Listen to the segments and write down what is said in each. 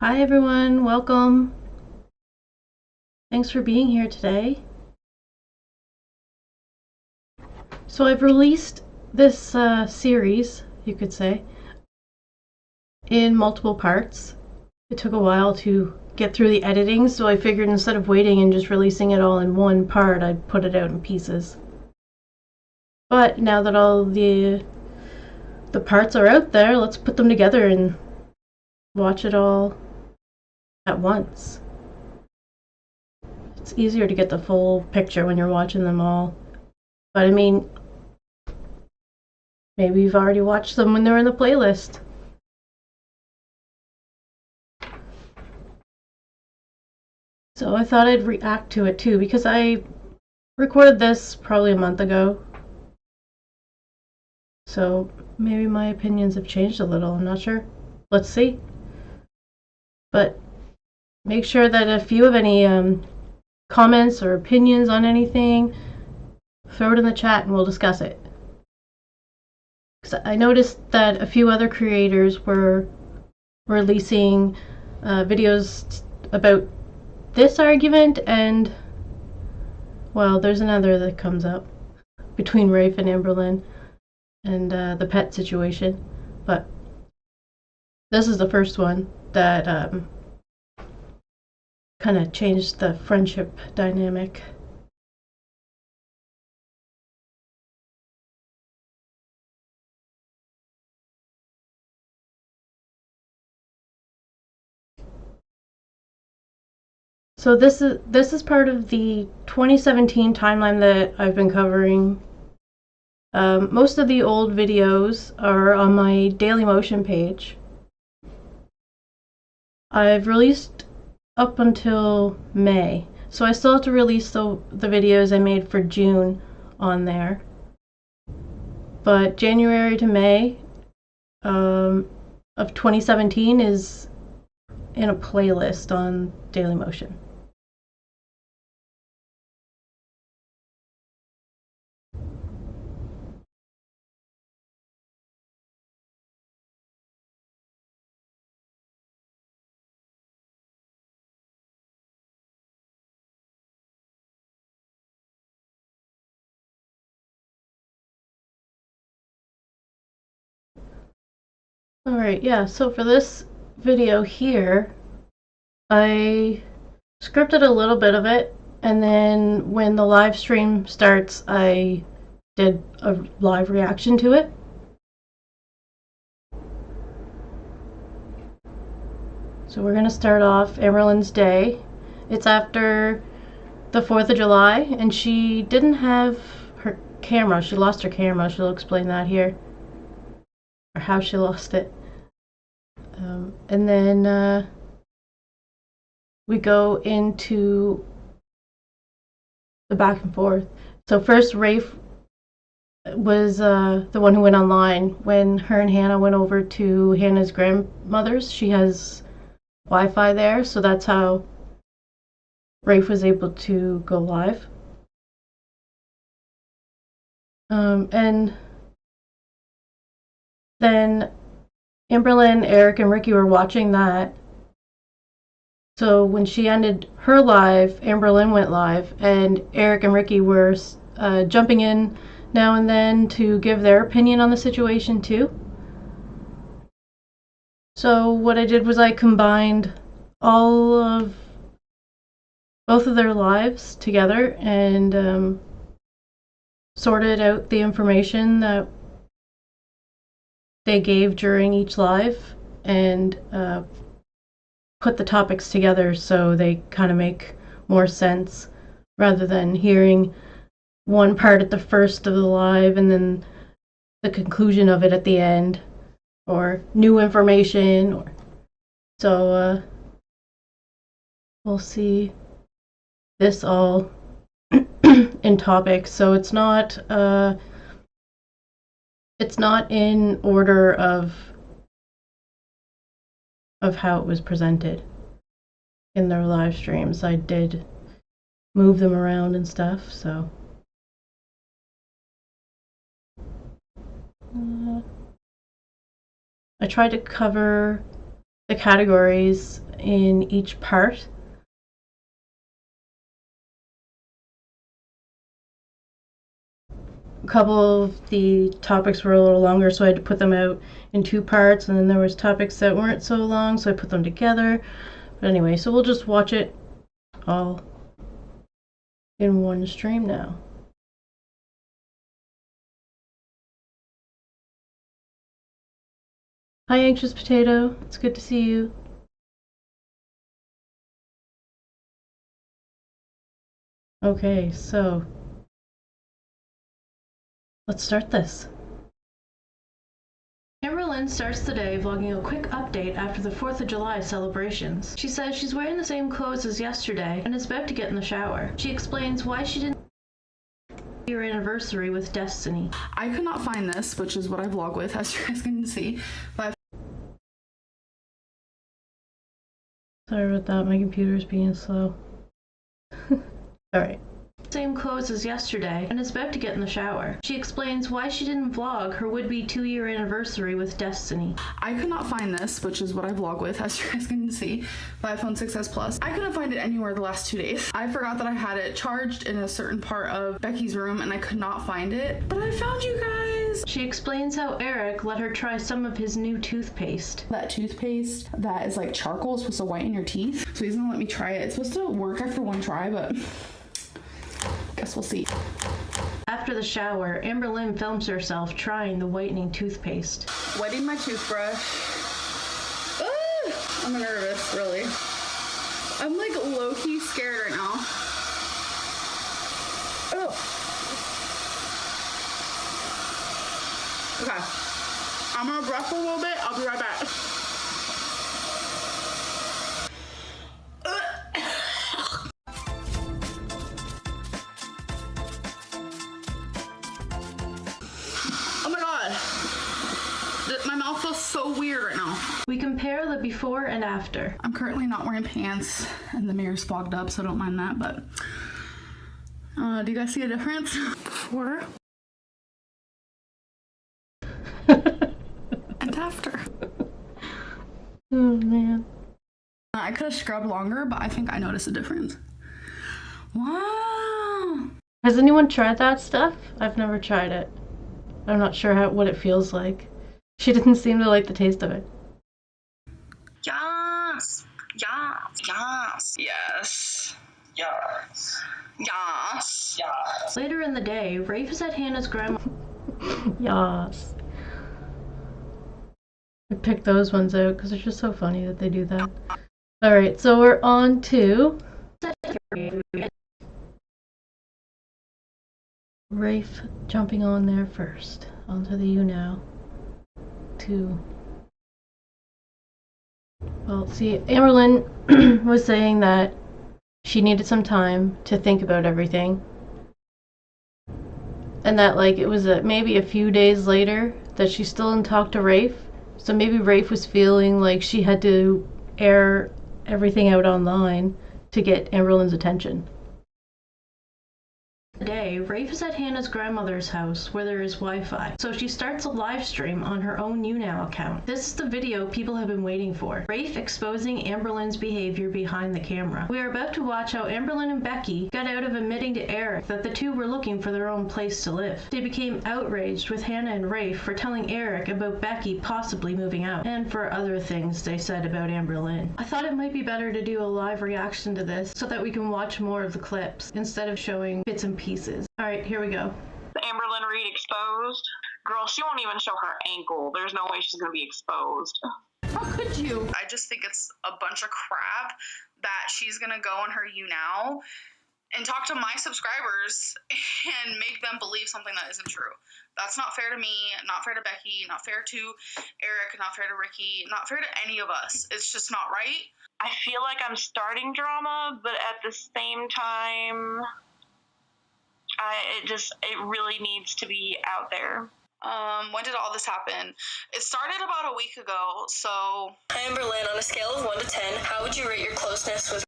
Hi everyone, welcome. Thanks for being here today. So I've released this series, you could say, in multiple parts. It took a while to get through the editing, so I figured instead of waiting and just releasing it all in one part, I'd put it out in pieces. But now that all the parts are out there, let's put them together and watch it all at once. It's easier to get the full picture when you're watching them all. But I mean, maybe you've already watched them when they're in the playlist. So I thought I'd react to it too, because I recorded this probably a month ago. So maybe my opinions have changed a little, I'm not sure. Let's see. But make sure that if you have any comments or opinions on anything, throw it in the chat and we'll discuss it. Because I noticed that a few other creators were releasing videos about this argument, and well, there's another that comes up between Rafe and Amberlynn and the pet situation, but this is the first one that kind of changed the friendship dynamic. So this is part of the 2017 timeline that I've been covering. Most of the old videos are on my Daily Motion page. I've released up until May, so I still have to release the videos I made for June on there. But January to May of 2017 is in a playlist on Daily Motion. Alright, yeah, so for this video here, I scripted a little bit of it, and then when the live stream starts, I did a live reaction to it. So we're going to start off Amberlynn's day. It's after the 4th of July, and she didn't have her camera. She lost her camera. She'll explain that here, or how she lost it. And then we go into the back and forth. So first, Rafe was the one who went online when her and Hannah went over to Hannah's grandmother's. She has Wi-Fi there, so that's how Rafe was able to go live. And then Amberlynn, Eric, and Rickie were watching that. So when she ended her live, Amberlynn went live, and Eric and Rickie were jumping in now and then to give their opinion on the situation too. So what I did was I combined both of their lives together and sorted out the information that they gave during each live and put the topics together so they kind of make more sense, rather than hearing one part at the first of the live and then the conclusion of it at the end, or new information. So we'll see this all in topics. So it's not in order of how it was presented in their live streams. I did move them around and stuff, so I tried to cover the categories in each part. A couple of the topics were a little longer, so I had to put them out in 2 parts, and then there was topics that weren't so long, so I put them together. But anyway, so we'll just watch it all in one stream now. Hi, Anxious Potato. It's good to see you. Okay, so let's start this. Amberlynn starts the day vlogging a quick update after the 4th of July celebrations. She says she's wearing the same clothes as yesterday and is about to get in the shower. She explains why she didn't your anniversary with Destiny. I could not find this, which is what I vlog with, as you guys can see. But sorry about that, my computer's being slow. Alright. Same clothes as yesterday and is about to get in the shower. She explains why she didn't vlog her would-be 2-year anniversary with Destiny. I could not find this, which is what I vlog with, as you guys can see, my iPhone 6s Plus. I couldn't find it anywhere the last 2 days. I forgot that I had it charged in a certain part of Becky's room and I could not find it, but I found you guys. She explains how Eric let her try some of his new toothpaste. That toothpaste that is like charcoal is supposed to whiten your teeth, so he's gonna let me try it. It's supposed to work after 1 try, but guess we'll see. After the shower, Amberlynn films herself trying the whitening toothpaste. Wetting my toothbrush. I'm nervous, really. I'm like low-key scared right now. Oh. Okay. I'm gonna breath a little bit. I'll be right back. Oh my god. My mouth feels so weird right now. We compare the before and after. I'm currently not wearing pants and the mirror's fogged up, so don't mind that, but do you guys see a difference? Before and after. Oh man. I could have scrubbed longer, but I think I noticed a difference. Wow. Has anyone tried that stuff? I've never tried it. I'm not sure what it feels like. She didn't seem to like the taste of it. Yes. Yes. Yes. Yes. Yes. Yes. Yes. Later in the day, Rafe is at Hannah's grandma. Yas. I picked those ones out because it's just so funny that they do that. Alright, so we're on to Rafe jumping on there first. Onto the you now. Well, see, Amberlynn was saying that she needed some time to think about everything. And that, like, it was maybe a few days later that she still didn't talk to Rafe. So maybe Rafe was feeling like she had to air everything out online to get Amberlynn's attention. Today, Rafe is at Hannah's grandmother's house where there is Wi-Fi, so she starts a live stream on her own YouNow account. This is the video people have been waiting for. Rafe exposing Amberlynn's behavior behind the camera. We are about to watch how Amberlynn and Becky got out of admitting to Eric that the two were looking for their own place to live. They became outraged with Hannah and Rafe for telling Eric about Becky possibly moving out, and for other things they said about Amberlynn. I thought it might be better to do a live reaction to this so that we can watch more of the clips instead of showing bits and pieces. Alright, here we go. Amberlynn Reed exposed. Girl, she won't even show her ankle. There's no way she's gonna be exposed. How could you? I just think it's a bunch of crap that she's gonna go on her YouNow and talk to my subscribers and make them believe something that isn't true. That's not fair to me, not fair to Becky, not fair to Eric, not fair to Ricky, not fair to any of us. It's just not right. I feel like I'm starting drama, but at the same time, it really needs to be out there. When did all this happen? It started about a week ago, so... Amberlynn, on a scale of 1 to 10, how would you rate your closeness with...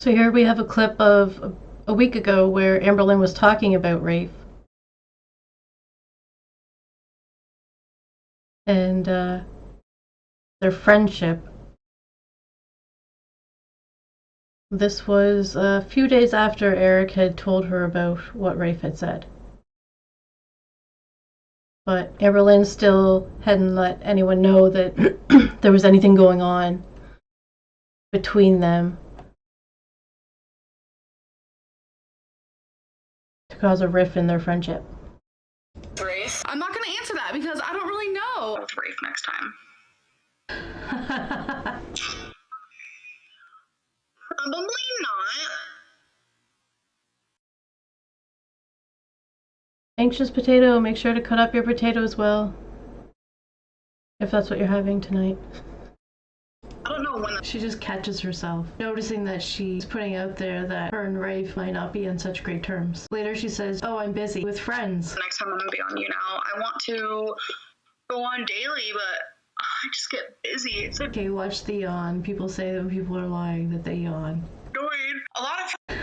So here we have a clip of a week ago where Amberlynn was talking about Rafe. And their friendship. This was a few days after Eric had told her about what Rafe had said. But Amberlynn still hadn't let anyone know that there was anything going on between them to cause a rift in their friendship. Rafe. I'm not gonna answer that because I don't really know. With Rafe next time. Probably not. Anxious potato, make sure to cut up your potatoes well. If that's what you're having tonight. I don't know when. She just catches herself, noticing that she's putting out there that her and Rafe might not be on such great terms. Later she says, oh, I'm busy with friends. Next time I'm gonna be on You Now. I want to go on daily, but I just get busy. It's Okay, watch the yawn. People say that when people are lying that they yawn. annoying. A lot of.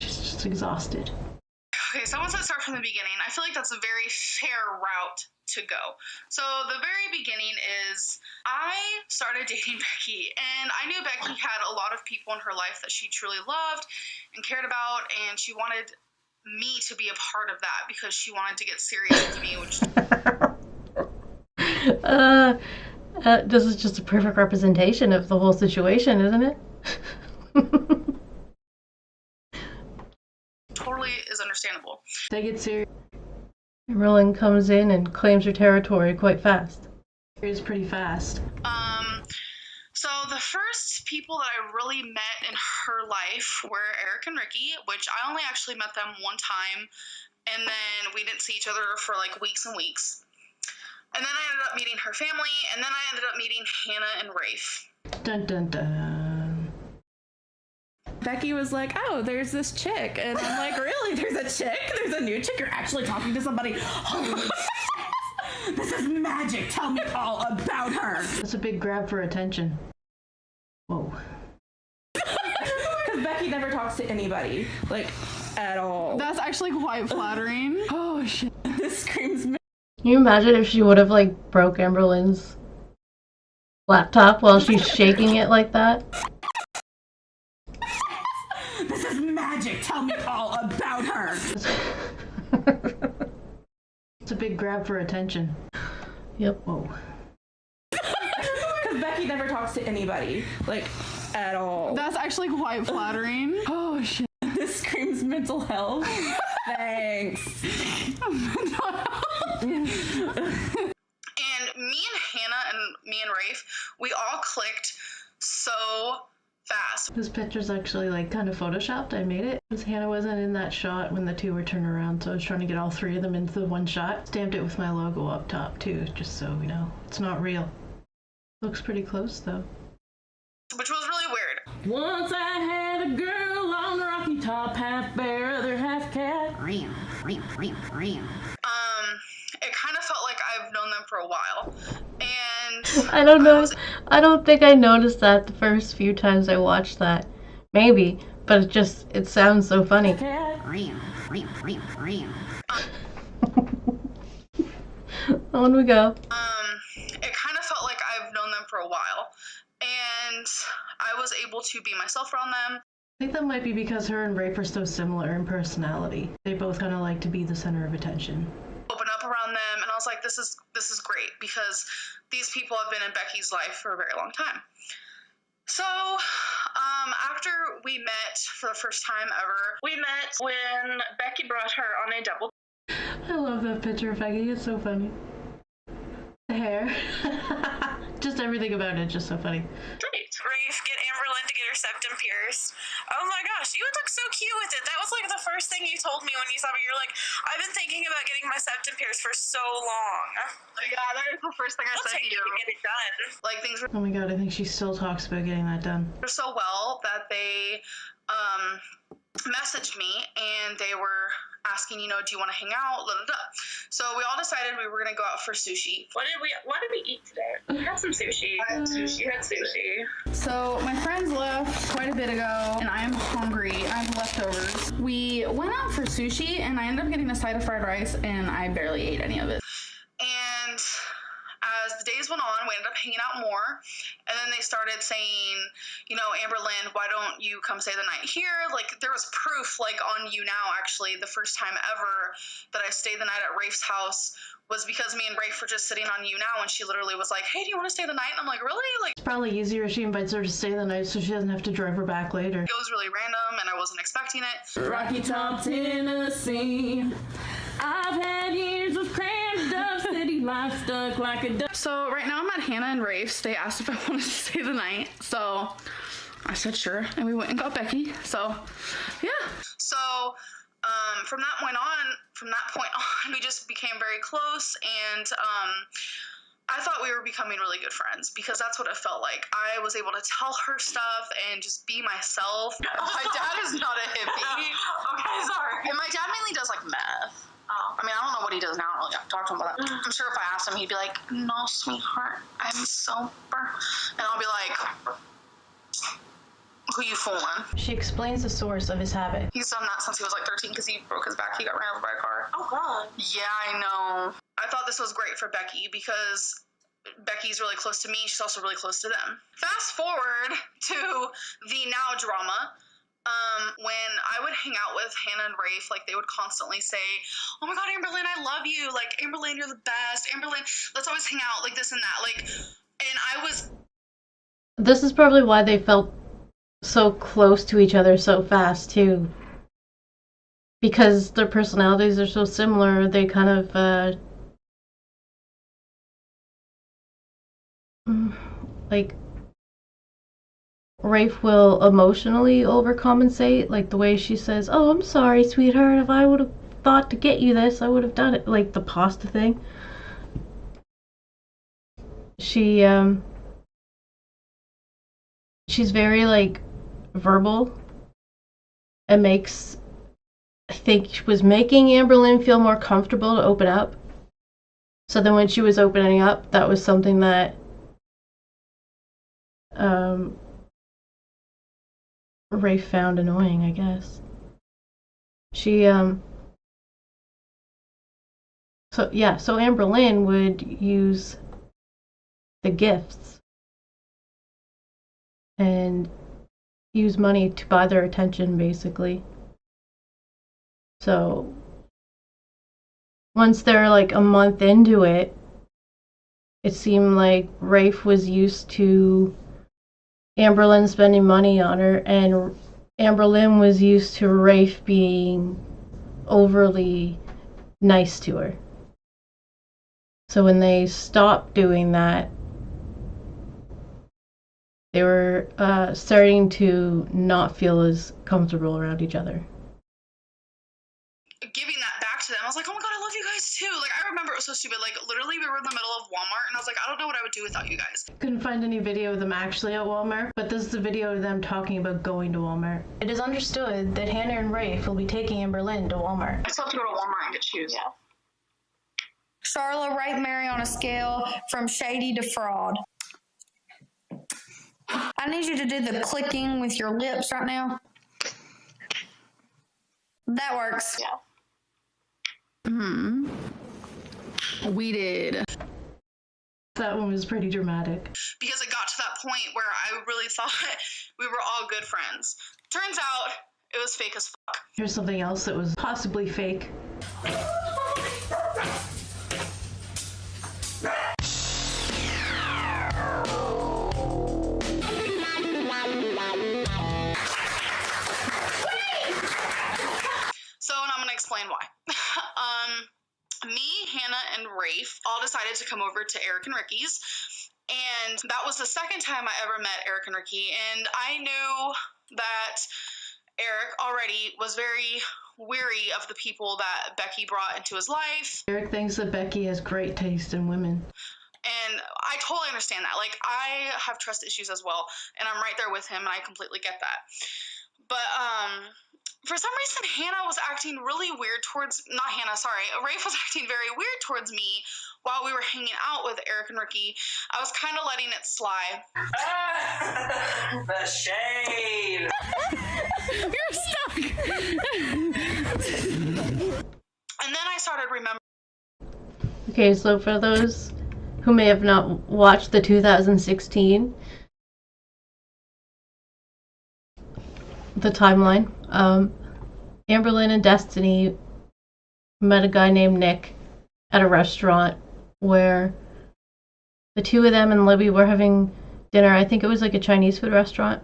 She's just exhausted. Okay, someone said start from the beginning. I feel like that's a very fair route to go. So the very beginning is I started dating Becky, and I knew Becky had a lot of people in her life that she truly loved and cared about, and she wanted me to be a part of that because she wanted to get serious with me, which this is just a perfect representation of the whole situation, isn't it? totally is understandable. They get serious. Amberlynn comes in and claims her territory quite fast. It's pretty fast. So the first people that I really met in her life were Eric and Rickie, which I only actually met them one time, and then we didn't see each other for like weeks and weeks. And then I ended up meeting her family, and then I ended up meeting Hannah and Rafe. Dun dun dun. Becky was like, oh, there's this chick. And I'm like, really? There's a chick? There's a new chick? You're actually talking to somebody? Holy shit. This is magic. Tell me all about her. That's a big grab for attention. Whoa. Because Becky never talks to anybody, like, at all. That's actually quite flattering. Oh, shit. This screams Can you imagine if she would have, like, broke Amberlynn's laptop while she's shaking it like that? This is magic. Tell me all about her. It's a big grab for attention. Yep. Whoa. Because Becky never talks to anybody, like, at all. That's actually quite flattering. Oh, shit. This screams mental health. Thanks. And me and Hannah and me and Rafe, we all clicked so fast. This picture's actually, like, kind of photoshopped. I made it. Because Hannah wasn't in that shot when the two were turned around, so I was trying to get all three of them into the one shot. Stamped it with my logo up top, too, just so we know. It's not real. Looks pretty close, though. Which was really weird. Once I had a girl on a rocky top, half bear, other half cat. It kind of felt like I've known them for a while. And I don't know. I don't think I noticed that the first few times I watched that. Maybe, but it sounds so funny. On we go. It kind of felt like I've known them for a while. And I was able to be myself around them. I think that might be because her and Rafe are so similar in personality. They both kind of like to be the center of attention. Open up around them, and I was like, this is great because these people have been in Becky's life for a very long time. So after we met for the first time ever, we met when Becky brought her on a double. I love that picture of Becky. It's so funny. The hair. Just everything about it, just so funny. Rafe, get Amberlynn to get her septum pierced. Oh my gosh, you would look so cute with it. That was like the first thing you told me when you saw me. You're like, I've been thinking about getting my septum pierced for so long. Yeah, that is the first thing I said to you. To get it done. Like, things were Oh my god, I think she still talks about getting that done. so well that they messaged me and they were asking, do you want to hang out? So we all decided we were going to go out for sushi. What did we eat today? We had some sushi. I had sushi. We had sushi. So my friends left quite a bit ago, and I'm hungry. I have leftovers. We went out for sushi, and I ended up getting a side of fried rice, and I barely ate any of it. And as the days went on, on. We ended up hanging out more. And then they started saying, you know, Amberlynn, why don't you come stay the night here? Like, there was proof, like, on You Now, actually. The first time ever that I stayed the night at Rafe's house was because me and Rafe were just sitting on You Now, and she literally was like, hey, do you want to stay the night? And I'm like, really? Like, It's probably easier if she invites her to stay the night so she doesn't have to drive her back later. it was really random, and I wasn't expecting it. Rocky Top, Tennessee. I've had years of crammed up city life stuck like a duck. So right now I'm at Hannah and Rafe's. They asked if I wanted to stay the night. So I said sure, and we went and got Becky. So yeah. So from that point on, we just became very close, and I thought we were becoming really good friends because that's what it felt like. I was able to tell her stuff and just be myself. My dad is not a hippie. Okay, sorry. And my dad mainly does like meth. Oh. I mean, I don't know what he does now. I don't really talk to him about that. I'm sure if I asked him, he'd be like, no, sweetheart, I'm sober. And I'll be like, who you fooling? She explains the source of his habit. He's done that since he was like 13 because he broke his back. He got ran over by a car. Oh, God. Yeah, I know. I thought this was great for Becky because Becky's really close to me. She's also really close to them. Fast forward to the Now drama. When I would hang out with Hannah and Rafe, like, they would constantly say, oh my God, Amberlynn, I love you. Like, Amberlynn, you're the best. Amberlynn, let's always hang out, like this and that. Like, and I was... This is probably why they felt so close to each other so fast, too. Because their personalities are so similar, they kind of, like, Rafe will emotionally overcompensate, like the way she says, oh, I'm sorry, sweetheart, if I would have thought to get you this, I would have done it, like the pasta thing. She's very, like, verbal, and I think she was making Amberlynn feel more comfortable to open up. So then when she was opening up, that was something that Rafe found annoying, I guess. So Amberlynn would use the gifts and use money to buy their attention, basically. So once they're like a month into it, it seemed like Rafe was used to Amberlynn spending money on her, and Amberlynn was used to Rafe being overly nice to her. So when they stopped doing that, they were starting to not feel as comfortable around each other. Giving that back to them, I was like, oh my God, I love you guys too. Like, I remember it was so stupid. Like, literally, we were in the middle of Walmart, and I was like, I don't know what I would do without you guys. Couldn't find any video of them actually at Walmart, but this is a video of them talking about going to Walmart. It is understood that Hannah and Rafe will be taking Amberlynn to Walmart. I still have to go to Walmart and get shoes. Yeah. Charlotte, rate Mary on a scale from shady to fraud. I need you to do the clicking with your lips right now. That works. Yeah. We did. That one was pretty dramatic. Because it got to that point where I really thought we were all good friends. Turns out it was fake as fuck. Here's something else that was possibly fake. So, and I'm going to explain why. Me, Hannah, and Rafe all decided to come over to Eric and Rickie's. And that was the second time I ever met Eric and Rickie. And I knew that Eric already was very weary of the people that Becky brought into his life. Eric thinks that Becky has great taste in women. And I totally understand that. Like, I have trust issues as well. And I'm right there with him, and I completely get that. But, for some reason, Hannah was acting really weird Rafe was acting very weird towards me while we were hanging out with Eric and Rickie. I was kind of letting it slide. The shade. You're stuck. And then I started remembering. Okay, so for those who may have not watched the 2016, the timeline, Amberlynn and Destiny met a guy named Nick at a restaurant where the two of them and Libby were having dinner. I think it was like a Chinese food restaurant.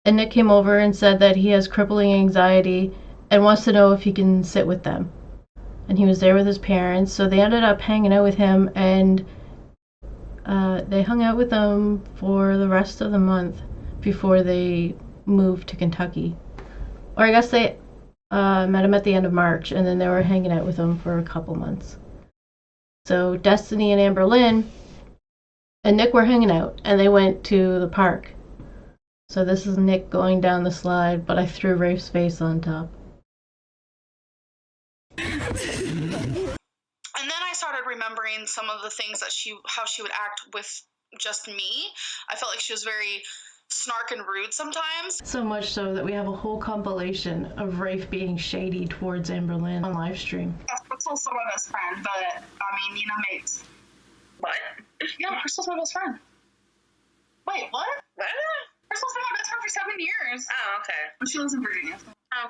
And Nick came over and said that he has crippling anxiety and wants to know if he can sit with them. And he was there with his parents, so they ended up hanging out with him, and they hung out with him for the rest of the month before they moved to Kentucky. Or I guess they met him at the end of March, and then they were hanging out with him for a couple months. So Destiny and Amberlynn and Nick were hanging out, and they went to the park. So this is Nick going down the slide, but I threw Rafe's face on top. And then I started remembering some of the things that how she would act with just me. I felt like she was very snark and rude sometimes. So much so that we have a whole compilation of Rafe being shady towards Amberlynn on live stream. Crystal's still my best friend, but I mean, Nina makes. What? Yeah, Crystal's my best friend. Wait, what? What? Crystal's been my best friend for 7 years. Oh, okay. But she lives in Virginia. Oh,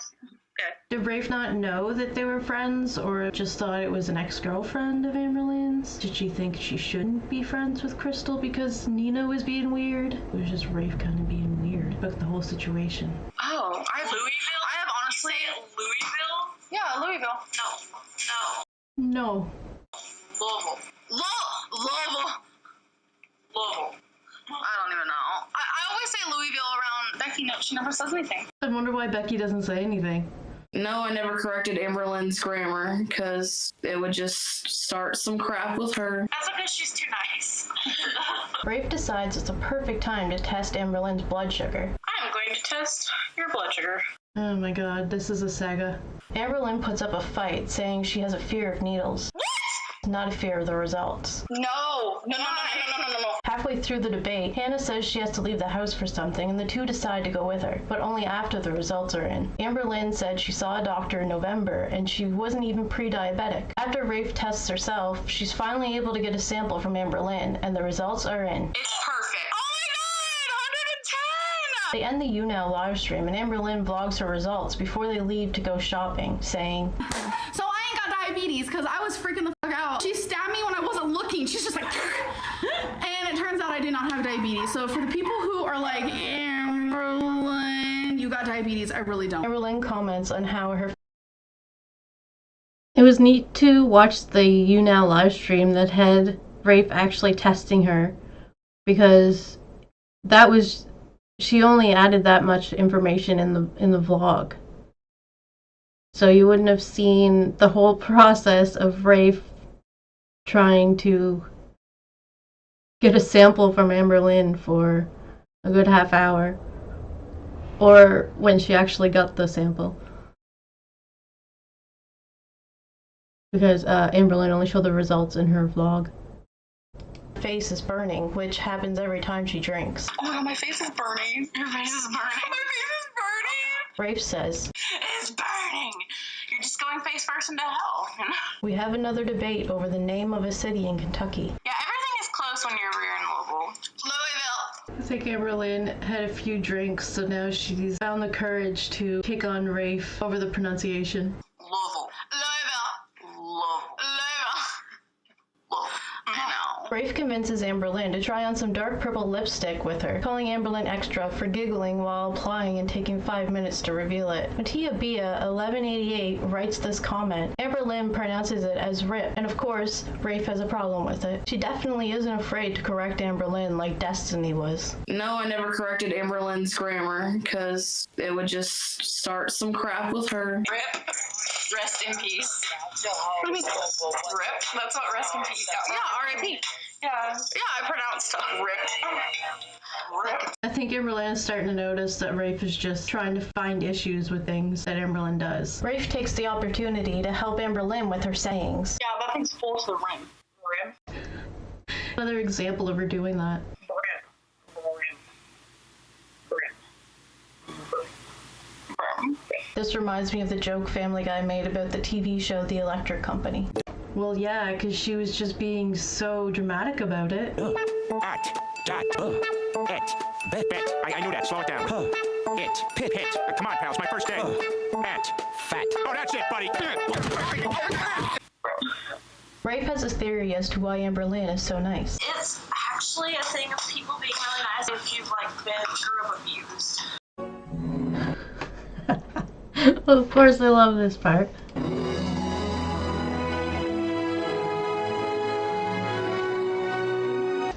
good. Did Rafe not know that they were friends, or just thought it was an ex-girlfriend of Amberlynn's? Did she think she shouldn't be friends with Crystal because Nina was being weird? It was just Rafe kind of being weird about the whole situation. Oh, Louisville? I have honestly. You say Louisville? Yeah, Louisville. No. No. Louisville. Louisville. I don't even know. I always say Louisville around Becky. No, she never says anything. I wonder why Becky doesn't say anything. No, I never corrected Amberlynn's grammar because it would just start some crap with her. That's because she's too nice. Rafe decides it's a perfect time to test Amberlynn's blood sugar. I am going to test your blood sugar. Oh my god, this is a saga. Amberlynn puts up a fight, saying she has a fear of needles. Not a fear of the results. No. Halfway through the debate, Hannah says she has to leave the house for something, and the two decide to go with her, but only after the results are in. Amberlynn said she saw a doctor in November, and she wasn't even pre-diabetic. After Rafe tests herself, she's finally able to get a sample from Amberlynn, and the results are in. It's perfect. Oh my god, 110! They end the YouNow live stream, and Amberlynn vlogs her results before they leave to go shopping, saying, So I ain't got diabetes because I was freaking the fuck out. She stabbed me when I wasn't looking. She's just like, and it turns out I do not have diabetes. So for the people who are like, Amberlynn, you got diabetes, I really don't. Amberlynn comments on how her... It was neat to watch the YouNow live stream that had Rafe actually testing her, because that was... She only added that much information in the vlog. So you wouldn't have seen the whole process of Rafe trying to get a sample from Amberlynn for a good half hour. Or when she actually got the sample. Because Amberlynn only showed the results in her vlog. Her face is burning, which happens every time she drinks. Oh my god, my face is burning. Your face is burning. My face is burning. Rafe says, It's burning. You're just going face first into hell. we have another debate over the name of a city in Kentucky. Yeah, everything is close when you're in Louisville. Louisville. I think Amberlynn had a few drinks, so now she's found the courage to pick on Rafe over the pronunciation. Louisville. I know. Rafe convinces Amberlynn to try on some dark purple lipstick with her, calling Amberlynn extra for giggling while applying and taking 5 minutes to reveal it. Mattia Bia 1188 writes this comment. Amberlynn pronounces it as Rip, and of course, Rafe has a problem with it. She definitely isn't afraid to correct Amberlynn like Destiny was. No, I never corrected Amberlynn's grammar because it would just start some crap with her. Rip. Rest in peace. What do you mean? Rip? That's not rest in peace. Yeah, R.I.P. Yeah. Yeah, I pronounced Rip. I think Amberlynn is starting to notice that Rafe is just trying to find issues with things that Amberlynn does. Rafe takes the opportunity to help Amberlynn with her sayings. Yeah, that thing's full to the rim. Another example of her doing that. This reminds me of the joke Family Guy made about the TV show The Electric Company. Well, yeah, because she was just being so dramatic about it. I knew that. Slow it down. Pit. Come on, pal. It's my first day. Fat. Oh, that's it, buddy. Rafe has a theory as to why Amberlynn is so nice. It's actually a thing of people being really nice if you've grew up abused. Well, of course, I love this part.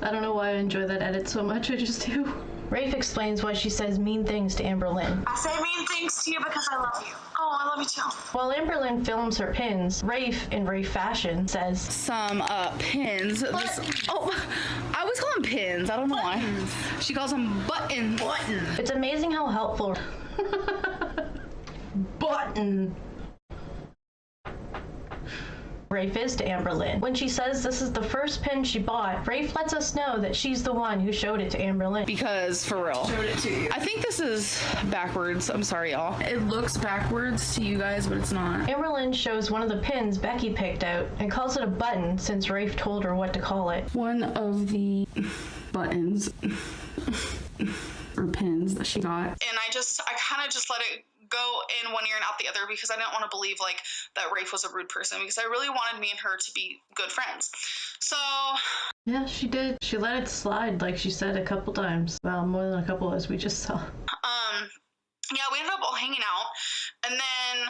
I don't know why I enjoy that edit so much, I just do. Rafe explains why she says mean things to Amberlynn. I say mean things to you because I love you. Oh, I love you too. While Amberlynn films her pins, Rafe, in Rafe fashion, says Some pins. I always call them pins. I don't know why. She calls them buttons. it's amazing how helpful button Rafe is to Amberlynn. When she says this is the first pin she bought, Rafe lets us know that she's the one who showed it to Amberlynn. Because, for real. Showed it to you. I think this is backwards. I'm sorry, y'all. It looks backwards to you guys, but it's not. Amberlynn shows one of the pins Becky picked out and calls it a button since Rafe told her what to call it. One of the buttons or pins that she got. And I kind of just let it go in one ear and out the other because I didn't want to believe that Rafe was a rude person, because I really wanted me and her to be good friends. So Yeah, she did. She let it slide, like she said a couple times. Well, more than a couple, as we just saw. yeah, we ended up all hanging out, and then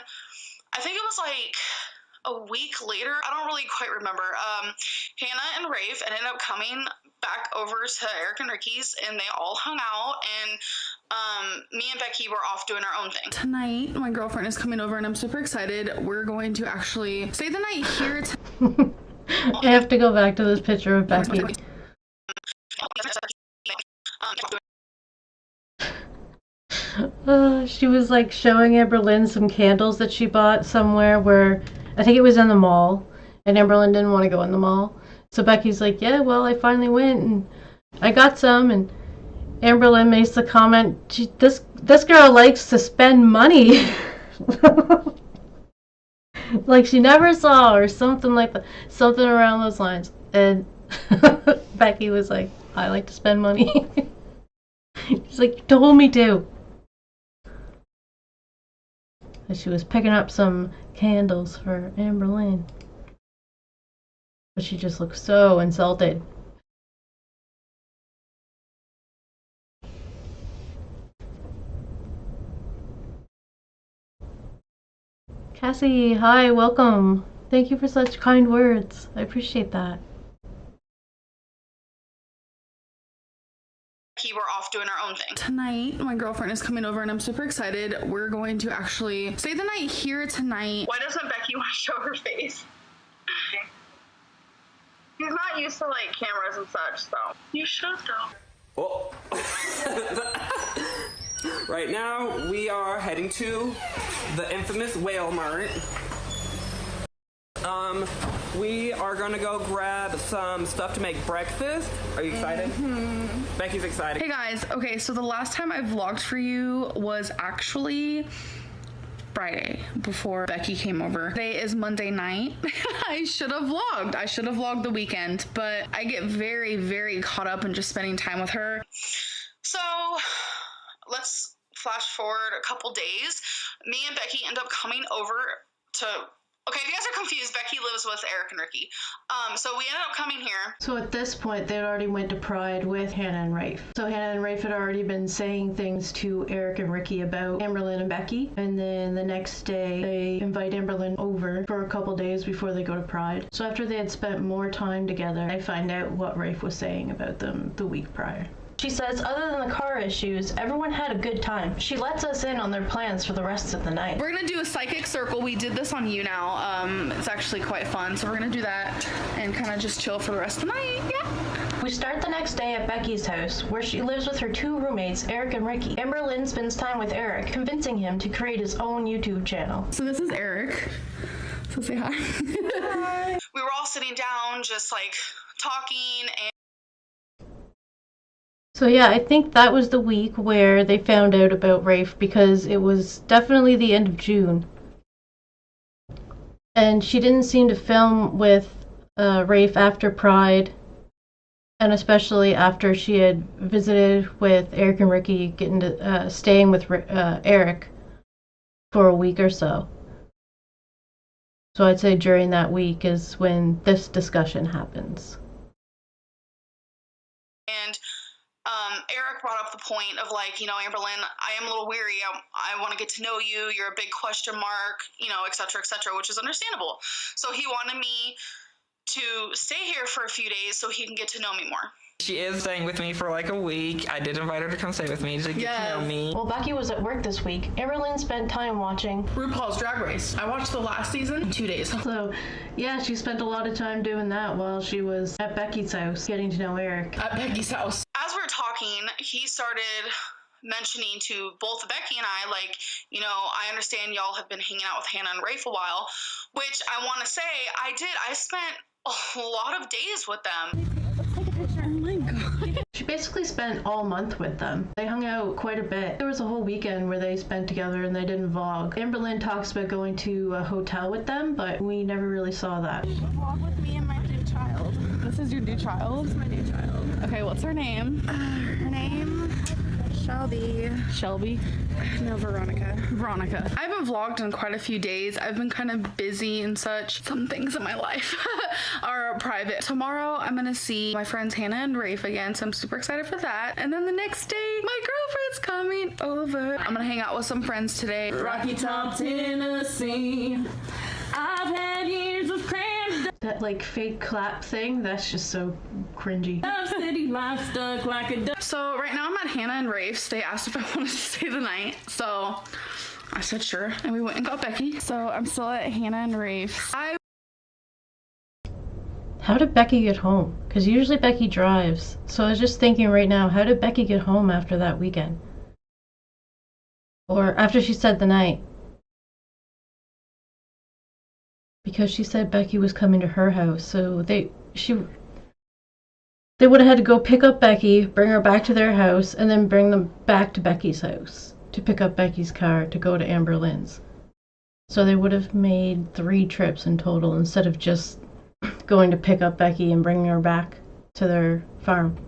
I think it was a week later, I don't really quite remember, Hannah and Rafe ended up coming back over to Eric and Rickie's, and they all hung out, and me and Becky were off doing our own thing. Tonight, my girlfriend is coming over and I'm super excited. We're going to actually stay the night here. I have to go back to this picture of Becky. She was showing Amberlynn some candles that she bought somewhere where, I think it was in the mall, and Amberlynn didn't want to go in the mall. So Becky's like, yeah, well, I finally went and I got some, and Amberlynn makes the comment, this girl likes to spend money. Like she never saw, or something like that, something around those lines. And Becky was like, I like to spend money. She's like, you told me to. And she was picking up some candles for Amberlynn. But she just looked so insulted. Cassie, hi, welcome. Thank you for such kind words. I appreciate that. We're off doing our own thing. Tonight, my girlfriend is coming over and I'm super excited. We're going to actually stay the night here tonight. Why doesn't Becky want to show her face? He's not used to cameras and such, so You should though. Oh. Right now, we are heading to the infamous Whale Mart. We are gonna go grab some stuff to make breakfast. Are you excited? Mm-hmm. Becky's excited. Hey guys, okay, so the last time I vlogged for you was actually Friday before Becky came over. Today is Monday night. I should have vlogged the weekend, but I get very, very caught up in just spending time with her. So let's flash forward a couple days. Me and Becky end up coming over to, okay, if you guys are confused, Becky lives with Eric and Rickie. So we ended up coming here. So at this point, they already went to Pride with Hannah and Rafe. So Hannah and Rafe had already been saying things to Eric and Rickie about Amberlynn and Becky. And then the next day, they invite Amberlynn over for a couple days before they go to Pride. So after they had spent more time together, I find out what Rafe was saying about them the week prior. She says, other than the car issues, everyone had a good time. She lets us in on their plans for the rest of the night. We're gonna do a psychic circle. We did this on You Now. It's actually quite fun. So we're gonna do that and kind of just chill for the rest of the night. Yeah. We start the next day at Becky's house, where she lives with her two roommates, Eric and Rickie. Amberlynn spends time with Eric, convincing him to create his own YouTube channel. So this is Eric. So say hi. Hi. We were all sitting down, just talking, and So yeah, I think that was the week where they found out about Rafe, because it was definitely the end of June. And she didn't seem to film with Rafe after Pride, and especially after she had visited with Eric and Rickie, staying with Eric for a week or so. So I'd say during that week is when this discussion happens. And Eric brought up the point of like, you know, Amberlynn, I am a little weary. I want to get to know you. You're a big question mark, you know, et cetera, which is understandable. So he wanted me to stay here for a few days so he can get to know me more. She is staying with me for like a week. I did invite her to come stay with me to get to know me. Well, Becky was at work this week. Amberlynn spent time watching RuPaul's Drag Race. I watched the last season in 2 days. So, yeah, she spent a lot of time doing that while she was at Becky's house, getting to know Eric. At Becky's house. As we were talking, he started mentioning to both Becky and I, like, you know, I understand y'all have been hanging out with Hannah and Rafe a while, which I want to say I did. I spent a lot of days with them. She basically spent all month with them. They hung out quite a bit. There was a whole weekend where they spent together and they didn't vlog. Amberlynn talks about going to a hotel with them, but we never really saw that. Vlog with me and my new child. This is your new child? This is my new child. Okay, what's her name? Her name? Shelby? No, Veronica. I haven't vlogged in quite a few days. I've been kind of busy and such. Some things in my life are private. Tomorrow, I'm gonna see my friends Hannah and Rafe again, so I'm super excited for that. And then the next day, my girlfriend's coming over. I'm gonna hang out with some friends today. Rocky Top, Tennessee. I've had years of crammed That like fake clap thing, that's just so cringy. city life stuck like a duck. So right now I'm at Hannah and Rafe's. They asked if I wanted to stay the night, so I said sure, and we went and got Becky. So I'm still at Hannah and Rafe's. How did Becky get home? Because usually Becky drives. So I was just thinking right now, how did Becky get home after that weekend? Or after she said the night? Because she said Becky was coming to her house, so they would have had to go pick up Becky, bring her back to their house, and then bring them back to Becky's house to pick up Becky's car to go to Amberlynn's. So they would have made 3 trips in total instead of just going to pick up Becky and bringing her back to their farm.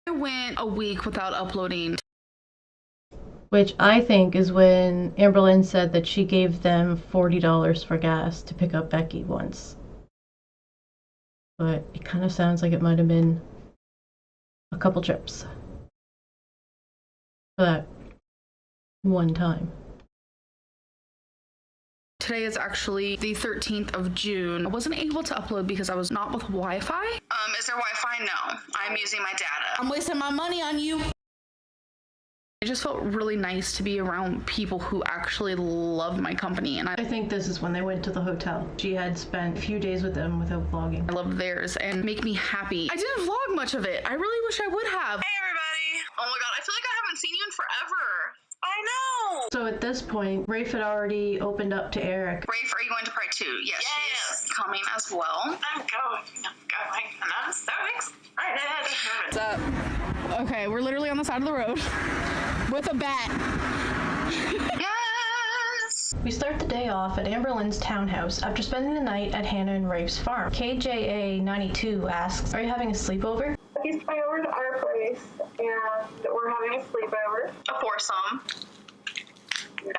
I went a week without uploading. Which I think is when Amberlynn said that she gave them $40 for gas to pick up Becky once. But it kind of sounds like it might have been a couple trips for that one time. Today is actually the 13th of June. I wasn't able to upload because I was not with Wi-Fi. Is there Wi-Fi? No. I'm using my data. I'm wasting my money on you. It just felt really nice to be around people who actually love my company, and I think this is when they went to the hotel. She had spent a few days with them without vlogging. love theirs and make me happy. I didn't vlog much of it. I really wish I would have. Hey, everybody. Oh my god, I feel like I haven't seen you in forever. I know. So at this point, Rafe had already opened up to Eric. Rafe, are you going to Pride too? Yes, Yes. she is coming as well. I'm going. And I'm so excited. What's up? Okay, we're literally on the side of the road with a bat. Yes! We start the day off at Amberlynn's townhouse after spending the night at Hannah and Rafe's farm. KJA92 asks, are you having a sleepover? He's coming over to our place, and we're having a sleepover. A foursome. Yeah.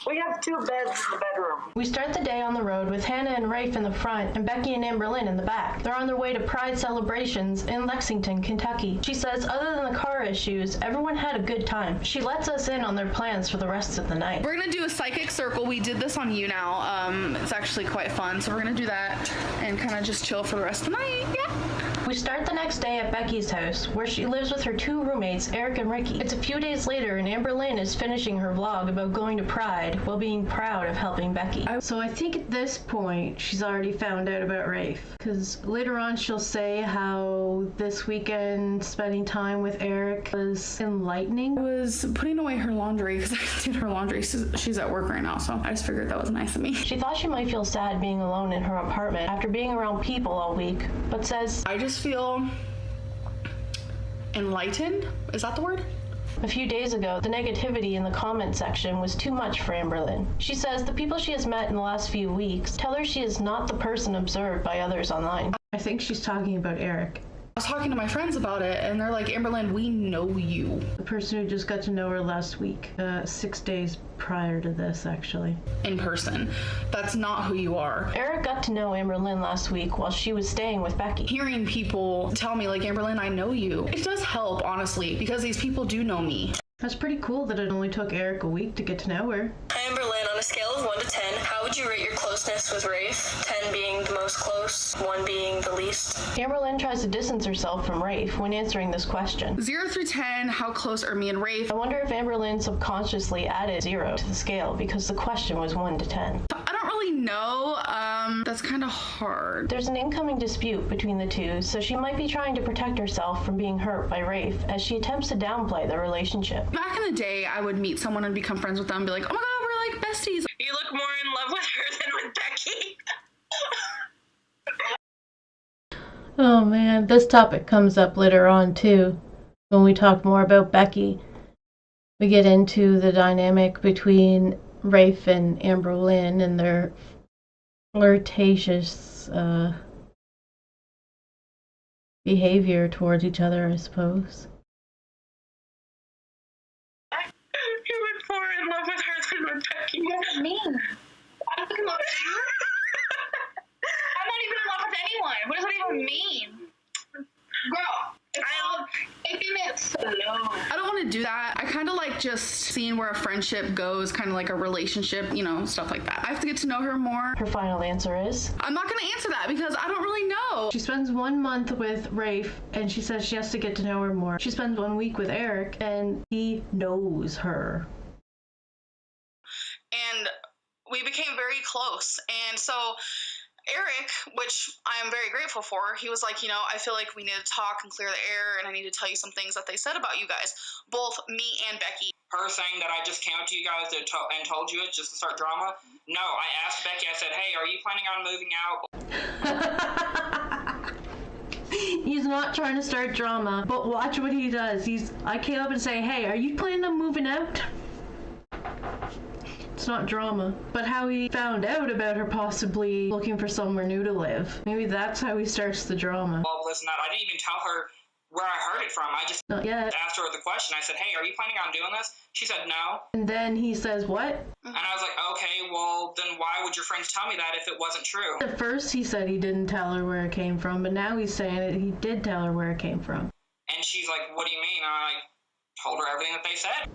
We have 2 beds in the bedroom. We start the day on the road with Hannah and Rafe in the front and Becky and Amberlynn in the back. They're on their way to Pride celebrations in Lexington, Kentucky. She says other than the car issues, everyone had a good time. She lets us in on their plans for the rest of the night. We're gonna do a psychic circle. We did this on You Now. It's actually quite fun, so we're gonna do that and kind of just chill for the rest of the night. Yeah. We start the next day at Becky's house, where she lives with her 2 roommates, Eric and Rickie. It's a few days later, and Amberlynn is finishing her vlog about going to Pride while being proud of helping Becky. So I think at this point, she's already found out about Rafe, because later on she'll say how this weekend spending time with Eric was enlightening. I was putting away her laundry because I did her laundry. She's at work right now, so I just figured that was nice of me. She thought she might feel sad being alone in her apartment after being around people all week, but says, I just feel enlightened. Is that the word? A few days ago, the negativity in the comment section was too much for Amberlynn. She says the people she has met in the last few weeks tell her she is not the person observed by others online. I think she's talking about Eric. I was talking to my friends about it, and they're like, Amberlynn, we know you. The person who just got to know her last week, 6 days prior to this, actually. In person. That's not who you are. Eric got to know Amberlynn last week while she was staying with Becky. Hearing people tell me, like, Amberlynn, I know you, it does help, honestly, because these people do know me. That's pretty cool that it only took Eric a week to get to know her. Hi, Amberlynn. On a scale of 1 to 10, how would you rate your closeness with Rafe? 10 being the most close, 1 being the least. Amberlynn tries to distance herself from Rafe when answering this question. 0 through 10, how close are me and Rafe? I wonder if Amberlynn subconsciously added 0 to the scale because the question was 1 to 10. I don't really know. That's kind of hard. There's an incoming dispute between the two, so she might be trying to protect herself from being hurt by Rafe as she attempts to downplay the relationship. Back in the day, I would meet someone and become friends with them and be like, oh my god, we're like besties. You look more in love with her than with Becky. Oh man, this topic comes up later on too. When we talk more about Becky, we get into the dynamic between Rafe and Amberlynn and their flirtatious behavior towards each other, I suppose. You look more in love with her than with Becky. What does that mean? I'm not in love with you. I'm not even in love with anyone. What does that even mean? Girl, it's 8 minutes. I don't want to do that. I kind of like just seeing where a friendship goes, kind of like a relationship, you know, stuff like that. I have to get to know her more. Her final answer is? I'm not going to answer that because I don't really know. She spends 1 month with Rafe and she says she has to get to know her more. She spends 1 week with Eric and he knows her. And we became very close. And so Eric, which I am very grateful for, he was like, you know, I feel like we need to talk and clear the air, and I need to tell you some things that they said about you guys, both me and Becky. Her saying that I just came up to you guys and told you it just to start drama? No, I asked Becky, I said, hey, are you planning on moving out? He's not trying to start drama, but watch what he does. I came up and say, hey, are you planning on moving out? It's not drama, but how he found out about her possibly looking for somewhere new to live. Maybe that's how he starts the drama. Well, listen, I didn't even tell her where I heard it from. I just Not yet. asked her the question. I said, hey, are you planning on doing this? She said no. And then he says, what? And I was like, okay, well, then why would your friends tell me that if it wasn't true? At first he said he didn't tell her where it came from, but now he's saying that he did tell her where it came from. And she's like, what do you mean? I told her everything that they said.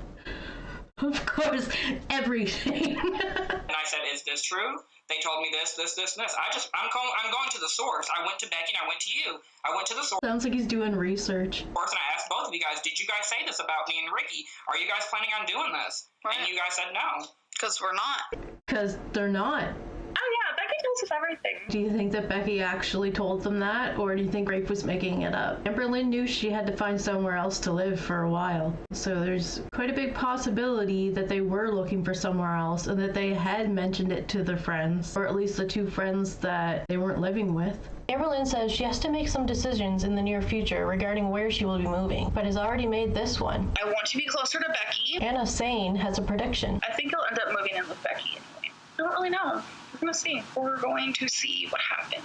Of course, everything. And I said, is this true? They told me this, this, this, and this. I'm going to the source. I went to Becky and I went to you. I went to the source. Sounds like he's doing research. And I asked both of you guys, did you guys say this about me and Ricky? Are you guys planning on doing this? Right. And you guys said no. Because we're not. Because they're not. Oh yeah, Becky tells us everything. Do you think that Becky actually told them that, or do you think Rafe was making it up? Amberlynn knew she had to find somewhere else to live for a while, so there's quite a big possibility that they were looking for somewhere else and that they had mentioned it to their friends, or at least the 2 friends that they weren't living with. Amberlynn says she has to make some decisions in the near future regarding where she will be moving, but has already made this one. I want to be closer to Becky. Anna Sane has a prediction. I think he'll end up moving in with Becky anyway. I don't really know. We're going to see. We're going to see what happens.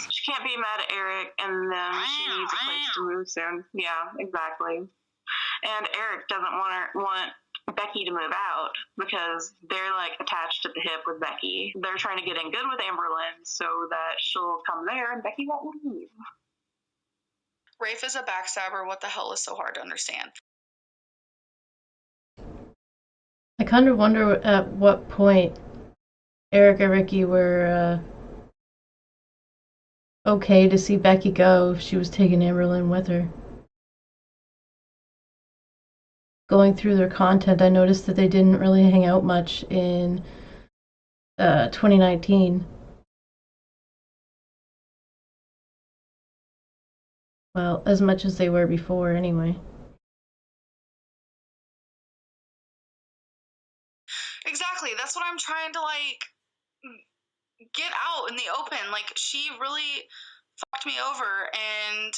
She can't be mad at Eric, and then she needs a place to move soon. Yeah, exactly. And Eric doesn't want Becky to move out because they're like attached at the hip with Becky. They're trying to get in good with Amberlynn so that she'll come there and Becky won't leave. Rafe is a backstabber. What the hell is so hard to understand? I kind of wonder at what point Eric and Rickie were okay to see Becky go if she was taking Amberlynn with her. Going through their content, I noticed that they didn't really hang out much in 2019. Well, as much as they were before, anyway. Exactly. That's what I'm trying to, like, get out in the open. Like, she really fucked me over, and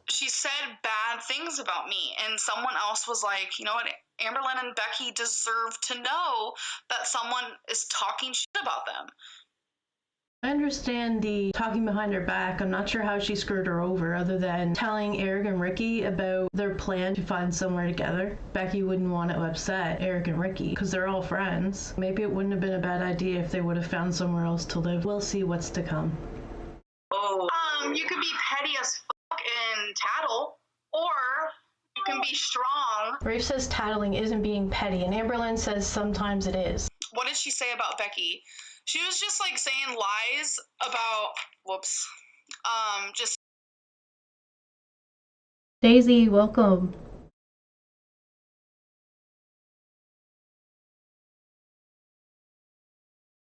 she said bad things about me, and someone else was like, you know what, Amberlynn and Becky deserve to know that someone is talking shit about them. I understand the talking behind her back. I'm not sure how she screwed her over other than telling Eric and Rickie about their plan to find somewhere together. Becky wouldn't want to upset Eric and Rickie because they're all friends. Maybe it wouldn't have been a bad idea if they would have found somewhere else to live. We'll see what's to come. Oh. You could be petty as fuck and tattle, or you can be strong. Rafe says tattling isn't being petty, and Amberlynn says sometimes it is. What did she say about Becky? She was just like saying lies about, just. Daisy, welcome.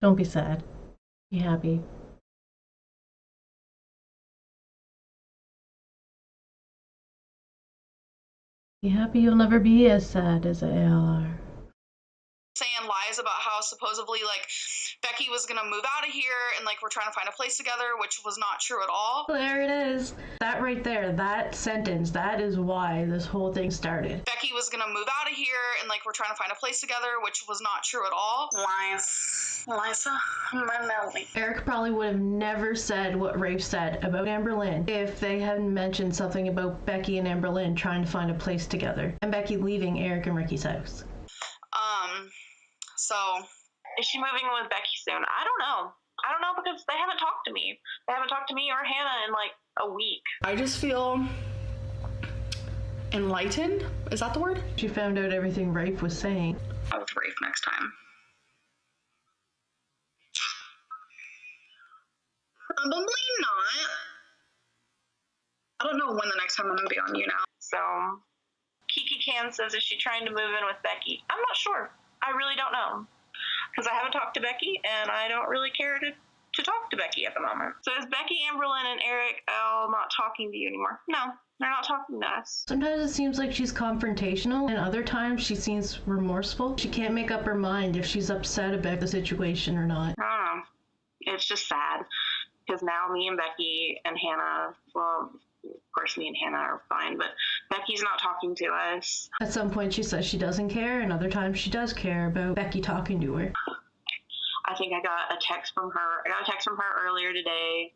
Don't be sad. Be happy. Be happy you'll never be as sad as ALR. Saying lies about how supposedly like Becky was gonna move out of here and like we're trying to find a place together, which was not true at all. There it is. That right there, that sentence, that is why this whole thing started. Becky was gonna move out of here and like we're trying to find a place together, which was not true at all. Lies. Liza, my Melody. Eric probably would have never said what Rafe said about Amberlynn if they hadn't mentioned something about Becky and Amberlynn trying to find a place together and Becky leaving Eric and Rickie's house. So, is she moving with Becky soon? I don't know because they haven't talked to me. They haven't talked to me or Hannah in like a week. I just feel enlightened. Is that the word? She found out everything Rafe was saying. I'll with Rafe next time. Probably not. I don't know when the next time I'm gonna be on you now. So, Kiki Can says, is she trying to move in with Becky? I'm not sure. I really don't know. Because I haven't talked to Becky, and I don't really care to talk to Becky at the moment. So is Becky, Amberlynn, and Eric all not talking to you anymore? No, they're not talking to us. Sometimes it seems like she's confrontational, and other times she seems remorseful. She can't make up her mind if she's upset about the situation or not. I don't know. It's just sad. Because now me and Becky and Hannah, well, of course me and Hannah are fine, but Becky's not talking to us. At some point she says she doesn't care, and other times she does care about Becky talking to her. I think I got a text from her. I got a text from her earlier today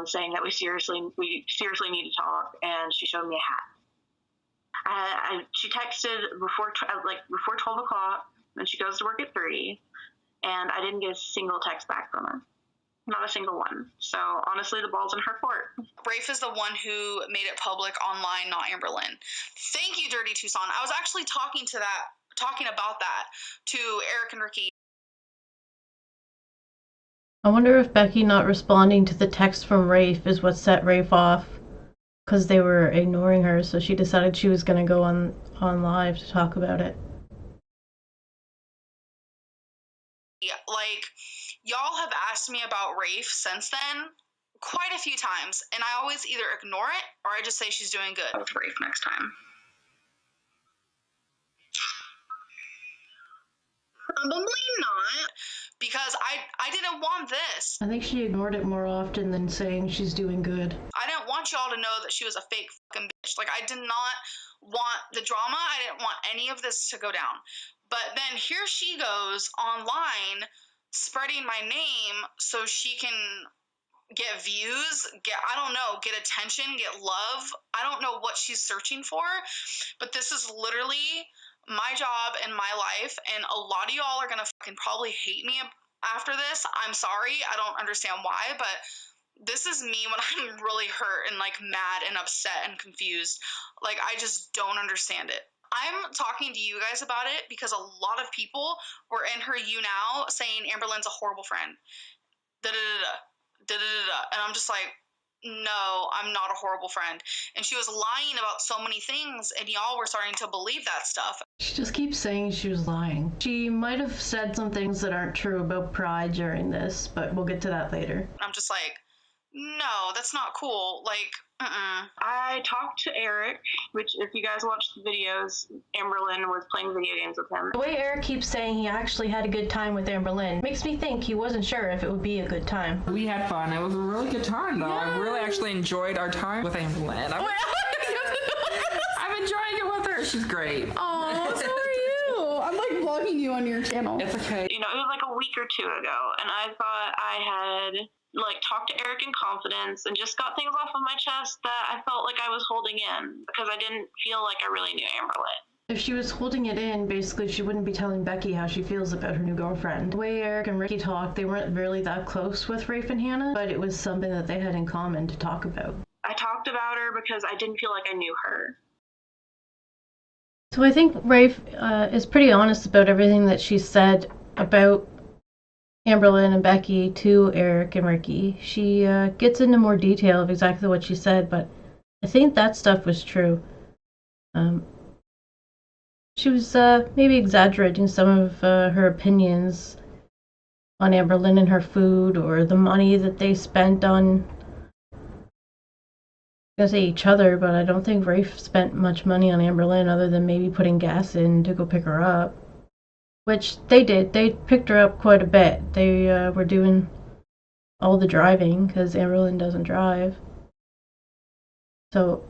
saying that we seriously need to talk, and she showed me a hat. She texted before 12 o'clock, and she goes to work at 3, and I didn't get a single text back from her. Not a single one. So honestly, the ball's in her court. Rafe is the one who made it public online, not Amberlynn. Thank you, Dirty Tucson. I was actually talking about that to Eric and Rickie. I wonder if Becky not responding to the text from Rafe is what set Rafe off, because they were ignoring her, so she decided she was going to go on live to talk about it. Yeah, like, y'all have asked me about Rafe since then quite a few times, and I always either ignore it or I just say she's doing good. With Rafe next time. Probably not, because I didn't want this. I think she ignored it more often than saying she's doing good. I didn't want y'all to know that she was a fake fucking bitch. Like, I did not want the drama. I didn't want any of this to go down. But then here she goes online spreading my name so she can get views, get attention, get love. I don't know what she's searching for, but this is literally my job and my life, and a lot of y'all are gonna fucking probably hate me after this. I'm sorry, I don't understand why, but this is me when I'm really hurt and like mad and upset and confused. Like, I just don't understand it. I'm talking to you guys about it because a lot of people were in her You Now saying Amberlynn's a horrible friend. And I'm just like, no, I'm not a horrible friend. And she was lying about so many things, and y'all were starting to believe that stuff. She just keeps saying she was lying. She might have said some things that aren't true about Pride during this, but we'll get to that later. I'm just like, No, that's not cool. Like, I talked to Eric, which if you guys watched the videos, Amberlynn was playing video games with him. The way Eric keeps saying he actually had a good time with Amberlynn makes me think he wasn't sure if it would be a good time. We had fun. It was a really good time, though. I really actually enjoyed our time with Amberlynn. I'm enjoying it with her. She's great. Oh, so are you. I'm like vlogging you on your channel. It's okay. You know, it was like a week or two ago, and I thought I had like talked to Eric in confidence and just got things off of my chest that I felt like I was holding in because I didn't feel like I really knew Amberlynn. If she was holding it in, basically she wouldn't be telling Becky how she feels about her new girlfriend. The way Eric and Rickie talked, they weren't really that close with Rafe and Hannah, but it was something that they had in common to talk about. I talked about her because I didn't feel like I knew her. So I think Rafe is pretty honest about everything that she said about Amberlynn and Becky to Eric and Rickie. She gets into more detail of exactly what she said, but I think that stuff was true. She was maybe exaggerating some of her opinions on Amberlynn and her food, or the money that they spent on, I'm gonna say each other, but I don't think Rafe spent much money on Amberlynn other than maybe putting gas in to go pick her up. Which they did. They picked her up quite a bit. They were doing all the driving because Amberlynn doesn't drive. So,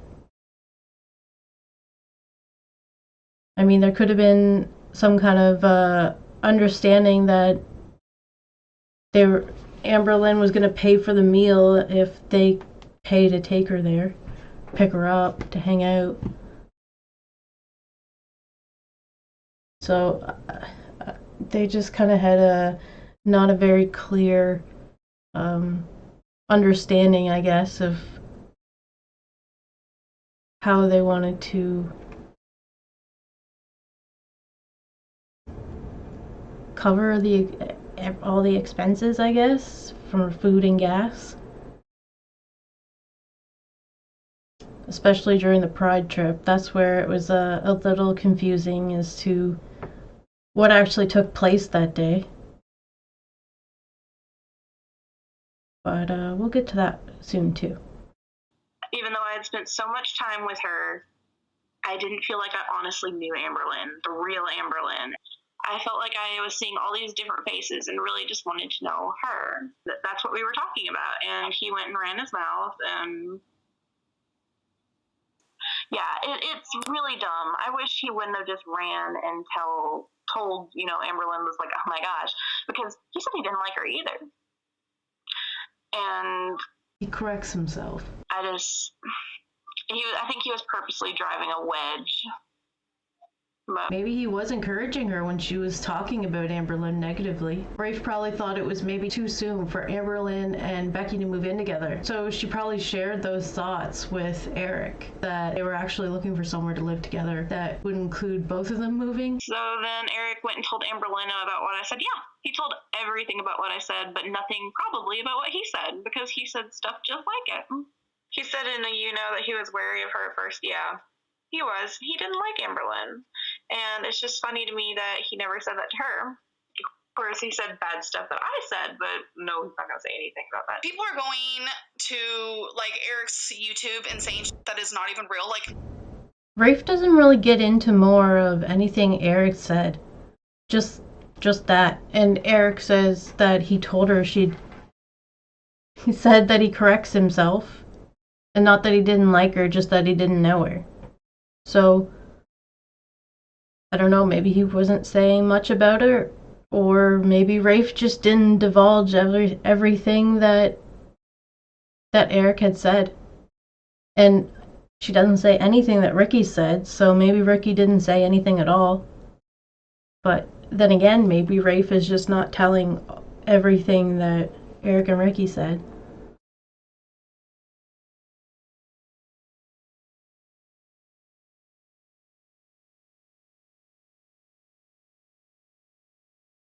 I mean, there could have been some kind of understanding that Amberlynn was going to pay for the meal if they pay to take her there, pick her up, to hang out. So they just kind of had not a very clear understanding, I guess, of how they wanted to cover all the expenses, I guess, from food and gas. Especially during the Pride trip. That's where it was a little confusing as to what actually took place that day. But we'll get to that soon too. Even though I had spent so much time with her, I didn't feel like I honestly knew Amberlynn, the real Amberlynn. I felt like I was seeing all these different faces and really just wanted to know her. That's what we were talking about. And he went and ran his mouth, and yeah, it's really dumb. I wish he wouldn't have just ran and told, you know, Amberlynn was like, oh my gosh, because he said he didn't like her either. And he corrects himself. I think he was purposely driving a wedge. But maybe he was encouraging her when she was talking about Amberlynn negatively. Rafe probably thought it was maybe too soon for Amberlynn and Becky to move in together. So she probably shared those thoughts with Eric, that they were actually looking for somewhere to live together that would include both of them moving. So then Eric went and told Amberlynn about what I said. Yeah, he told everything about what I said, but nothing probably about what he said, because he said stuff just like it. He said in a that he was wary of her at first. Yeah, he was. He didn't like Amberlynn. And it's just funny to me that he never said that to her. Of course, he said bad stuff that I said, but no, he's not going to say anything about that. People are going to, like, Eric's YouTube and saying that is not even real. Like, Rafe doesn't really get into more of anything Eric said. Just that. And Eric says that he told her he said that he corrects himself. And not that he didn't like her, just that he didn't know her. So, I don't know, maybe he wasn't saying much about her, or maybe Rafe just didn't divulge everything that Eric had said. And she doesn't say anything that Rickie said, so maybe Rickie didn't say anything at all. But then again, maybe Rafe is just not telling everything that Eric and Rickie said.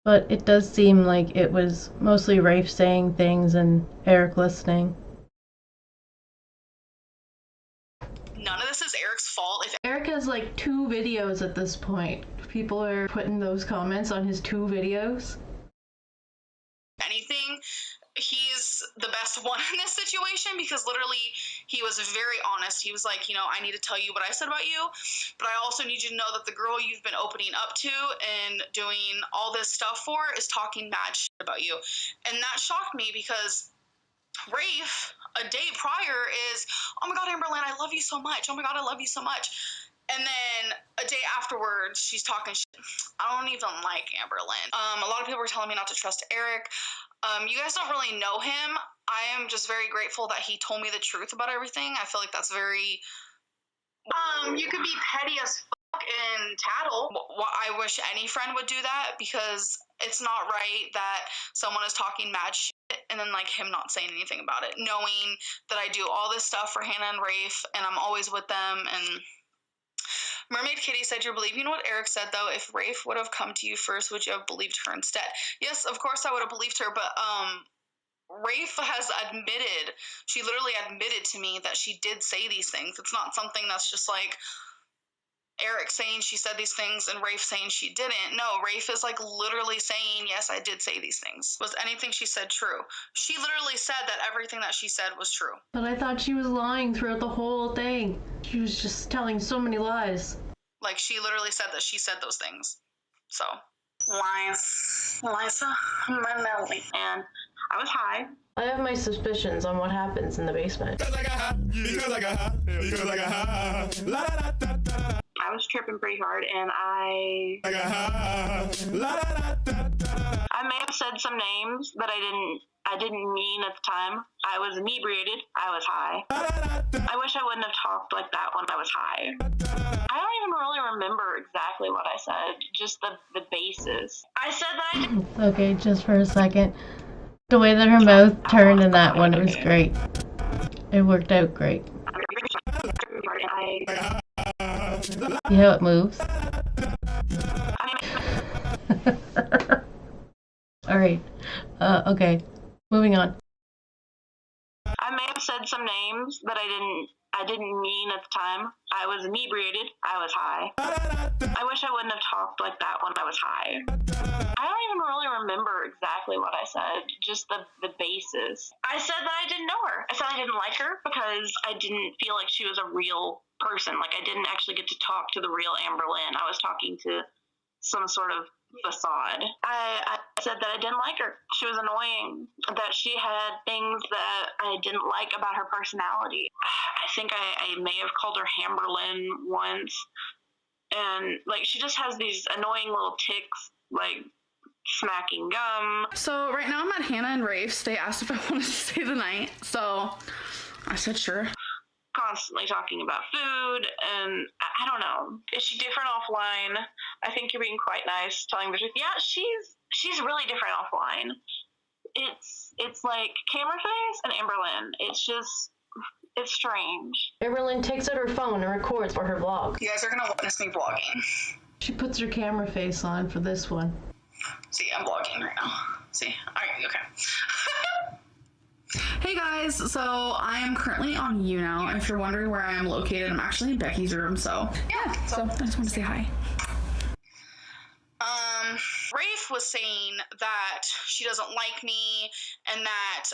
But it does seem like it was mostly Rafe saying things and Eric listening. none of this is Eric's fault. If Eric has like 2 videos at this point. People are putting those comments on his 2 videos. anything, he's the best one in this situation, because literally he was very honest. He was like, you know, I need to tell you what I said about you, but I also need you to know that the girl you've been opening up to and doing all this stuff for is talking mad shit about you. And that shocked me because Rafe, a day prior, is, oh my God, Amberlynn, I love you so much. Oh my God, I love you so much. And then a day afterwards, she's talking shit. I don't even like Amberlynn. A lot of people were telling me not to trust Eric. You guys don't really know him. I am just very grateful that he told me the truth about everything. I feel like that's very... you could be petty as fuck and tattle. I wish any friend would do that, because it's not right that someone is talking mad shit and then like him not saying anything about it, knowing that I do all this stuff for Hannah and Rafe and I'm always with them. And Mermaid Kitty said, you're believing what Eric said, though. If Rafe would have come to you first, would you have believed her instead? Yes, of course I would have believed her, but Rafe has admitted, she literally admitted to me that she did say these things. It's not something that's just like Eric saying she said these things and Rafe saying she didn't. No, Rafe is like literally saying, yes, I did say these things. Was anything she said true? She literally said that everything that she said was true. But I thought she was lying throughout the whole thing. She was just telling so many lies. Like, she literally said that she said those things. So. Lies. Liza Minnelli. And I was high. I have my suspicions on what happens in the basement. I was tripping pretty hard, and I may have said some names that I didn't mean at the time. I was inebriated. I was high. I wish I wouldn't have talked like that when I was high. I don't even really remember exactly what I said, just the basis. I said that I didn't. Okay, just for a second. The way that her mouth turned in that one, it was great. It worked out great. See how it moves? Alright. Okay. Moving on. I may have said some names that I didn't mean at the time. I was inebriated. I was high. I wish I wouldn't have talked like that when I was high. I don't even really remember exactly what I said, just the basis. I said that I didn't know her. I said I didn't like her because I didn't feel like she was a real person. Like, I didn't actually get to talk to the real Amberlynn. I was talking to some sort of facade. I said that I didn't like her. She was annoying, that she had things that I didn't like about her personality. I think I may have called her Amberlynn once, and like, she just has these annoying little tics, like smacking gum. So right now I'm at Hannah and Rafe's. They asked if I wanted to stay the night, so I said sure. Constantly talking about food, and I don't know. Is she different offline? I think you're being quite nice, telling the truth. Yeah, she's really different offline. It's like Camera Face and Amberlynn. It's strange. Amberlynn takes out her phone and records for her vlog. You guys are gonna witness me vlogging. She puts her camera face on for this one. See, I'm vlogging right now. See? Alright, okay. Hey guys, so I am currently on You Now. If you're wondering where I am located, I'm actually in Becky's room, so yeah, so I just want to say hi. Rafe was saying that she doesn't like me and that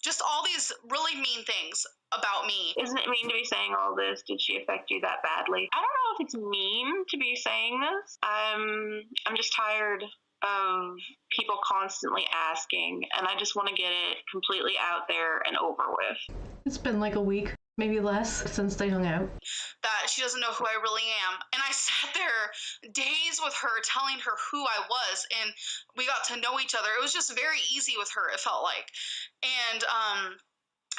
just all these really mean things about me. Isn't it mean to be saying all this? Did she affect you that badly? I don't know if it's mean to be saying this. I'm just tired of people constantly asking, and I just want to get it completely out there and over with. It's been like a week, maybe less, since they hung out. That she doesn't know who I really am. And I sat there days with her telling her who I was, and we got to know each other. It was just very easy with her, it felt like. And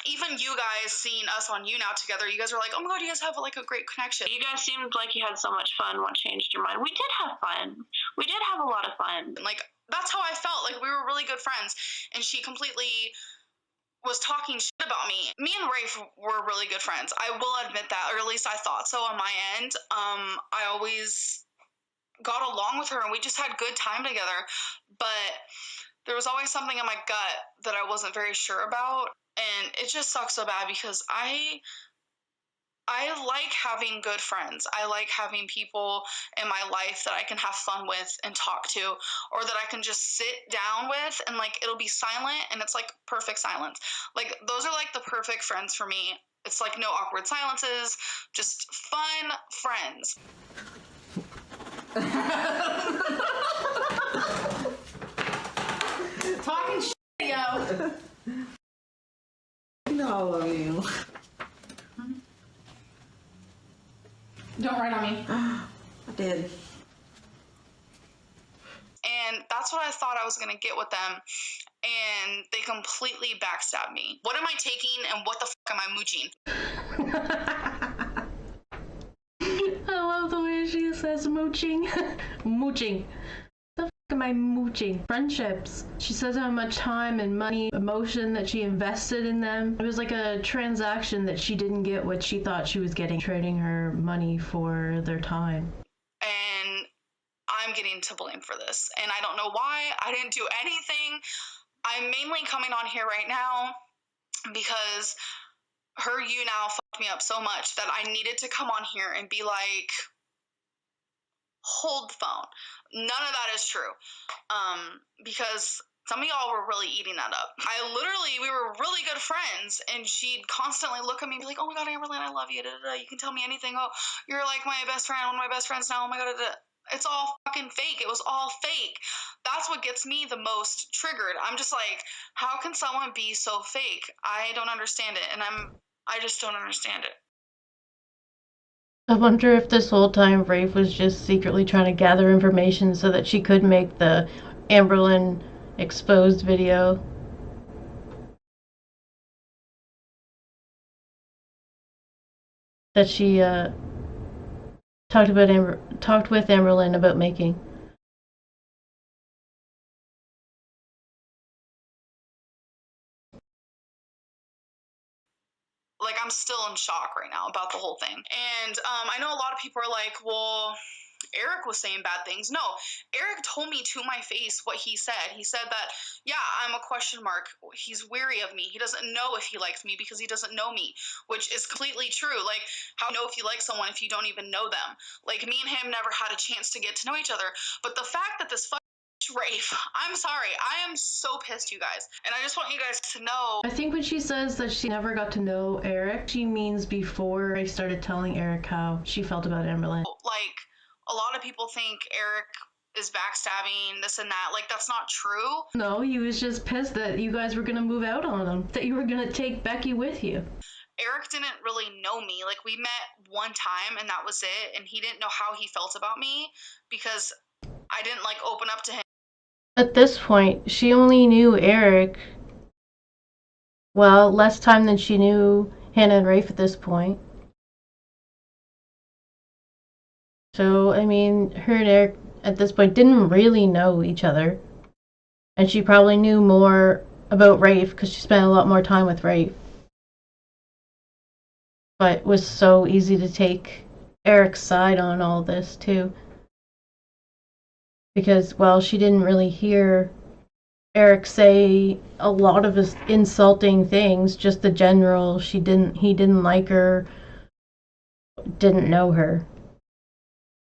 even you guys seeing us on You Now together, you guys were like, oh my God, you guys have like a great connection. You guys seemed like you had so much fun. What changed your mind? We did have fun. We did have a lot of fun. And like, that's how I felt. Like, we were really good friends. And she completely was talking shit about me. Me and Rafe were really good friends. I will admit that, or at least I thought so on my end. I always got along with her and we just had good time together. But there was always something in my gut that I wasn't very sure about. And it just sucks so bad because I I like having good friends. I like having people in my life that I can have fun with and talk to, or that I can just sit down with and like it'll be silent and it's like perfect silence. Like those are like the perfect friends for me. It's like no awkward silences, just fun friends. Talking shit, yo. No, I mean. Don't write on me. I did. And that's what I thought I was going to get with them. And they completely backstabbed me. What am I taking and what the fuck am I mooching? I love the way she says mooching. Mooching. The fuck am I mooching? Friendships. She says how much time and money, emotion that she invested in them. It was like a transaction that she didn't get what she thought she was getting, trading her money for their time. And I'm getting to blame for this. And I don't know why. I didn't do anything. I'm mainly coming on here right now because her you now fucked me up so much that I needed to come on here and be like, hold the phone. None of that is true. Because some of y'all were really eating that up. We were really good friends, and she'd constantly look at me and be like, oh my God, Amberlynn, I love you. Da, da, da. You can tell me anything. Oh, you're like my best friend, one of my best friends now. Oh my God, da, da. It's all fucking fake. It was all fake. That's what gets me the most triggered. I'm just like, how can someone be so fake? I don't understand it, and I just don't understand it. I wonder if this whole time Rafe was just secretly trying to gather information so that she could make the Amberlynn exposed video. That she talked with Amberlynn about making. Like, I'm still in shock right now about the whole thing. And I know a lot of people are like, well, Eric was saying bad things. No, Eric told me to my face what he said. He said that, yeah, I'm a question mark. He's weary of me. He doesn't know if he likes me because he doesn't know me, which is completely true. Like, how do you know if you like someone if you don't even know them? Like, me and him never had a chance to get to know each other. But the fact that this Rafe, I'm sorry. I am so pissed, you guys. And I just want you guys to know. I think when she says that she never got to know Eric, she means before I started telling Eric how she felt about Amberlynn. Like, a lot of people think Eric is backstabbing, this and that. Like, that's not true. No, he was just pissed that you guys were going to move out on him, that you were going to take Becky with you. Eric didn't really know me. Like, we met one time and that was it. And he didn't know how he felt about me because I didn't, like, open up to him. At this point, she only knew Eric, well, less time than she knew Hannah and Rafe at this point. So, I mean, her and Eric at this point didn't really know each other. And she probably knew more about Rafe because she spent a lot more time with Rafe. But it was so easy to take Eric's side on all this, too. Because, well, she didn't really hear Eric say a lot of his insulting things, just the general, he didn't like her, didn't know her.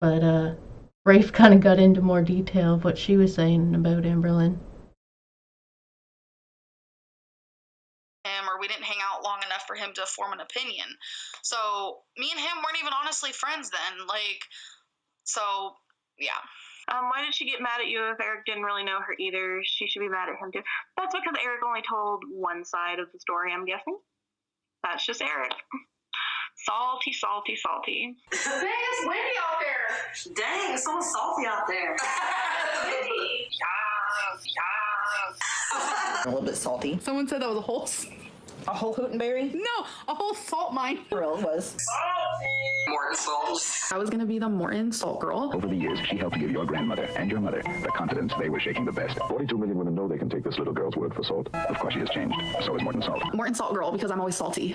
But, Rafe kind of got into more detail of what she was saying about Amberlynn. Or we didn't hang out long enough for him to form an opinion. So, me and him weren't even honestly friends then. Like, so, yeah. Why did she get mad at you if Eric didn't really know her either? She should be mad at him too. That's because Eric only told one side of the story, I'm guessing. That's just Eric. Salty, salty, salty. Dang, it's windy out there. Dang, it's so salty out there. Windy. A little bit salty. Someone said that was A whole hootenberry? No, a whole salt mine. Grill was. Morton Salt. I was gonna be the Morton Salt girl. Over the years, she helped to give your grandmother and your mother the confidence they were shaking the best. 42 million women know they can take this little girl's word for salt. Of course, she has changed. So is Morton Salt. Morton Salt girl because I'm always salty.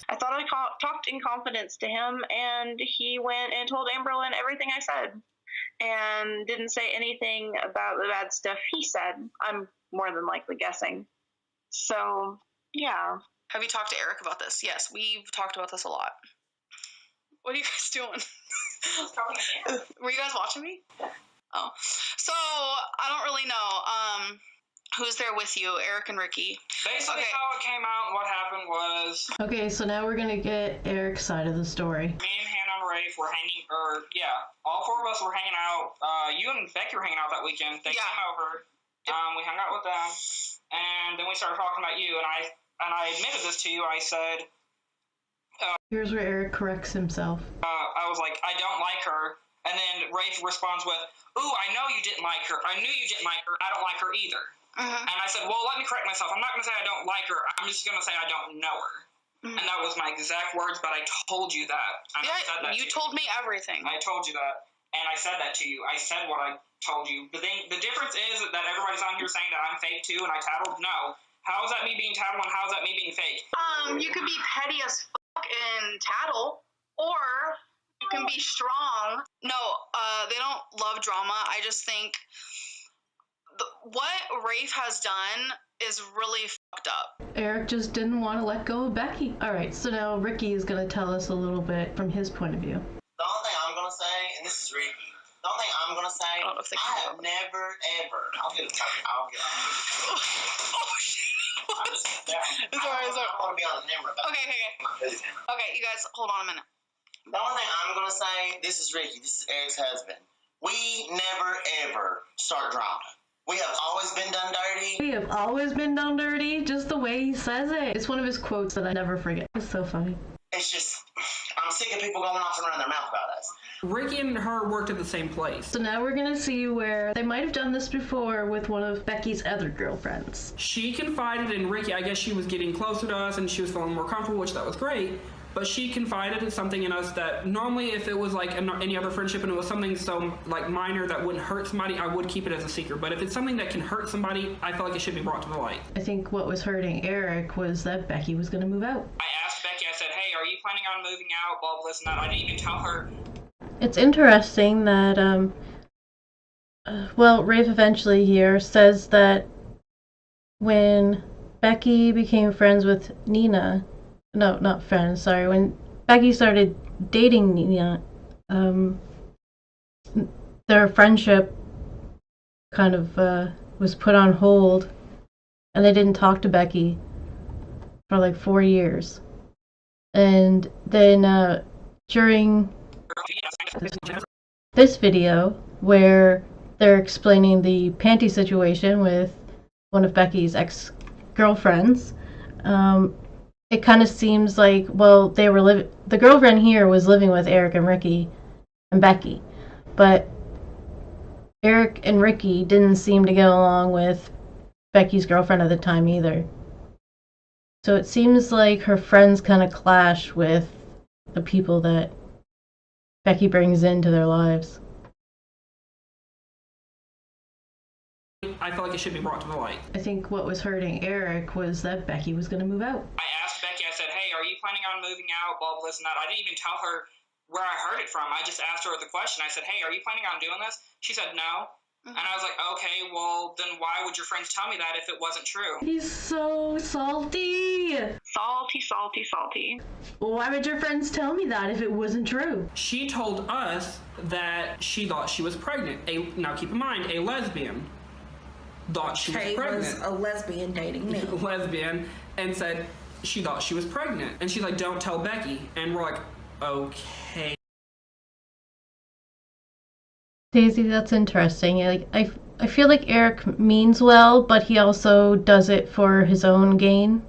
I thought I talked in confidence to him, and he went and told Amberlynn everything I said, and didn't say anything about the bad stuff he said. I'm more than likely guessing. So, yeah. Have you talked to Eric about this? Yes, we've talked about this a lot. What are you guys doing? Were you guys watching me? Oh. So, I don't really know. Who's there with you? Eric and Rickie. Basically, how it came out, what happened was... Okay, so now we're gonna get Eric's side of the story. Me and Hannah and Rafe were hanging, all four of us were hanging out. You and Becky were hanging out that weekend. They came over. We hung out with them, and then we started talking about you, and I admitted this to you. I said... Here's where Eric corrects himself. I was like, I don't like her. And then Rafe responds with, ooh, I know you didn't like her. I knew you didn't like her. I don't like her either. And I said, well, let me correct myself. I'm not going to say I don't like her. I'm just going to say I don't know her. And that was my exact words, but I told you that. And I said that you told me everything. I told you that. And I said that to you. I said what I told you. The difference is that everybody's on here saying that I'm fake too and I tattled. No. How is that me being tattled and how is that me being fake? You could be petty as fuck and tattle, or you can be strong. No, they don't love drama. I just think what Rafe has done is really fucked up. Eric just didn't want to let go of Becky. Alright, so now Rickie is going to tell us a little bit from his point of view. The only thing I'm going to say, and this is Rickie, the only thing I'm going to say, I have never, ever, I'll get it. Oh, shit. Sorry. I don't want to be on the camera about it. Okay, you guys, hold on a minute. The only thing I'm going to say, this is Rickie, this is Eric's husband. We never, ever start drama. We have always been done dirty. We have always been done dirty, just the way he says it. It's one of his quotes that I never forget. It's so funny. It's just, I'm sick of people going off and running their mouth about us. Rickie and her worked at the same place. So now we're gonna see where they might have done this before with one of Becky's other girlfriends. She confided in Rickie. I guess she was getting closer to us and she was feeling more comfortable, which that was great. But she confided in something in us that normally if it was like any other friendship and it was something so like minor that wouldn't hurt somebody, I would keep it as a secret. But if it's something that can hurt somebody, I feel like it should be brought to the light. I think what was hurting Eric was that Becky was gonna move out. I asked Becky, I said, hey, are you planning on moving out, blah, blah, this and that. I didn't even tell her. It's interesting that, Rafe eventually here says that when Becky became friends with Nina, no, not friends, sorry, when Becky started dating Nina, their friendship kind of was put on hold, and they didn't talk to Becky for like 4 years. And then during this video where they're explaining the panty situation with one of Becky's ex-girlfriends, it kind of seems like, well, they were the girlfriend here was living with Eric and Rickie and Becky, but Eric and Rickie didn't seem to get along with Becky's girlfriend at the time either. So it seems like her friends kind of clash with the people that Becky brings into their lives. I feel like it should be brought to the light. I think what was hurting Eric was that Becky was going to move out. I asked Becky, I said, hey, are you planning on moving out, blah, blah, this and that. I didn't even tell her where I heard it from. I just asked her the question. I said, hey, are you planning on doing this? She said, no. And I was like, okay, well, then why would your friends tell me that if it wasn't true? He's so salty. Salty. Well, why would your friends tell me that if it wasn't true? She told us that she thought she was pregnant. Now keep in mind, a lesbian thought she was pregnant. was a lesbian dating me. Lesbian, and said she thought she was pregnant. And she's like, don't tell Becky. And we're like, okay. Daisy, that's interesting. Like, I feel like Eric means well, but he also does it for his own gain.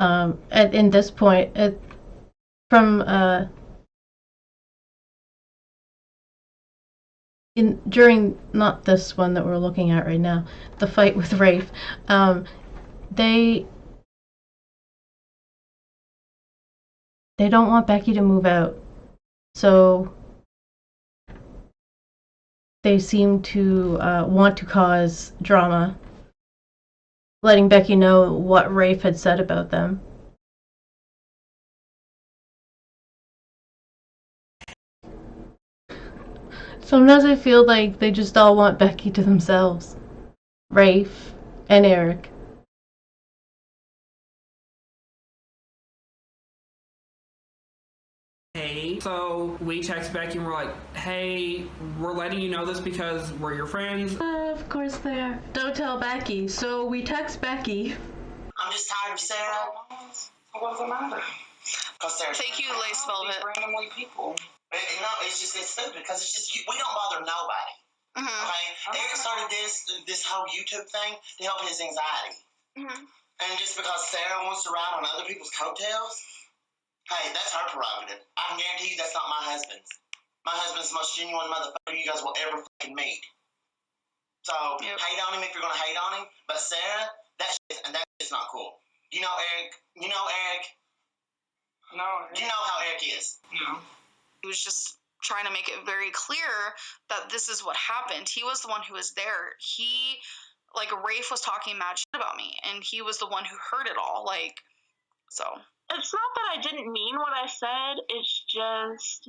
In this point, during not this one that we're looking at right now, the fight with Rafe, they don't want Becky to move out, so they seem to want to cause drama, letting Becky know what Rafe had said about them. Sometimes I feel like they just all want Becky to themselves. Rafe and Eric. hey. So we text Becky and we're like, hey, we're letting you know this because we're your friends. Of course they are. Don't tell Becky. So we text Becky. I'm just tired of Sarah. What does it matter? Thank you, Lace Velvet. Randomly people. No, it's stupid because it's just, we don't bother nobody. Okay? Eric started this whole YouTube thing to help his anxiety. And just because Sarah wants to ride on other people's coattails, hey, that's her prerogative. I can guarantee you that's not my husband's. My husband's the most genuine motherfucker you guys will ever fucking meet. So, hate on him if you're going to hate on him. But Sarah, that's not cool. You know Eric. No. You know how Eric is. No. He was just trying to make it very clear that this is what happened. He was the one who was there. Rafe was talking mad shit about me, and he was the one who heard it all. So. It's not that I didn't mean what I said. It's just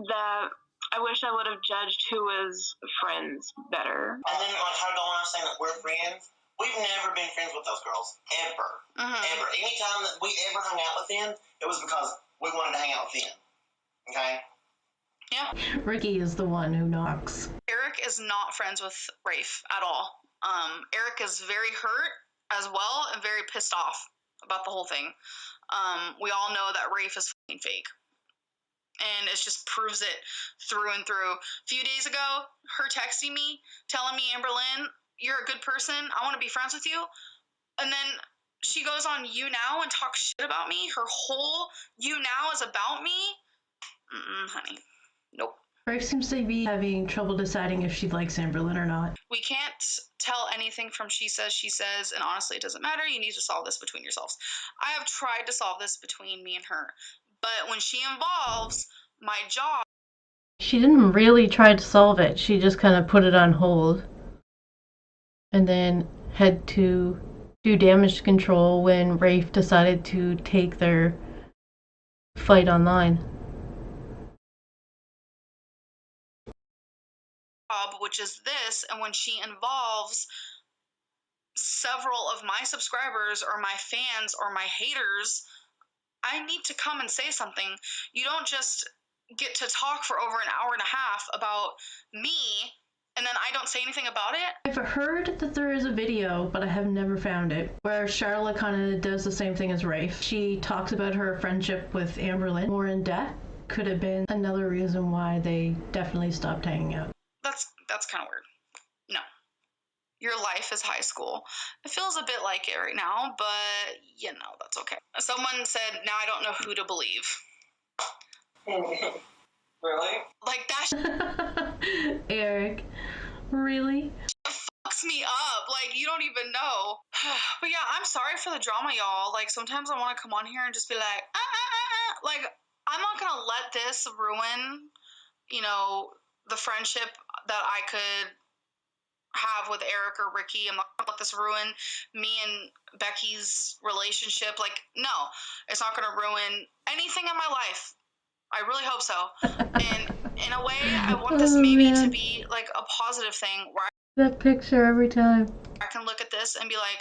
that I wish I would have judged who was friends better. And then, her going on saying that we're friends. We've never been friends with those girls. Ever. Ever. Anytime that we ever hung out with them, it was because we wanted to hang out with them. Okay? Yeah. Rickie is the one who knocks. Eric is not friends with Rafe at all. Eric is very hurt as well and very pissed off about the whole thing. We all know that Rafe is fucking fake. And it just proves it through and through. A few days ago, her texting me, telling me, Amberlynn, you're a good person. I want to be friends with you. And then she goes on You Now and talks shit about me. Her whole You Now is about me. Honey. Nope. Rafe seems to be having trouble deciding if she likes Amberlynn or not. We can't tell anything from she says, and honestly, it doesn't matter. You need to solve this between yourselves. I have tried to solve this between me and her. But when she involves my job... She didn't really try to solve it. She just kind of put it on hold. And then had to do damage control when Rafe decided to take their fight online. Which is this, and when she involves several of my subscribers or my fans or my haters, I need to come and say something. You don't just get to talk for over an hour and a half about me and then I don't say anything about it. I've heard that there is a video, but I have never found it, where Charlotte kind of does the same thing as Rafe. She talks about her friendship with Amberlynn more in depth. Could have been another reason why they definitely stopped hanging out. That's kind of weird. No. Your life is high school. It feels a bit like it right now, but that's okay. Someone said, now I don't know who to believe. Really? Like that Eric, really? Fucks me up. Like, you don't even know. But yeah, I'm sorry for the drama, y'all. Like, sometimes I want to come on here and just be like, Like, I'm not going to let this ruin, the friendship that I could have with Eric or Rickie. I'm not going to let this ruin me and Becky's relationship. Like, no, it's not going to ruin anything in my life. I really hope so. And in a way, I want this to be like a positive thing where that picture every time. I can look at this and be like,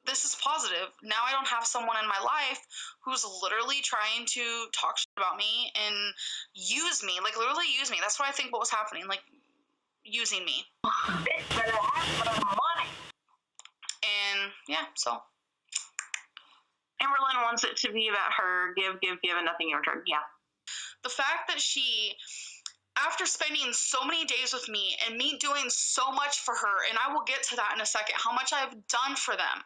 this is positive. Now I don't have someone in my life who's literally trying to talk shit about me and use me. Like, literally use me. That's what I think what was happening. Like, using me. Bitch better have some money. And, yeah, so. Amberlynn wants it to be about her. Give, and nothing in return. Yeah. The fact that she, after spending so many days with me and me doing so much for her, and I will get to that in a second, how much I've done for them.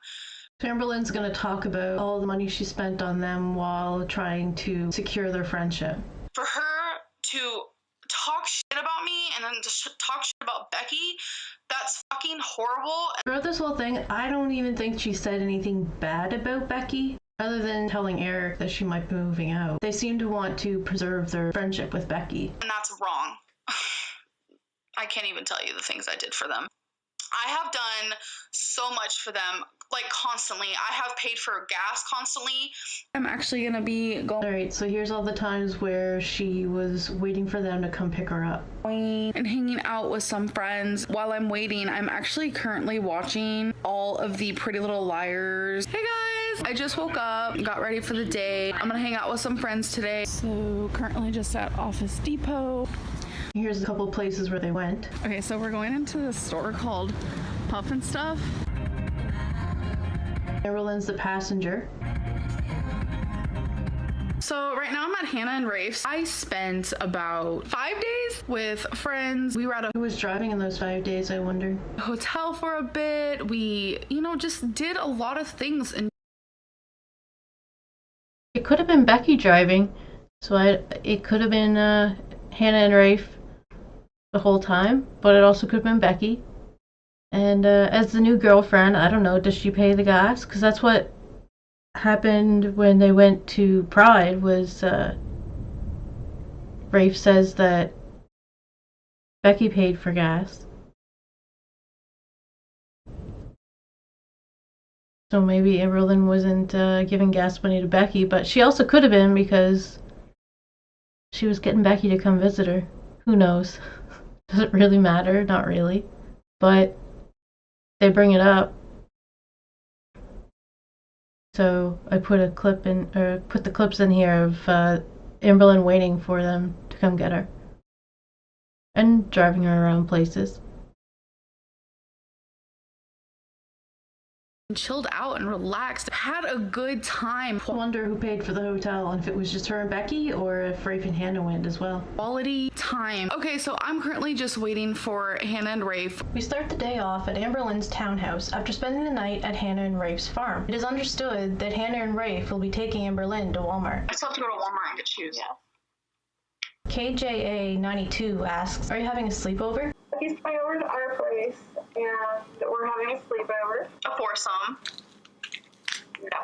Amberlynn's going to talk about all the money she spent on them while trying to secure their friendship. For her to talk shit about me and then to talk shit about Becky, that's fucking horrible. Throughout this whole thing, I don't even think she said anything bad about Becky. Other than telling Eric that she might be moving out. They seem to want to preserve their friendship with Becky. And that's wrong. I can't even tell you the things I did for them. I have done so much for them, like constantly. I have paid for gas constantly. I'm actually gonna be going. Alright, so here's all the times where she was waiting for them to come pick her up. And hanging out with some friends. While I'm waiting, I'm actually currently watching all of the Pretty Little Liars. Hey guys! guys. I just woke up, got ready for the day. I'm gonna hang out with some friends today. So currently just at Office Depot. Here's a couple places where they went. Okay, so we're going into this store called Puff and Stuff. Amberlynn's the passenger. So right now I'm at Hannah and Rafe's. I spent about 5 days with friends. We were at Who was driving in those 5 days, I wonder? a hotel for a bit. We, just did a lot of things. And It could have been Becky driving, so it could have been Hannah and Rafe the whole time, but it also could have been Becky. And as the new girlfriend, I don't know, does she pay the gas? Because that's what happened when they went to Pride, was Rafe says that Becky paid for gas. So maybe Amberlynn wasn't giving gas money to Becky, but she also could have been, because she was getting Becky to come visit her. Who knows? Does it really matter? Not really. But they bring it up. So I put a clip in, or put the clips in here of Amberlynn waiting for them to come get her. And driving her around places. chilled out and relaxed. Had a good time. I wonder who paid for the hotel, and if it was just her and Becky, or if Rafe and Hannah went as well. Quality time. Okay, so I'm currently just waiting for Hannah and Rafe. We start the day off at Amberlynn's townhouse after spending the night at Hannah and Rafe's farm. It is understood that Hannah and Rafe will be taking Amberlynn to Walmart. I still have to go to Walmart and get shoes. Yeah. KJA92 asks, are you having a sleepover? He's coming over to our place, and we're having a sleepover. A foursome. No.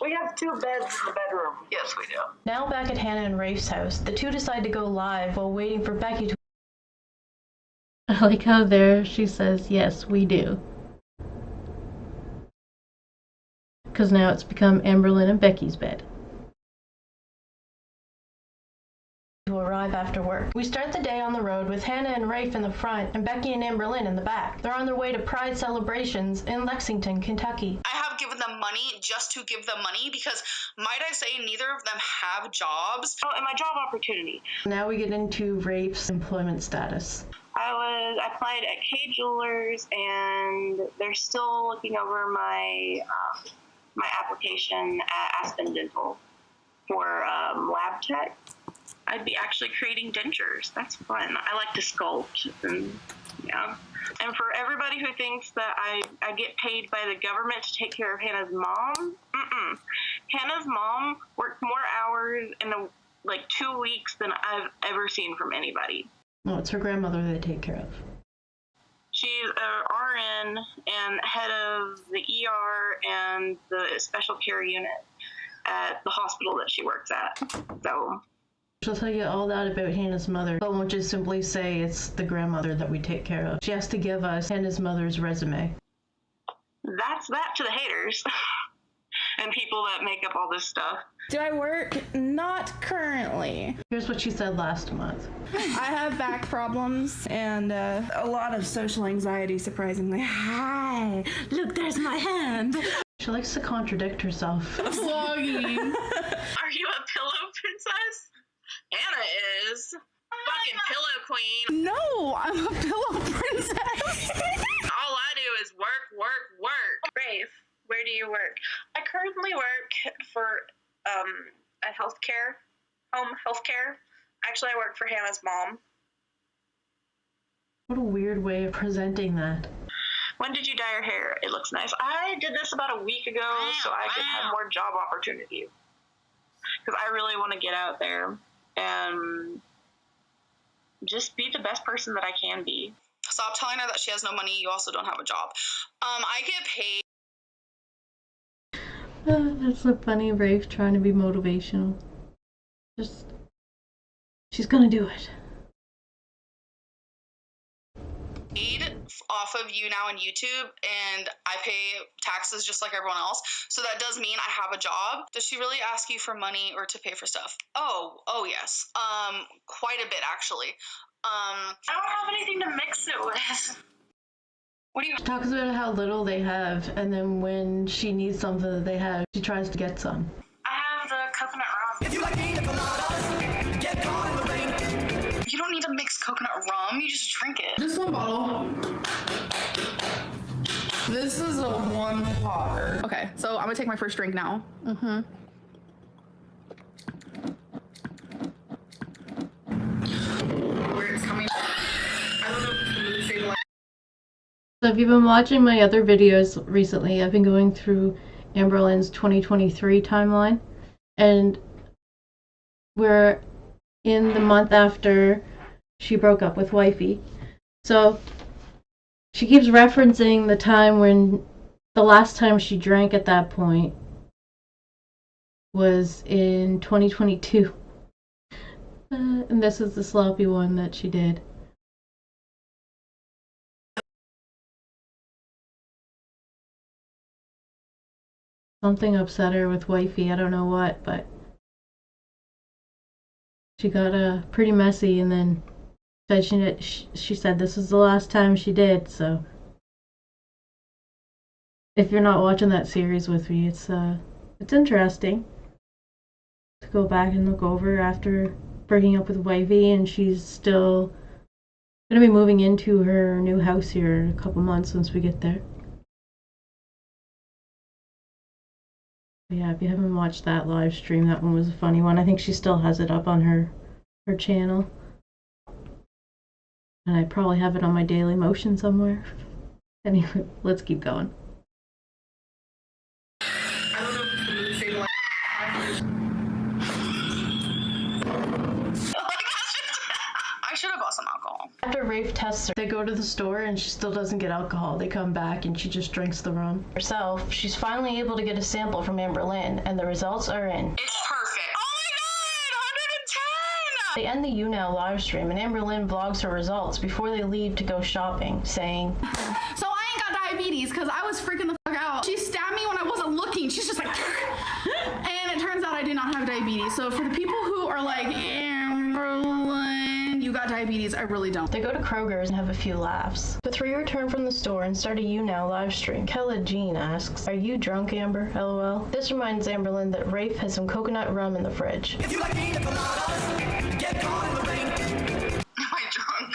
We have 2 beds in the bedroom. Yes, we do. Now back at Hannah and Rafe's house, the two decide to go live while waiting for Becky to... I like how there she says, yes, we do. Because now it's become Amberlynn and Becky's bed. To arrive after work. We start the day on the road with Hannah and Rafe in the front and Becky and Amberlynn in the back. They're on their way to Pride celebrations in Lexington, Kentucky. I have given them money just to give them money because, might I say, neither of them have jobs. Oh, and my job opportunity. Now we get into Rafe's employment status. I applied at K Jewelers, and they're still looking over my my application at Aspen Dental for lab tech. I'd be actually creating dentures. That's fun. I like to sculpt, and yeah. And for everybody who thinks that I get paid by the government to take care of Hannah's mom, Hannah's mom worked more hours in 2 weeks than I've ever seen from anybody. No, it's her grandmother they take care of. She's a RN and head of the ER and the special care unit at the hospital that she works at. So She'll tell you all that about Hannah's mother, but won't just simply say it's the grandmother that we take care of. She has to give us Hannah's mother's resume. that's that to the haters and people that make up all this stuff. Do I work? Not currently. Here's what she said last month. I have back problems and a lot of social anxiety, surprisingly. Hi, look, there's my hand. She likes to contradict herself. Vlogging. Are you a pillow princess? Hannah is. Fucking pillow queen. No, I'm a pillow princess. All I do is work, work, work. Rafe, where do you work? I currently work for a home healthcare. Actually, I work for Hannah's mom. What a weird way of presenting that. When did you dye your hair? It looks nice. I did this about a week ago so I could have more job opportunities. Because I really want to get out there and just be the best person that I can be. Stop telling her that she has no money. You also don't have a job. I get paid. That's so funny, Rafe trying to be motivational. She's gonna do it. Off of You Now on YouTube, and I pay taxes just like everyone else, so that does mean I have a job. Does she really ask you for money or to pay for stuff? Oh yes, quite a bit actually. I don't have anything to mix it with. What do you? She talks about how little they have, and then when she needs something that they have, she tries to get some. I have the coconut rum. If you like pina coladas, get caught in the rain. You don't need to mix coconut rum. You just drink it. Just one bottle. This is a one potter. Okay, so I'm gonna take my first drink now. Where it's coming from. I don't know if it's the mood shade like. So if you've been watching my other videos recently, I've been going through Amberlynn's 2023 timeline, and we're in the month after she broke up with Wifey. So she keeps referencing the time when the last time she drank at that point was in 2022. And this is the sloppy one that she did. Something upset her with Wifey, I don't know what, but she got pretty messy, and then said she said this was the last time she did. So if you're not watching that series with me, it's interesting to go back and look over after breaking up with Wifey, and she's still gonna be moving into her new house here in a couple months once we get there. Yeah, if you haven't watched that live stream, that one was a funny one. I think she still has it up on her channel. And I probably have it on my Daily Motion somewhere. Anyway, let's keep going. I don't know if it's the mood shade like. I should have bought some alcohol. After Rafe tests her, they go to the store and she still doesn't get alcohol. They come back and she just drinks the rum herself. She's finally able to get a sample from Amberlynn, and the results are in. It's perfect. Oh my god, 110! They end the You Now live stream, and Amberlynn vlogs her results before they leave to go shopping, saying, So I ain't got diabetes because I was freaking the fuck out. She stabbed me when I wasn't looking. She's just like, and it turns out I do not have diabetes. So for the people who are like, Amberlynn, you got diabetes, I really don't. They go to Kroger's and have a few laughs. The three return from the store and start a You Now live stream. Kella Jean asks, "Are you drunk, Amber? LOL." This reminds Amberlynn that Rafe has some coconut rum in the fridge. If you like pina coladas, get caught in the rain. Am I drunk?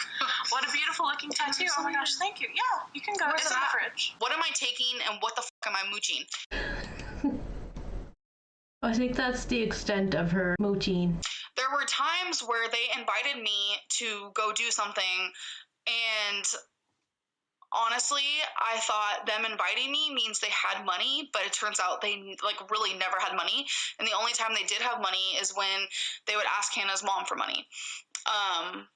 What a beautiful looking tattoo. Oh my gosh, thank you. Yeah, you can go. Where's It's in the that? fridge. What am I taking and what the fuck am I mooching? I think that's the extent of her mooching. There were times where they invited me to go do something, and honestly, I thought them inviting me means they had money, but it turns out they really never had money. And the only time they did have money is when they would ask Hannah's mom for money.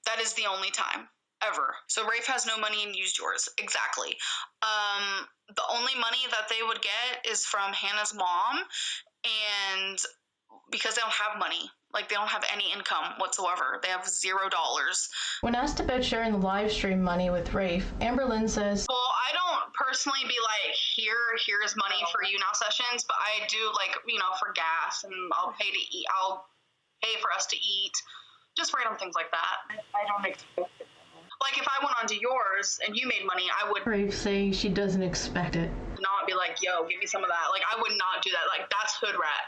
That is the only time ever. So Rafe has no money and used yours. Exactly. The only money that they would get is from Hannah's mom, and because they don't have money. They don't have any income whatsoever. They have $0. When asked about sharing the live stream money with Rafe, Amberlynn says, Well, I don't personally be like, here's money for You Now sessions, but I do for gas, and I'll pay to eat. I'll pay for us to eat. Just random things like that. I don't expect it. If I went onto yours and you made money, I would Rafe saying she doesn't expect it. not be like, yo, give me some of that. I would not do that. That's hood rat.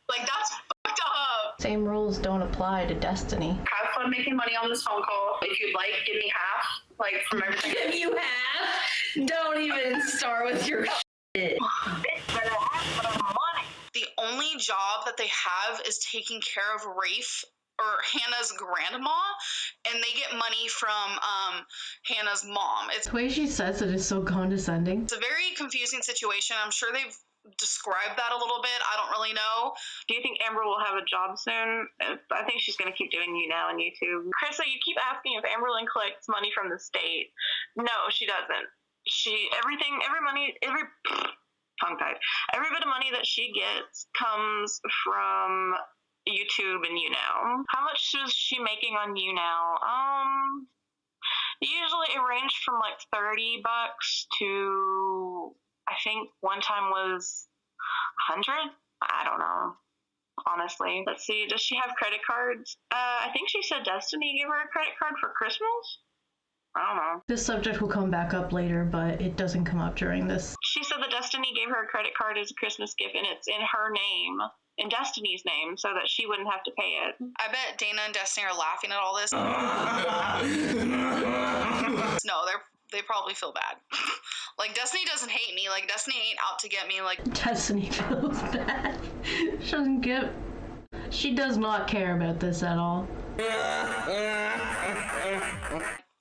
That's fucked up. Same rules don't apply to Destiny. Have fun making money on this phone call. If you'd like, give me half, from everything. If you have, don't even start with your shit. The only job that they have is taking care of Rafe or Hannah's grandma, and they get money from Hannah's mom. The way she says it is so condescending. It's a very confusing situation. I'm sure they've described that a little bit. I don't really know. Do you think Amber will have a job soon? I think she's going to keep doing You Now on YouTube. Krista, you keep asking if Amberlynn collects money from the state. No, she doesn't. Every bit of money that she gets comes from YouTube and You Now. How much is she making on You Now? Usually it ranged from $30 to, I think one time was 100. I don't know, honestly. Let's see, does she have credit cards? I think she said Destiny gave her a credit card for Christmas. I don't know. This subject will come back up later, but it doesn't come up during this. She said that Destiny gave her a credit card as a Christmas gift, and it's in her name, in Destiny's name, so that she wouldn't have to pay it. I bet Dana and Destiny are laughing at all this. No, they probably feel bad. Like, Destiny doesn't hate me. Like, Destiny ain't out to get me. Like, Destiny feels bad. She does not care about this at all.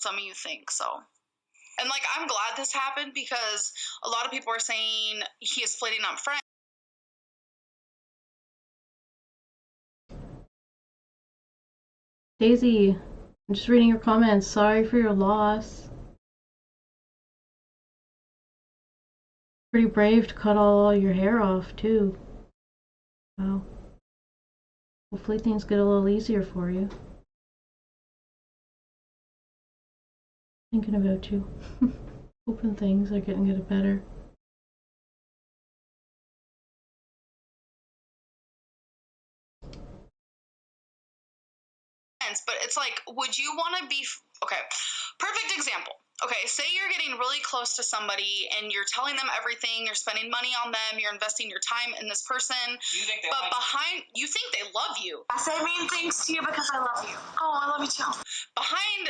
some of you think so. And, like, I'm glad this happened because a lot of people are saying he is splitting up friends. Daisy, I'm just reading your comments. Sorry for your loss. Pretty brave to cut all your hair off, too. Wow. Hopefully things get a little easier for you. Thinking about you. Hoping things are getting better. But it's like, would you want to be, okay, perfect example. Okay, say you're getting really close to somebody and you're telling them everything, you're spending money on them, you're investing your time in this person, but behind, you think they love you. I say mean things to you because I love you. Oh, I love you too. Behind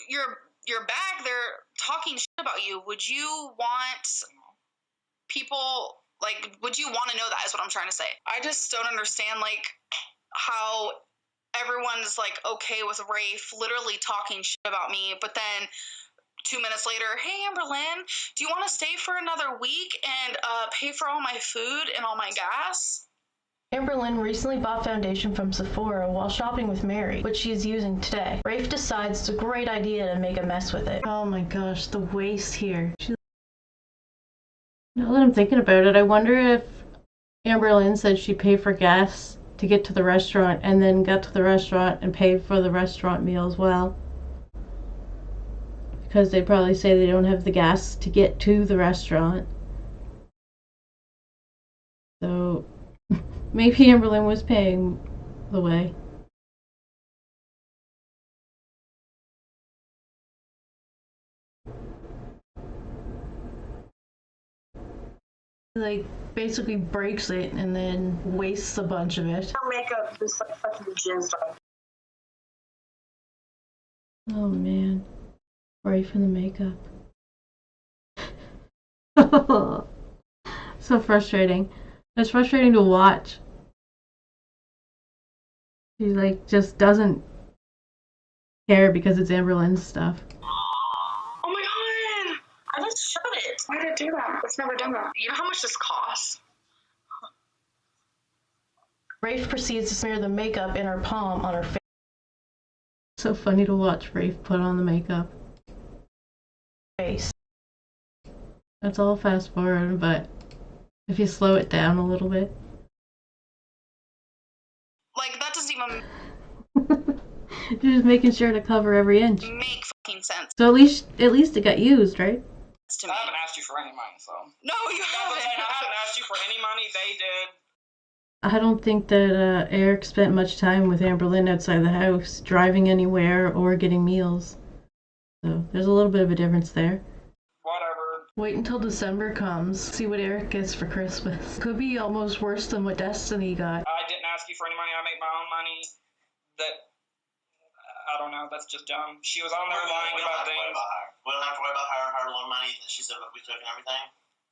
your back, they're talking shit about you. Would you want people, like, would you want to know that is what I'm trying to say. I just don't understand, like, how everyone's, like, okay with Rafe literally talking shit about me, but then 2 minutes later, hey, Amberlynn, do you want to stay for another week and pay for all my food and all my gas? Amberlynn recently bought foundation from Sephora while shopping with Mary, which she is using today. Rafe decides it's a great idea to make a mess with it. Oh my gosh, the waste here. Now that I'm thinking about it, I wonder if Amberlynn said she'd pay for gas to get to the restaurant and then got to the restaurant and paid for the restaurant meal as well. Because they probably say they don't have the gas to get to the restaurant. So maybe Amberlynn was paying the way. Like, basically breaks it and then wastes a bunch of it. Her makeup is like fucking jizzed on. Oh man. Rafe and the makeup. So frustrating. It's frustrating to watch. She like just doesn't care because it's Amberlynn's stuff. Oh my god! I just shut it. Why did I do that? I've never done that. You know how much this costs? Rafe proceeds to smear the makeup in her palm on her face. So funny to watch Rafe put on the makeup. Face. That's all fast forward, but if you slow it down a little bit. Like, that doesn't even You're just making sure to cover every inch. make fucking sense. So at least it got used, right? I haven't asked you for any money, so. No, you haven't. I haven't asked you for any money. They did. I don't think that Eric spent much time with Amberlynn outside the house, driving anywhere or getting meals. So there's a little bit of a difference there. Whatever. Wait until December comes, see what Eric gets for Christmas. Could be almost worse than what Destiny got. I didn't ask you for any money. I make my own money. I don't know. That's just dumb. She was on there lying about things. We don't have to worry about her little money that she said we took and everything.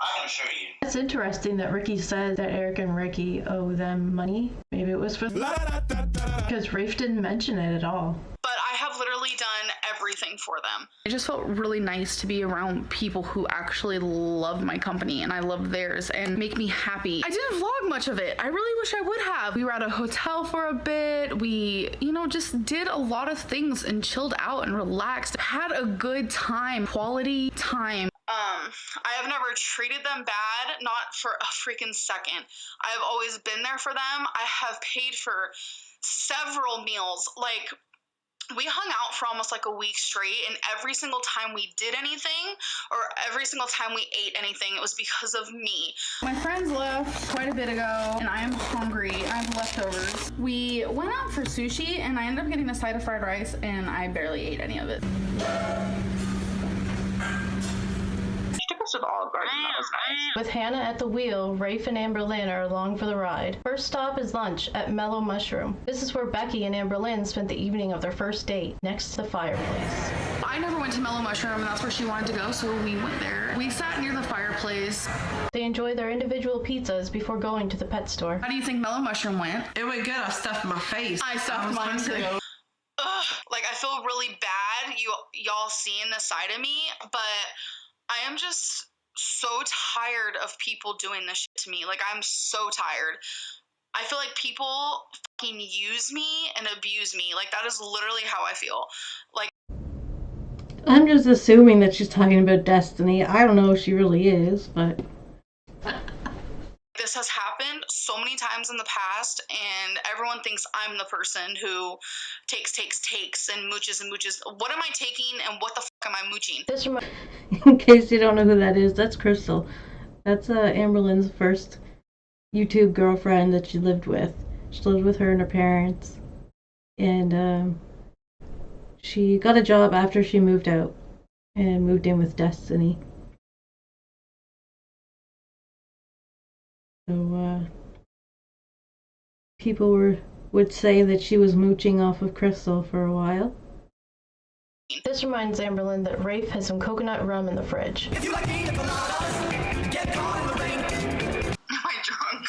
I can assure you. It's interesting that Rickie said that Eric and Rickie owe them money. Maybe it was for because Rafe didn't mention it at all. But I have literally done everything for them. It just felt really nice to be around people who actually love my company and I love theirs and make me happy. I didn't vlog much of it. I really wish I would have. We were at a hotel for a bit. We, just did a lot of things and chilled out and relaxed. Had a good time, quality time. I have never treated them bad, not for a freaking second. I have always been there for them. I have paid for several meals. Like, we hung out for almost like a week straight, and every single time we did anything, or every single time we ate anything, it was because of me. My friends left quite a bit ago, and I am hungry. I have leftovers. We went out for sushi, and I ended up getting a side of fried rice, and I barely ate any of it. That was nice. With Hannah at the wheel, Rafe and Amberlynn are along for the ride. First stop is lunch at Mellow Mushroom. This is where Becky and Amberlynn spent the evening of their first date, next to the fireplace. I never went to Mellow Mushroom, and that's where she wanted to go, so we went there. We sat near the fireplace. They enjoy their individual pizzas before going to the pet store. How do you think Mellow Mushroom went? It went good. I stuffed my face. I stuffed mine too. Ugh, like I feel really bad y'all seeing this side of me, but I am just so tired of people doing this shit to me. Like, I'm so tired. I feel like people fucking use me and abuse me. Like, that is literally how I feel. Like, I'm just assuming that she's talking about Destiny. I don't know if she really is, but... this has happened so many times in the past, and everyone thinks I'm the person who takes and mooches and mooches. What am I taking and what the fuck am I mooching? This in case you don't know who that is, that's Crystal. That's Amberlynn's first YouTube girlfriend that she lived with. She lived with her and her parents. And she got a job after she moved out and moved in with Destiny. So people would say that she was mooching off of Crystal for a while. This reminds Amberlynn that Rafe has some coconut rum in the fridge. Am I drunk?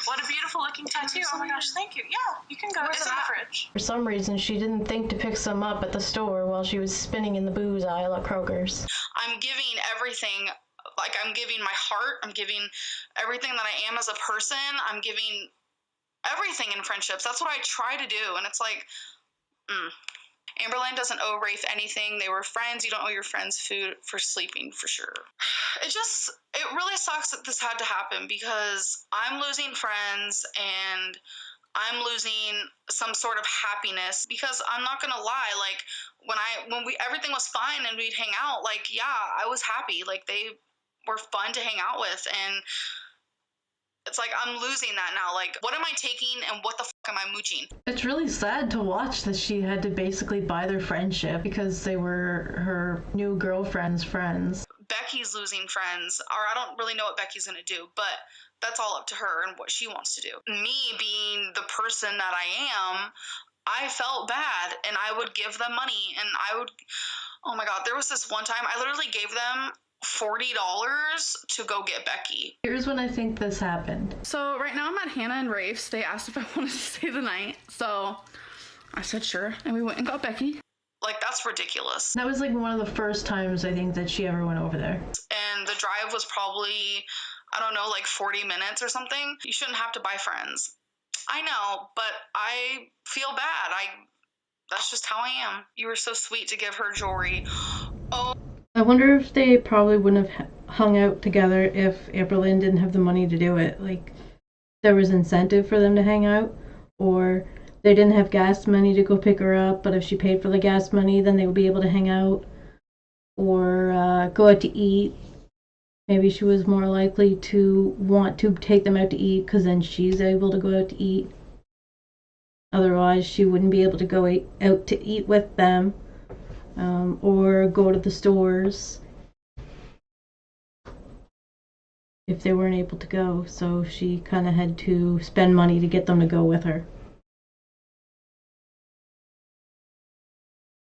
What a beautiful looking tattoo. Oh my gosh, thank you. Yeah, you can go. It's in the fridge. For some reason, she didn't think to pick some up at the store while she was spinning in the booze aisle at Kroger's. I'm giving everything. Like, I'm giving my heart. I'm giving everything that I am as a person. I'm giving everything in friendships. That's what I try to do. And it's like, Amberlynn doesn't owe Rafe anything. They were friends. You don't owe your friends food for sleeping, for sure. It really sucks that this had to happen, because I'm losing friends and I'm losing some sort of happiness, because I'm not gonna lie, like, when everything was fine and we'd hang out, like, yeah, I was happy. Like, they were fun to hang out with, and it's like I'm losing that now. Like, what am I taking and what the fuck am I mooching? It's really sad to watch that she had to basically buy their friendship because they were her new girlfriend's friends. Becky's losing friends, or I don't really know what Becky's gonna do, but that's all up to her and what she wants to do. Me being the person that I am, I felt bad, and I would give them money, and oh my god, there was this one time I literally gave them $40 to go get Becky. Here's when I think this happened. So right now I'm at Hannah and Rafe's. They asked if I wanted to stay the night, so I said sure, and we went and got Becky. Like, that's ridiculous. That was like one of the first times I think that she ever went over there. And the drive was probably, I don't know, like 40 minutes or something. You shouldn't have to buy friends. I know, but I feel bad. That's just how I am. You were so sweet to give her jewelry. Oh. I wonder if they probably wouldn't have hung out together if Amberlynn didn't have the money to do it. Like, there was incentive for them to hang out, or they didn't have gas money to go pick her up, but if she paid for the gas money, then they would be able to hang out, or go out to eat. Maybe she was more likely to want to take them out to eat because then she's able to go out to eat. Otherwise, she wouldn't be able to go out to eat with them. Or go to the stores if they weren't able to go, so she kind of had to spend money to get them to go with her.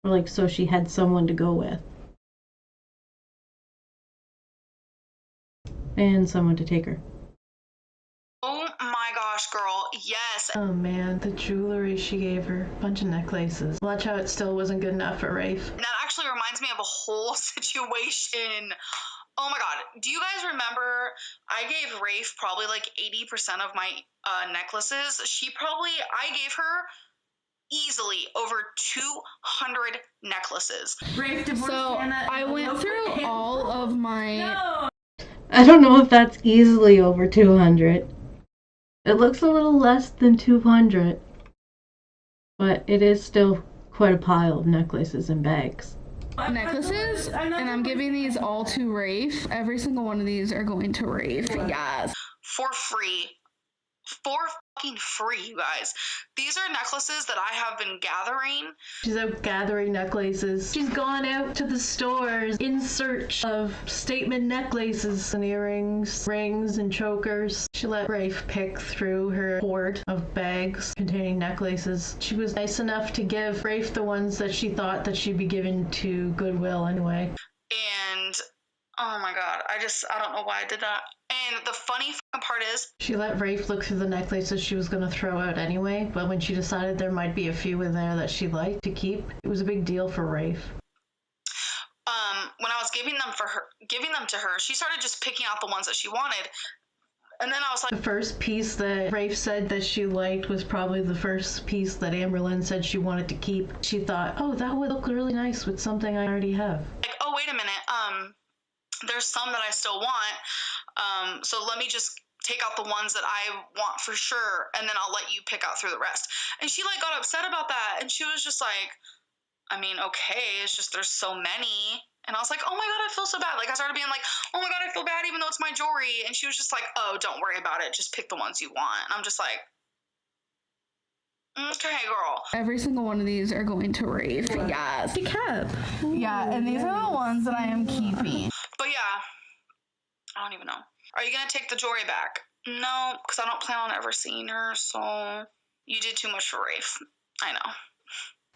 Or like, so she had someone to go with. And someone to take her. Oh my gosh, girl, yes. Oh man, the jewelry she gave her. Bunch of necklaces. Watch how it still wasn't good enough for Rafe. That actually reminds me of a whole situation. Oh my god, do you guys remember I gave Rafe probably like 80% of my necklaces? I gave her easily over 200 necklaces. Rafe divorced Hannah. I went through all of my... No. I don't know if that's easily over 200. It looks a little less than 200, but it is still quite a pile of necklaces and bags. Necklaces, and I'm giving these all to Rafe. Every single one of these are going to Rafe. Yes. For free. For fucking free, you guys. These are necklaces that I have been gathering. She's out gathering necklaces. She's gone out to the stores in search of statement necklaces and earrings, rings, and chokers. She let Rafe pick through her hoard of bags containing necklaces. She was nice enough to give Rafe the ones that she thought that she'd be given to Goodwill anyway. And oh my god, I don't know why I did that. And the funny part is, she let Rafe look through the necklaces she was going to throw out anyway, but when she decided there might be a few in there that she'd like to keep, it was a big deal for Rafe. When I was giving them to her, she started just picking out the ones that she wanted. And then I was like, the first piece that Rafe said that she liked was probably the first piece that Amberlynn said she wanted to keep. She thought, oh, that would look really nice with something I already have. Like, oh, wait a minute, there's some that I still want, so let me just take out the ones that I want for sure, and then I'll let you pick out through the rest. And she, like, got upset about that, and she was just like, I mean, okay, it's just there's so many. And I was like, oh my god, I feel so bad. Like, I started being like, oh my god, I feel bad even though it's my jewelry. And she was just like, oh, don't worry about it. Just pick the ones you want. And I'm just like, okay, girl. Every single one of these are going to Rafe. Yes. He kept. Yeah, and these are the ones that I am keeping. But yeah, I don't even know. Are you going to take the jewelry back? No, because I don't plan on ever seeing her. So you did too much for Rafe. I know.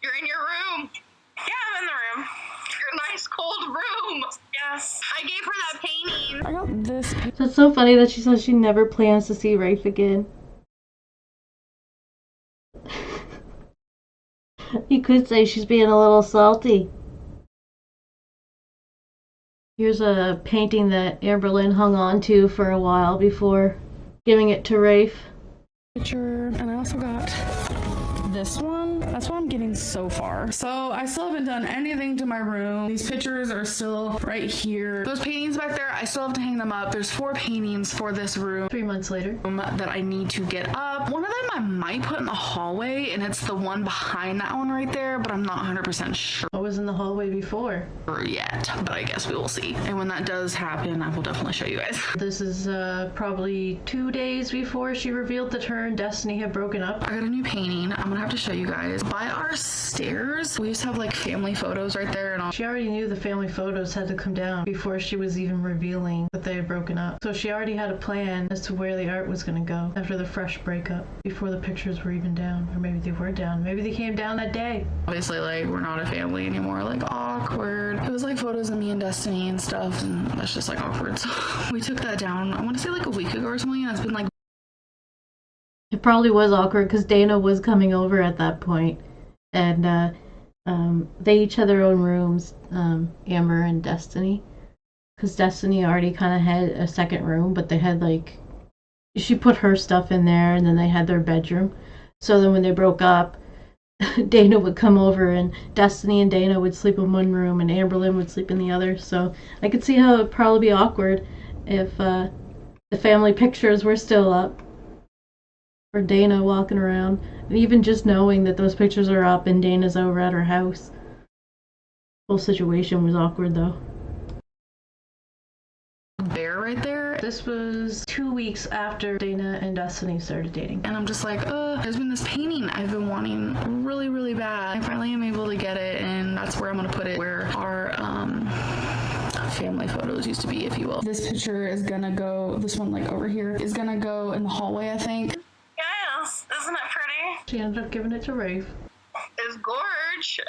You're in your room. Yeah, I'm in the room. Your nice cold room. Yes. I gave her that painting. I got this. That's so funny that she says she never plans to see Rafe again. You could say she's being a little salty. Here's a painting that Amberlynn hung on to for a while before giving it to Rafe. Picture, and I also got this one. That's what I'm getting so far. So I still haven't done anything to my room. These pictures are still right here. Those paintings back there, I still have to hang them up. There's 4 paintings for this room. 3 months later. That I need to get up. One of them I might put in the hallway, and it's the one behind that one right there, but I'm not 100% sure. What was in the hallway before? Yet, but I guess we will see. And when that does happen, I will definitely show you guys. This is probably 2 days before she revealed that her and Destiny had broken up. I got a new painting. I'm gonna have to show you guys. By our stairs, we used to have like family photos right there and all. She already knew the family photos had to come down before she was even revealing that they had broken up. So she already had a plan as to where the art was going to go after the fresh breakup, before the pictures were even down. Or maybe they were down. Maybe they came down that day. Obviously, like, we're not a family anymore. Like, awkward. It was like photos of me and Destiny and stuff, and that's just like awkward. So we took that down, I want to say like a week ago or something, and it's been like. It probably was awkward because Dana was coming over at that point, and they each had their own rooms, Amber and Destiny, because Destiny already kind of had a second room, but they had like, she put her stuff in there, and then they had their bedroom. So then when they broke up, Dana would come over, and Destiny and Dana would sleep in one room, and Amberlynn would sleep in the other. So I could see how it would probably be awkward if the family pictures were still up. Or Dana walking around, and even just knowing that those pictures are up and Dana's over at her house. The whole situation was awkward though. Bear right there. This was 2 weeks after Dana and Destiny started dating. And I'm just like, there's been this painting I've been wanting really, really bad. I finally am able to get it, and that's where I'm gonna put it, where our family photos used to be, if you will. This picture is gonna go, this one like over here, is gonna go in the hallway, I think. Yes, isn't it pretty? She ended up giving it to Rafe. It's gorge.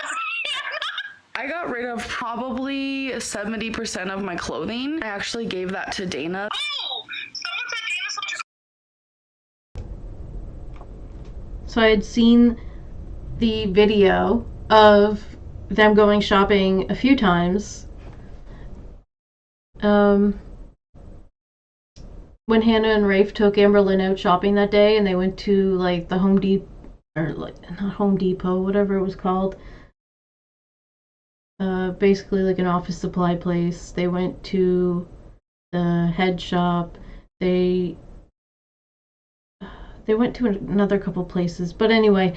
I got rid of probably 70% of my clothing. I actually gave that to Dana. Oh! Someone said Dana sold your... So I had seen the video of them going shopping a few times. When Hannah and Rafe took Amberlynn out shopping that day, and they went to like the Home Depot, or like not Home Depot, whatever it was called. Basically like an office supply place. They went to the head shop. They went to another couple places. But anyway,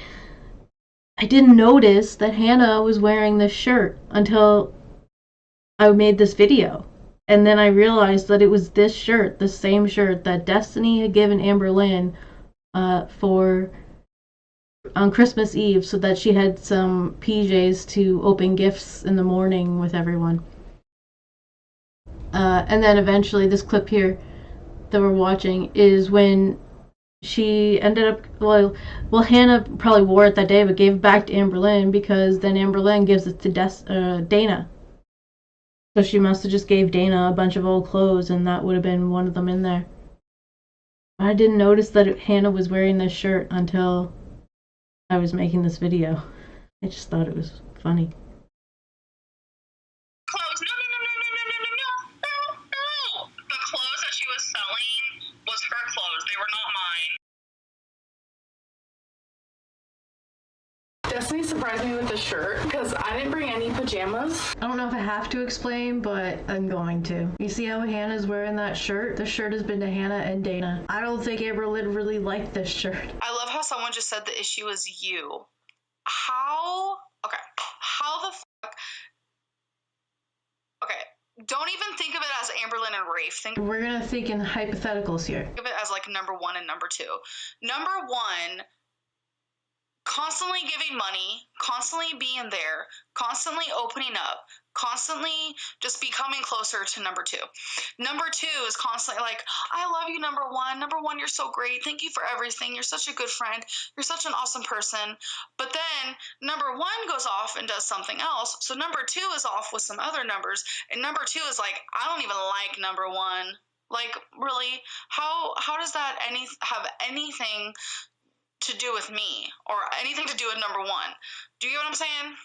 I didn't notice that Hannah was wearing this shirt until I made this video. And then I realized that it was this shirt, the same shirt that Destiny had given Amberlynn on Christmas Eve so that she had some PJs to open gifts in the morning with everyone. And then eventually, this clip here that we're watching is when she ended up, well, Hannah probably wore it that day, but gave it back to Amberlynn, because then Amberlynn gives it to Dana. So she must have just gave Dana a bunch of old clothes, and that would have been one of them in there. I didn't notice that Hannah was wearing this shirt until I was making this video. I just thought it was funny. Clothes. No. The clothes that she was selling was her clothes. They were not mine. Destiny surprised me with the shirt because I didn't bring any pajamas. I don't know if I have to explain, but I'm going to. You see how Hannah's wearing that shirt? The shirt has been to Hannah and Dana. I don't think Amberlynn really liked this shirt. I love how someone just said the issue is you. How the fuck? Okay, don't even think of it as Amberlynn and Rafe. We're gonna think in hypotheticals here. Think of it as like number 1 and number 2. Number 1, constantly giving money, constantly being there, constantly opening up, constantly just becoming closer to number 2. Number 2 is constantly like, I love you, number 1. Number 1, you're so great. Thank you for everything. You're such a good friend. You're such an awesome person. But then number 1 goes off and does something else. So number 2 is off with some other numbers. And number 2 is like, I don't even like number 1. Like, really? How does that have anything to do with me or anything to do with number 1? Do you get what I'm saying?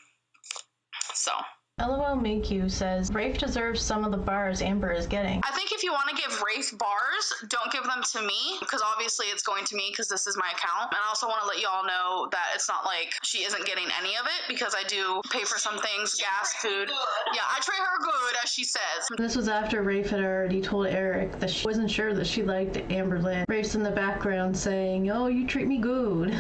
So LOL Miku says Rafe deserves some of the bars Amber is getting. I think if you want to give Rafe bars, don't give them to me, because obviously it's going to me because this is my account. And I also want to let you all know that it's not like she isn't getting any of it, because I do pay for some things, gas, food. Yeah, I treat her good, as she says. This was after Rafe had already told Eric that she wasn't sure that she liked Amberlynn. Rafe's in the background saying, oh, you treat me good.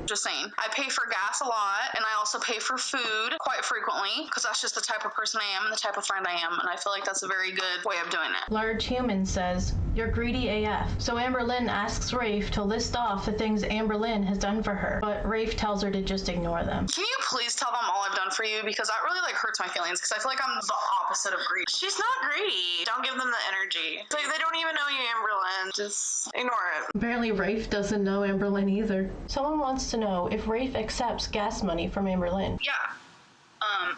Just saying. I pay for gas a lot, and I also pay for food quite frequently, because that's just the type of person I am and the type of friend I am, and I feel like that's a very good way of doing it. Large Human says, you're greedy AF. So Amberlynn asks Rafe to list off the things Amberlynn has done for her, but Rafe tells her to just ignore them. Can you please tell them all I've done for you? Because that really hurts my feelings, because I feel like I'm the opposite of greedy. She's not greedy. Don't give them the energy. It's like they don't even know you, Amberlynn. Just ignore it. Apparently Rafe doesn't know Amberlynn either. Someone wants to know if Rafe accepts gas money from Amberlynn. Yeah.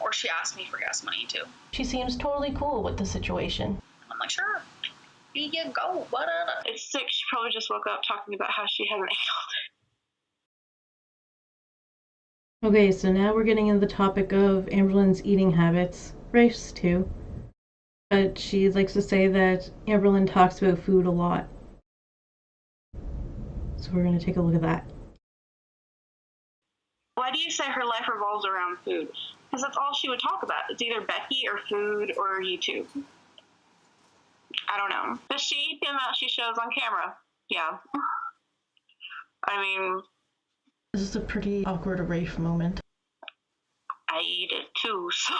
Or she asked me for gas money too. She seems totally cool with the situation. I'm like, sure. Here you go. Whatever. It's sick. She probably just woke up talking about how she hasn't ate all day. Okay, so now we're getting into the topic of Amberlynn's eating habits. Rafe's too. But she likes to say that Amberlynn talks about food a lot. So we're going to take a look at that. Why do you say her life revolves around food? Because that's all she would talk about. It's either Becky or food or YouTube. I don't know. Does she eat the amount she shows on camera? Yeah. I mean... This is a pretty awkward Rafe moment. I eat it too, so...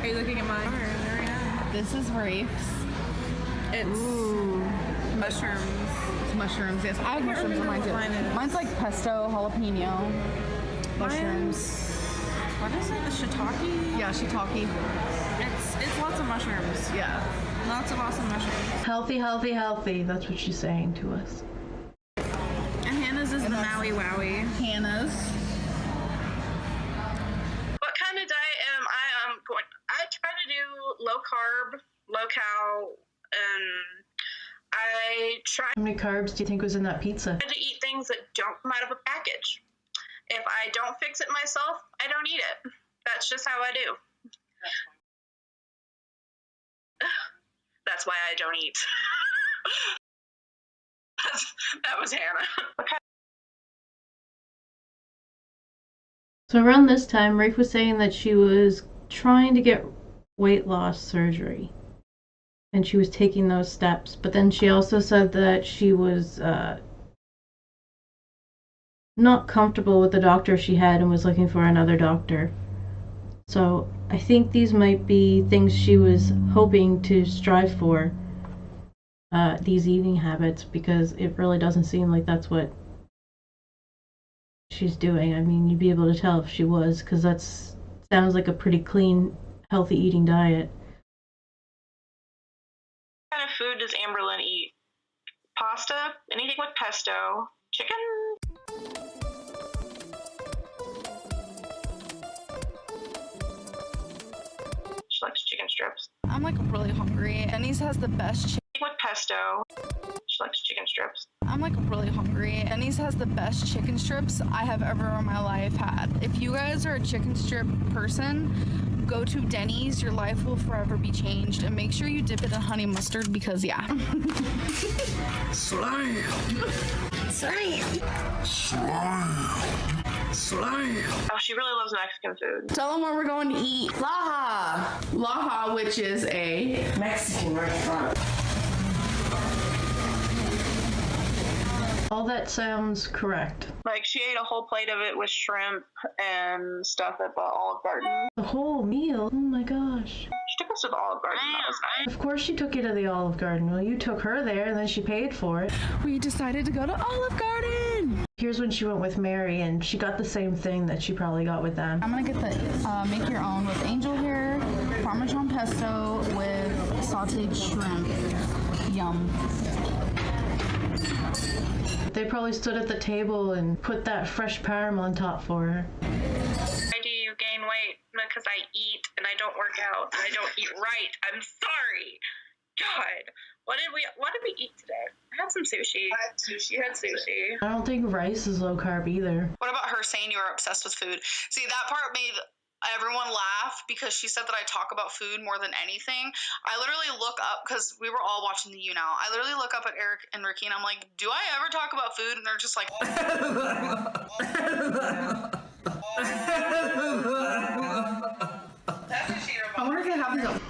Are you looking at mine? This is Rafe's. It's mushrooms. It's mushrooms, yes. I have mushrooms on mine too. Mine's like pesto, jalapeno, mushrooms. What is it? The shiitake? Yeah, shiitake. It's lots of mushrooms. Yeah. Lots of awesome mushrooms. Healthy, healthy, healthy. That's what she's saying to us. And Hannah's is the Maui Wowie. Hannah's. What kind of diet am I going? I try to do low carb, low cal, and I try How many carbs do you think was in that pizza? to eat things that don't come out of a package. If I don't fix it myself, I don't eat it. That's just how I do. That's why I don't eat. That was Hannah. So around this time, Rafe was saying that she was trying to get weight loss surgery. And she was taking those steps. But then she also said that she was not comfortable with the doctor she had and was looking for another doctor. So I think these might be things she was hoping to strive for, these eating habits, because it really doesn't seem like that's what she's doing. I mean, you'd be able to tell if she was, because that sounds like a pretty clean, healthy eating diet. What kind of food does Amberlynn eat? Pasta? Anything with pesto? Chicken? She likes chicken strips. I'm like really hungry. Denny's has the best chicken with pesto. She likes chicken strips. I'm like really hungry. Denny's has the best chicken strips I have ever in my life had. If you guys are a chicken strip person, go to Denny's. Your life will forever be changed. And make sure you dip it in honey mustard because, yeah. Slam. Slam. Slam. Slam. Oh, she really loves Mexican food. Tell them where we're going to eat. Laha. Laha, which is a Mexican restaurant. All that sounds correct. Like, she ate a whole plate of it with shrimp and stuff at the Olive Garden. The whole meal? Oh my gosh. She took us to the Olive Garden. That was nice. Of course she took you to the Olive Garden. Well, you took her there and then she paid for it. We decided to go to Olive Garden. Here's when she went with Mary and she got the same thing that she probably got with them. I'm gonna get the make your own with angel hair, Parmesan pesto with sauteed shrimp. Yum. They probably stood at the table and put that fresh parm on top for her. Why do you gain weight? Because I eat and I don't work out and I don't eat right. I'm sorry. God. What did we eat today? I had some sushi. I had sushi. You had sushi. I don't think rice is low carb either. What about her saying you were obsessed with food? See, that part made everyone laugh because she said that I talk about food more than anything. I literally look up, because we were all watching the You Now. I literally look up at Eric and Rickie and I'm like, do I ever talk about food? And they're just like, I wonder if it happens at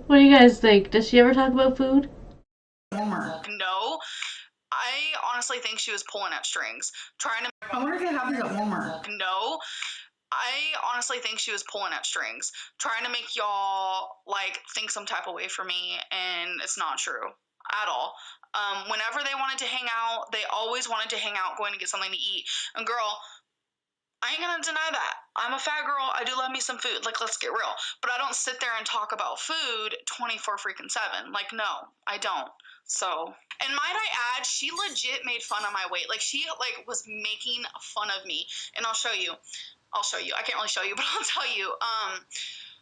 What do you guys think? Does she ever talk about food? Walmart. No. I honestly think she was pulling at strings. I wonder if it happens at Walmart. No. I honestly think she was pulling at strings, trying to make y'all like think some type of way for me, and it's not true at all. Whenever they wanted to hang out, they always wanted to hang out, going to get something to eat. And girl, I ain't gonna deny that. I'm a fat girl. I do love me some food. Like, let's get real. But I don't sit there and talk about food 24/7. Like, no, I don't. So, and might I add, she legit made fun of my weight. Like, she like was making fun of me. And I'll show you. I can't really show you, but I'll tell you.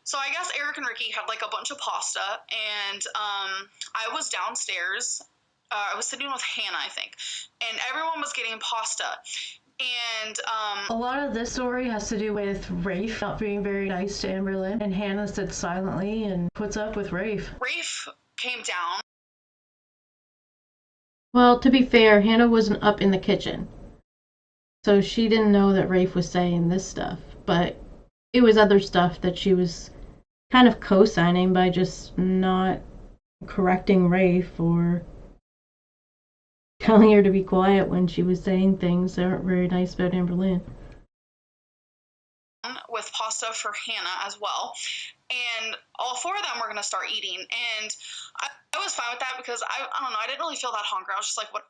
So I guess Eric and Rickie had like a bunch of pasta, and I was downstairs. I was sitting with Hannah, I think, and everyone was getting pasta. And a lot of this story has to do with Rafe not being very nice to Amberlynn, and Hannah sits silently and puts up with Rafe. Rafe came down. Well, to be fair, Hannah wasn't up in the kitchen, so she didn't know that Rafe was saying this stuff, but it was other stuff that she was kind of co-signing by just not correcting Rafe or telling her to be quiet when she was saying things that aren't very nice about Amberlynn. With pasta for Hannah as well, and all four of them were gonna start eating, and I was fine with that because I don't know, I didn't really feel that hungry. I was just like, what?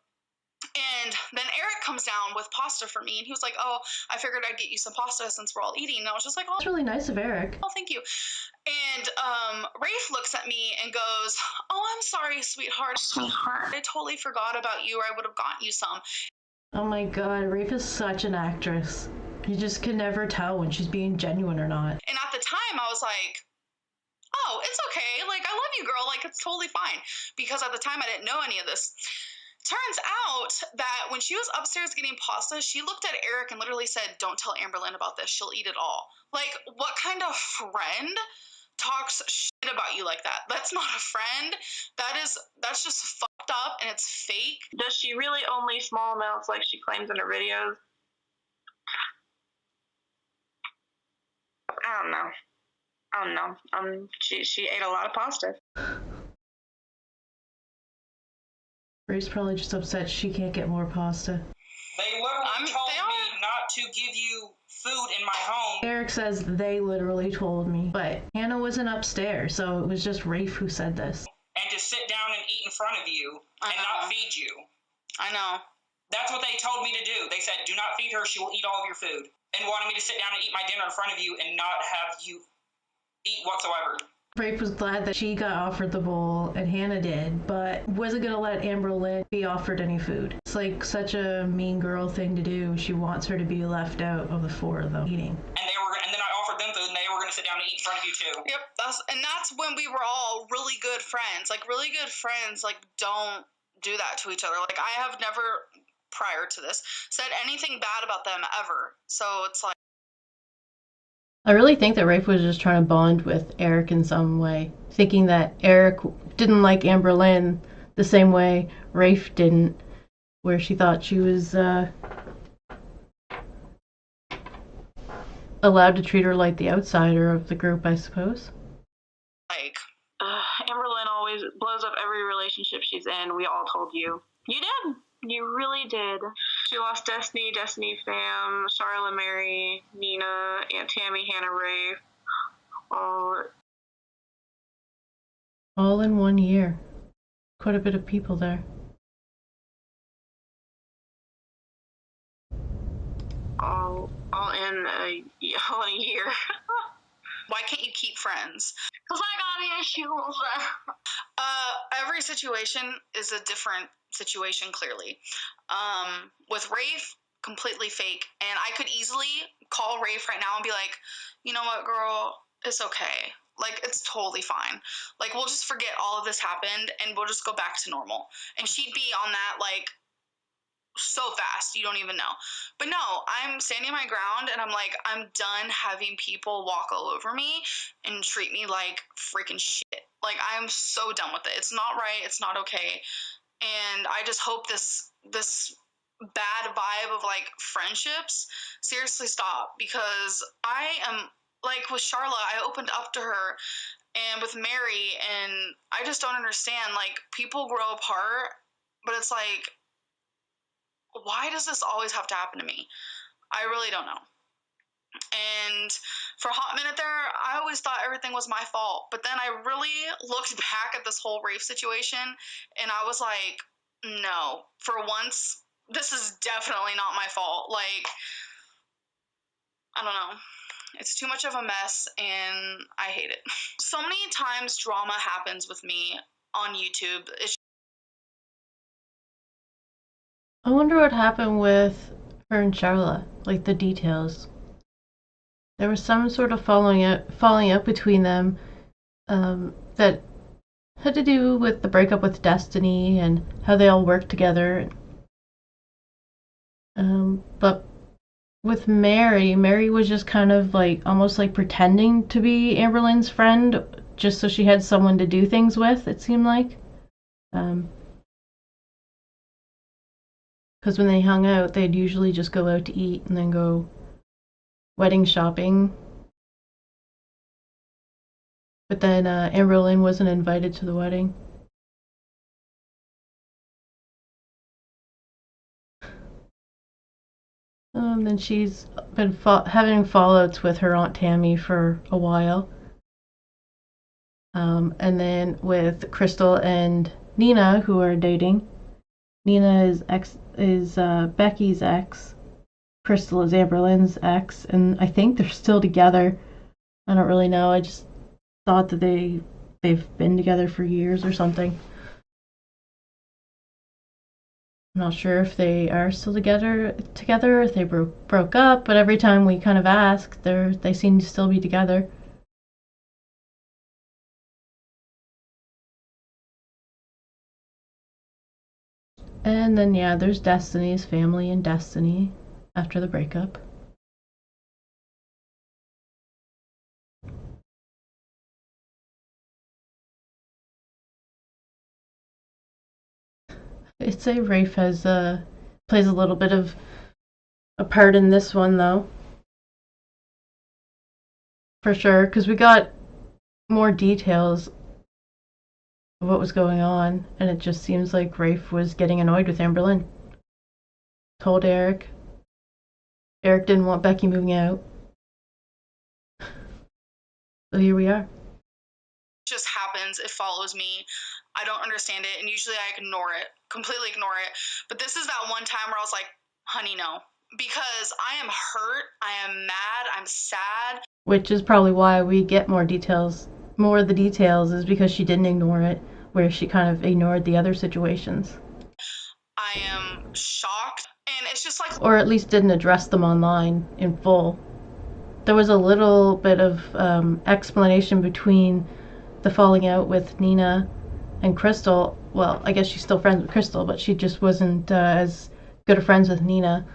And then Eric comes down with pasta for me, and he was like, oh, I figured I'd get you some pasta since we're all eating. And I was just like, oh, that's really nice of Eric. Oh, thank you. And Rafe looks at me and goes, oh, I'm sorry, sweetheart. I totally forgot about you, or I would have gotten you some. Oh my god, Rafe is such an actress. You just can never tell when she's being genuine or not. And at the time, I was like, oh, it's okay. Like, I love you, girl. Like, it's totally fine. Because at the time, I didn't know any of this. Turns out that when she was upstairs getting pasta, she looked at Eric and literally said, don't tell Amberlynn about this. She'll eat it all. Like, what kind of friend talks shit about you like that? That's not a friend. That's just fucked up, and it's fake. Does she really only small amounts like she claims in her videos? I don't know. She ate a lot of pasta. Rafe's probably just upset she can't get more pasta. They literally told me not to give you food in my home. Eric says they literally told me, but Hannah wasn't upstairs, so it was just Rafe who said this. And to sit down and eat in front of you and not feed you. I know. That's what they told me to do. They said, do not feed her, she will eat all of your food. And wanted me to sit down and eat my dinner in front of you and not have you eat whatsoever. Rafe was glad that she got offered the bowl, and Hannah did, but wasn't going to let Amberlynn be offered any food. It's like such a mean girl thing to do. She wants her to be left out of the four of them eating. And then I offered them food, and they were going to sit down and eat in front of you too. Yep, that's when we were all really good friends. Like, really good friends, like, don't do that to each other. Like, I have never, prior to this, said anything bad about them ever. So it's like, I really think that Rafe was just trying to bond with Eric in some way, thinking that Eric didn't like Amberlynn the same way Rafe didn't, where she thought she was allowed to treat her like the outsider of the group, I suppose. Like, Amberlynn always blows up every relationship she's in. We all told you. You did. You really did. She lost Destiny, Destiny fam, Charlotte, Mary, Nina, Aunt Tammy, Hannah Rafe. All in 1 year. Quite a bit of people there. All in a year. why can't you keep friends? Because I got issues. Every situation is a different situation, clearly. With Rafe, completely fake. And I could easily call Rafe right now and be like, you know what, girl, it's okay. Like, it's totally fine. Like, we'll just forget all of this happened and we'll just go back to normal. And she'd be on that, like, so fast, you don't even know. But no, I'm standing my ground and I'm like, I'm done having people walk all over me and treat me like freaking shit. Like, I'm so done with it. It's not right. It's not okay. And I just hope this bad vibe of, like, friendships seriously stop, because I am, like, with Charlotte, I opened up to her, and with Mary, and I just don't understand. Like, people grow apart, but it's like, why does this always have to happen to me? I really don't know. And for a hot minute there, I always thought everything was my fault. But then I really looked back at this whole Rafe situation, and I was like, no, for once, this is definitely not my fault. Like, I don't know. It's too much of a mess, and I hate it. So many times drama happens with me on YouTube. I wonder what happened with her and Charlotte, like the details. There was some sort of falling up between them that had to do with the breakup with Destiny and how they all worked together. But with Mary was just kind of like almost like pretending to be Amberlynn's friend just so she had someone to do things with, it seemed like. Because when they hung out, they'd usually just go out to eat and then go wedding shopping. But then Amberlynn wasn't invited to the wedding. Then she's been having fallouts with her Aunt Tammy for a while. And then with Crystal and Nina, who are dating. Nina is Becky's ex. Crystal is Amberlynn's ex, and I think they're still together. I don't really know. I just thought that they've been together for years or something. I'm not sure if they are still together, if they broke up, but every time we kind of ask, they seem to still be together. And then, yeah, there's Destiny's family and Destiny after the breakup. I'd say Rafe plays a little bit of a part in this one, though. For sure, because we got more details of what was going on, and it just seems like Rafe was getting annoyed with Amberlynn. Told Eric Eric didn't want Becky moving out. So here we are. Just happens. It follows me. I don't understand it, and usually I ignore it, completely ignore it. But this is that one time where I was like, honey, no. Because I am hurt, I am mad, I'm sad. Which is probably why we get more details. More of the details is because she didn't ignore it, where she kind of ignored the other situations. I am shocked, and it's just like... Or at least didn't address them online in full. There was a little bit of explanation between the falling out with Nina and Crystal. Well, I guess she's still friends with Crystal, but she just wasn't as good of friends with Nina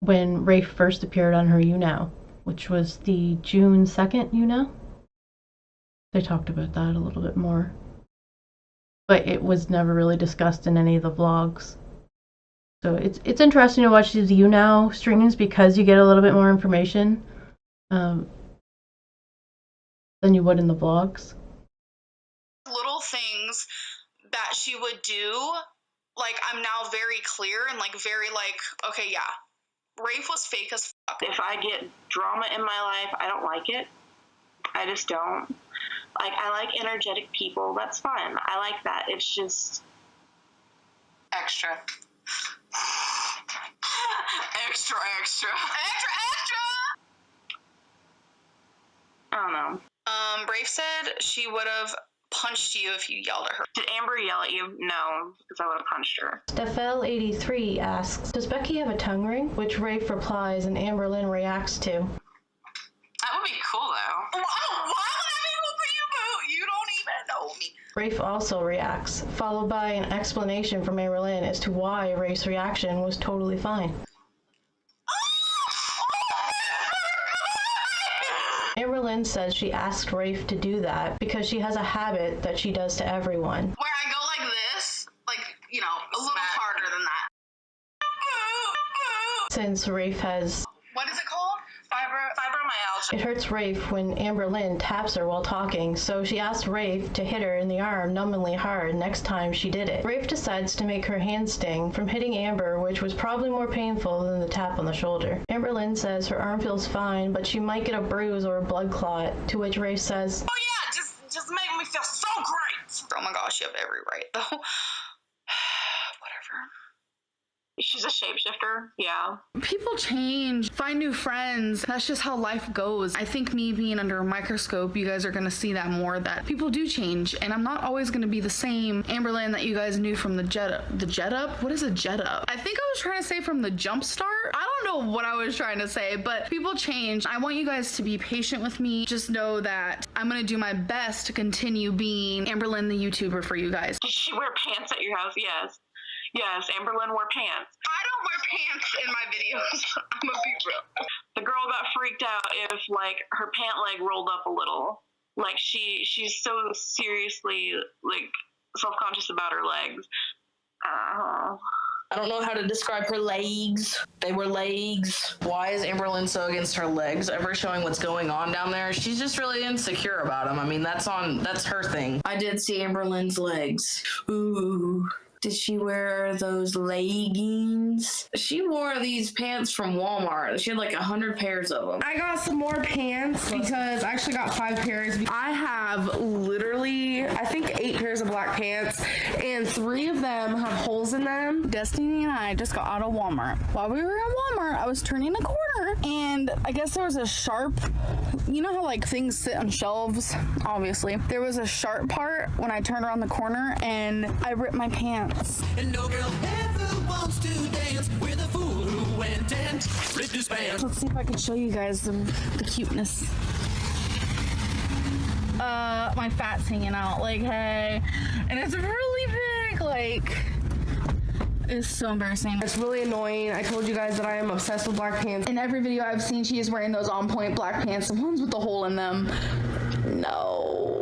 when Rafe first appeared on her YouNow, which was the June 2nd YouNow. They talked about that a little bit more. But it was never really discussed in any of the vlogs. So it's interesting to watch these YouNow streams because you get a little bit more information than you would in the vlogs. Little things that she would do, like, I'm now very clear and, like, very, like, okay, yeah. Rafe was fake as fuck. If I get drama in my life, I don't like it. I just don't. Like, I like energetic people. That's fun. I like that. It's just... Extra. Extra, extra. Extra, extra! I don't know. Rafe said she would have punched you if you yelled at her. Did Amber yell at you? No, because I would have punched her. Stephel83 asks, does Becky have a tongue ring? Which Rafe replies and Amberlynn reacts to. That would be cool, though. Why would I be cool for you, boo? You don't even know me. Rafe also reacts, followed by an explanation from Amberlynn as to why Rafe's reaction was totally fine. Amberlynn says she asked Rafe to do that because she has a habit that she does to everyone. Where I go like this, like, you know, a little harder than that. Since Rafe has... What is it called? Fibromyalgia. It hurts Rafe when Amberlynn taps her while talking, so she asked Rafe to hit her in the arm numbingly hard next time she did it. Rafe decides to make her hand sting from hitting Amber, which was probably more painful than the tap on the shoulder. Amberlynn says her arm feels fine, but she might get a bruise or a blood clot, to which Rafe says, oh yeah, just make me feel so great. Oh my gosh, you have every right though. Whatever. She's a shapeshifter, yeah. People change, find new friends. That's just how life goes. I think me being under a microscope, you guys are gonna see that more, that people do change, and I'm not always gonna be the same Amberlynn that you guys knew from the jet up. The jet up? What is a jet up? I think I was trying to say from the jump start. I don't know what I was trying to say, but people change. I want you guys to be patient with me. Just know that I'm gonna do my best to continue being Amberlynn the YouTuber for you guys. Did she wear pants at your house? Yes. Yes, Amberlynn wore pants. I don't wear pants in my videos. I'm gonna be real. The girl got freaked out if, like, her pant leg rolled up a little. Like, she's so seriously, like, self-conscious about her legs. I don't know how to describe her legs. They were legs. Why is Amberlynn so against her legs ever showing what's going on down there? She's just really insecure about them. I mean, that's her thing. I did see Amberlynn's legs. Ooh. Did she wear those leggings? She wore these pants from Walmart. She had like 100 pairs of them. I got some more pants because I actually got 5 pairs. I have literally, I think 8 pairs of black pants, and 3 of them have holes in them. Destiny and I just got out of Walmart. While we were at Walmart, I was turning a corner, and I guess there was a sharp, you know how like things sit on shelves? Obviously. There was a sharp part when I turned around the corner, and I ripped my pants. And no girl ever wants to dance with a fool who went and ripped his pants. Let's see if I can show you guys the cuteness. My fat's hanging out, like, hey. And it's really big, like, it's so embarrassing. It's really annoying. I told you guys that I am obsessed with black pants. In every video I've seen, she is wearing those on point black pants, the ones with the hole in them. No.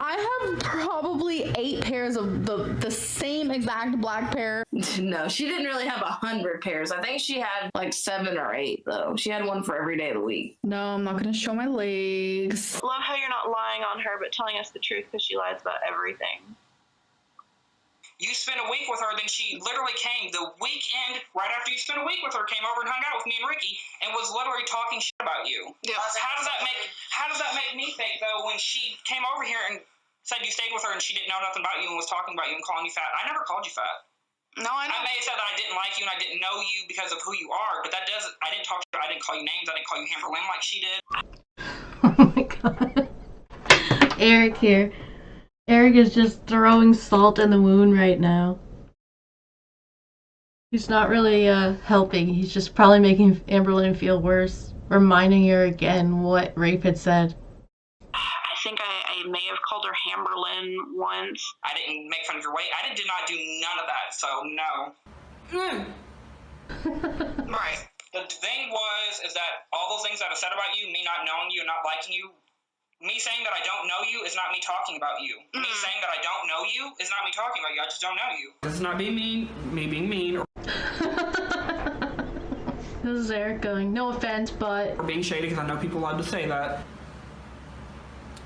I have probably 8 pairs of the same exact black pair. No, she didn't really have 100 pairs. I think she had like 7 or 8 though. She had one for every day of the week. No, I'm not gonna show my legs. Love how you're not lying on her, but telling us the truth because she lies about everything. you spent a week with her, then she literally came the weekend right after you spent a week with her, came over and hung out with me and Ricky, and was literally talking shit about you. Yeah. How does that make me think though when she came over here and said you stayed with her and she didn't know nothing about you and was talking about you and calling you fat? I never called you fat. No, I know. I may have said that I didn't like you and I didn't know you because of who you are, but that doesn't. I didn't talk to you. I didn't call you names. I didn't call you Amberlynn like she did. Oh my god. Eric here. Eric is just throwing salt in the wound right now. He's not really helping. He's just probably making Amberlynn feel worse, reminding her again what Rafe had said. I think I may have called her Amberlynn once. I didn't make fun of your weight. I did not do none of that, so no. Right. The thing is that all those things that I said about you, me not knowing you and not liking you, me saying that I don't know you is not me talking about you. Me saying that I don't know you is not me talking about you. I just don't know you. This is not being mean, me being mean. This is Eric going, no offense, but... Or being shady, because I know people love to say that.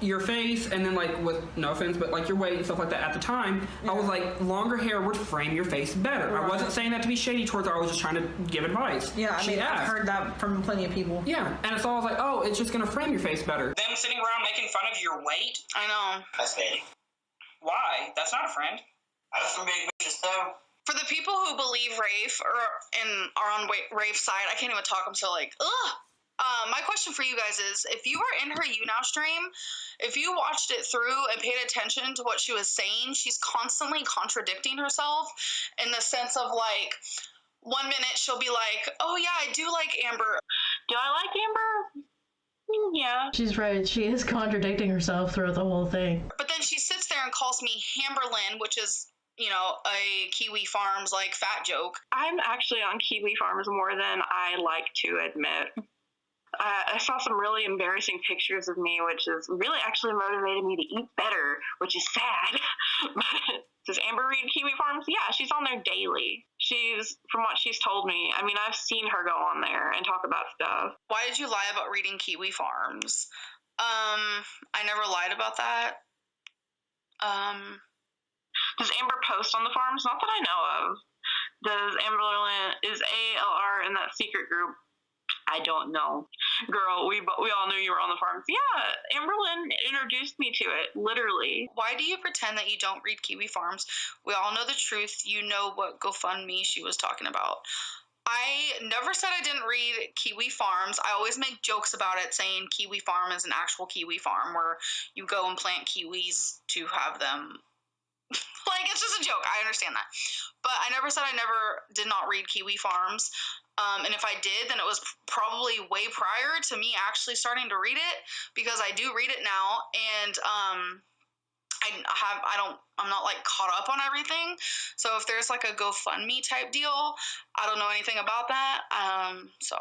Your face, and then like with no offense, but like your weight and stuff like that at the time, I was like, longer hair would frame your face better. Right. I wasn't saying that to be shady towards her, I was just trying to give advice. Yeah, I mean, I've heard that from plenty of people. Yeah, and so I was like, oh, it's just gonna frame your face better. Them sitting around making fun of your weight? I know. That's bad. Why? That's not a friend. I got some big bitches though. For the people who believe Rafe or are on Rafe's side, I can't even talk. I'm so like, ugh. My question for you guys is, if you were in her YouNow stream, if you watched it through and paid attention to what she was saying, she's constantly contradicting herself in the sense of like, 1 minute she'll be like, oh yeah, I do like Amber. Do I like Amber? Yeah. She's right. She is contradicting herself throughout the whole thing. But then she sits there and calls me Amberlynn, which is, you know, a Kiwi Farms like fat joke. I'm actually on Kiwi Farms more than I like to admit. I saw some really embarrassing pictures of me, which is really actually motivated me to eat better, which is sad. But does Amber read Kiwi Farms? Yeah, she's on there daily. From what she's told me, I mean, I've seen her go on there and talk about stuff. Why did you lie about reading Kiwi Farms? I never lied about that. Does Amber post on the farms? Not that I know of. Does Amberlynn, is ALR in that secret group? I don't know. Girl, we all knew you were on the farms. Yeah, Amberlynn introduced me to it, literally. Why do you pretend that you don't read Kiwi Farms? We all know the truth. You know what GoFundMe she was talking about. I never said I didn't read Kiwi Farms. I always make jokes about it, saying Kiwi Farm is an actual kiwi farm where you go and plant kiwis to have them. Like, it's just a joke. I understand that. But I never said I did not read Kiwi Farms. And if I did, then it was probably way prior to me actually starting to read it, because I do read it now, and I'm not like caught up on everything. So if there's like a GoFundMe type deal, I don't know anything about that. So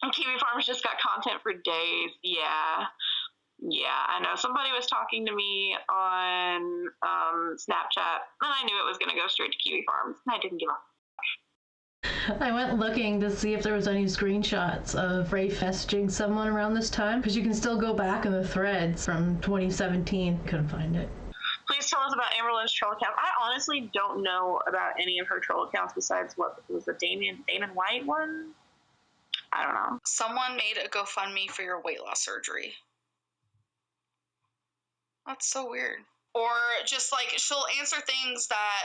and Kiwi Farms just got content for days. Yeah, I know. Somebody was talking to me on Snapchat, and I knew it was going to go straight to Kiwi Farms, and I didn't give up. I went looking to see if there was any screenshots of Rafe messaging someone around this time, because you can still go back in the threads from 2017. Couldn't find it. Please tell us about Amberlynn's troll account. I honestly don't know about any of her troll accounts besides what was the Damon White one. I don't know. Someone made a GoFundMe for your weight loss surgery. That's so weird. Or just like she'll answer things that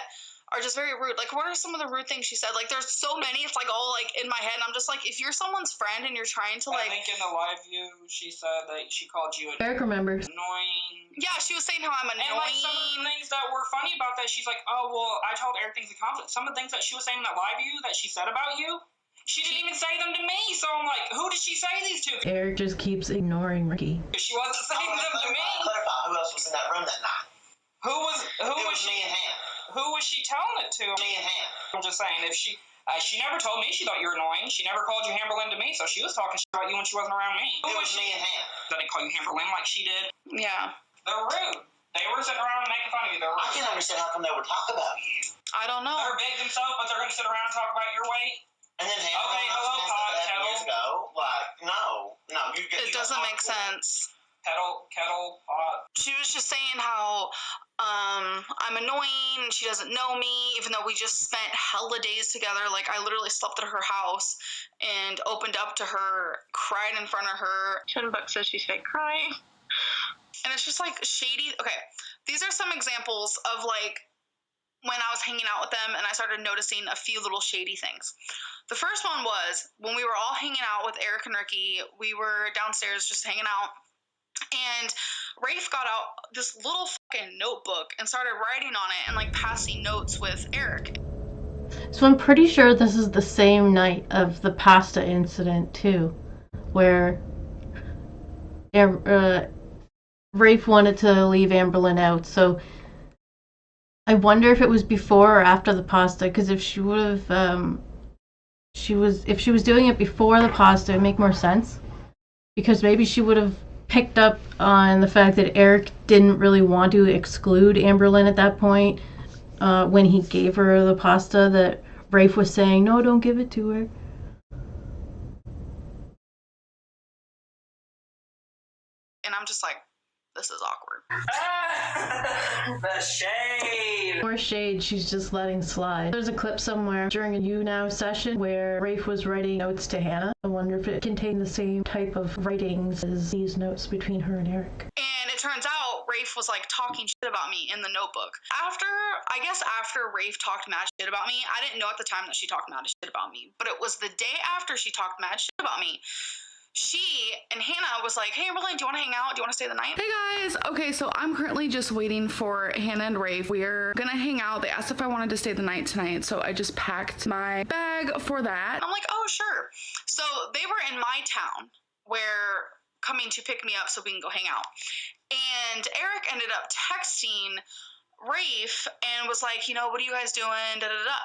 are just very rude. Like, what are some of the rude things she said? Like, there's so many. It's like all like in my head. And I'm just like, if you're someone's friend and you're trying to like. I think in the live view she said that she called you Eric remembers. Annoying. Yeah, she was saying how I'm annoying. And like some of the things that were funny about that, she's like, oh well, I told Eric things in conflict. Some of the things that she was saying in that live view that she said about you, she didn't even say them to me. So I'm like, who did she say these to? Eric just keeps ignoring Ricky. She wasn't saying them to me. Clarify who else was in that room that night. Who was me and Hannah. Who was she telling it to? Me and Hannah. I'm just saying, if she never told me she thought you were annoying. She never called you Amberlynn to me, so she was talking shit about you when she wasn't around me. It was me and Hannah. They didn't call you Amberlynn like she did. Yeah. They're rude. They were sitting around making fun of you. They're rude. I can't understand how come they would talk about you. I don't know. They're big themselves, but they're going to sit around and talk about your weight. And then Hannah okay, hello, years ago. Like, no, you it doesn't make sense. Kettle pot. She was just saying how I'm annoying, she doesn't know me, even though we just spent hella days together. Like, I literally slept at her house and opened up to her, cried in front of her. $10 says she's fake crying. And it's just like shady. Okay, these are some examples of like when I was hanging out with them and I started noticing a few little shady things. The first one was when we were all hanging out with Eric and Rickie. We were downstairs just hanging out, and Rafe got out this little fucking notebook and started writing on it and like passing notes with Eric. So I'm pretty sure this is the same night of the pasta incident too, where Rafe wanted to leave Amberlynn out. So I wonder if it was before or after the pasta, because if she would have, if she was doing it before the pasta, it'd make more sense, because maybe she would have picked up on the fact that Eric didn't really want to exclude Amberlynn at that point when he gave her the pasta, that Rafe was saying, no, don't give it to her. And I'm just like, this is awkward. The shade. More shade she's just letting slide. There's a clip somewhere during a You Now session where Rafe was writing notes to Hannah. I wonder if it contained the same type of writings as these notes between her and Eric. And it turns out Rafe was like talking shit about me in the notebook. After Rafe talked mad shit about me, I didn't know at the time that she talked mad shit about me, but it was the day after she talked mad shit about me. She and Hannah was like, hey, Amberlynn, do you want to hang out? Do you want to stay the night? Hey guys, okay, so I'm currently just waiting for Hannah and Rafe. We're gonna hang out. They asked if I wanted to stay the night tonight, so I just packed my bag for that. I'm like, oh, sure. So they were in my town, where coming to pick me up so we can go hang out. And Eric ended up texting Rafe and was like, you know, what are you guys doing? Da da da.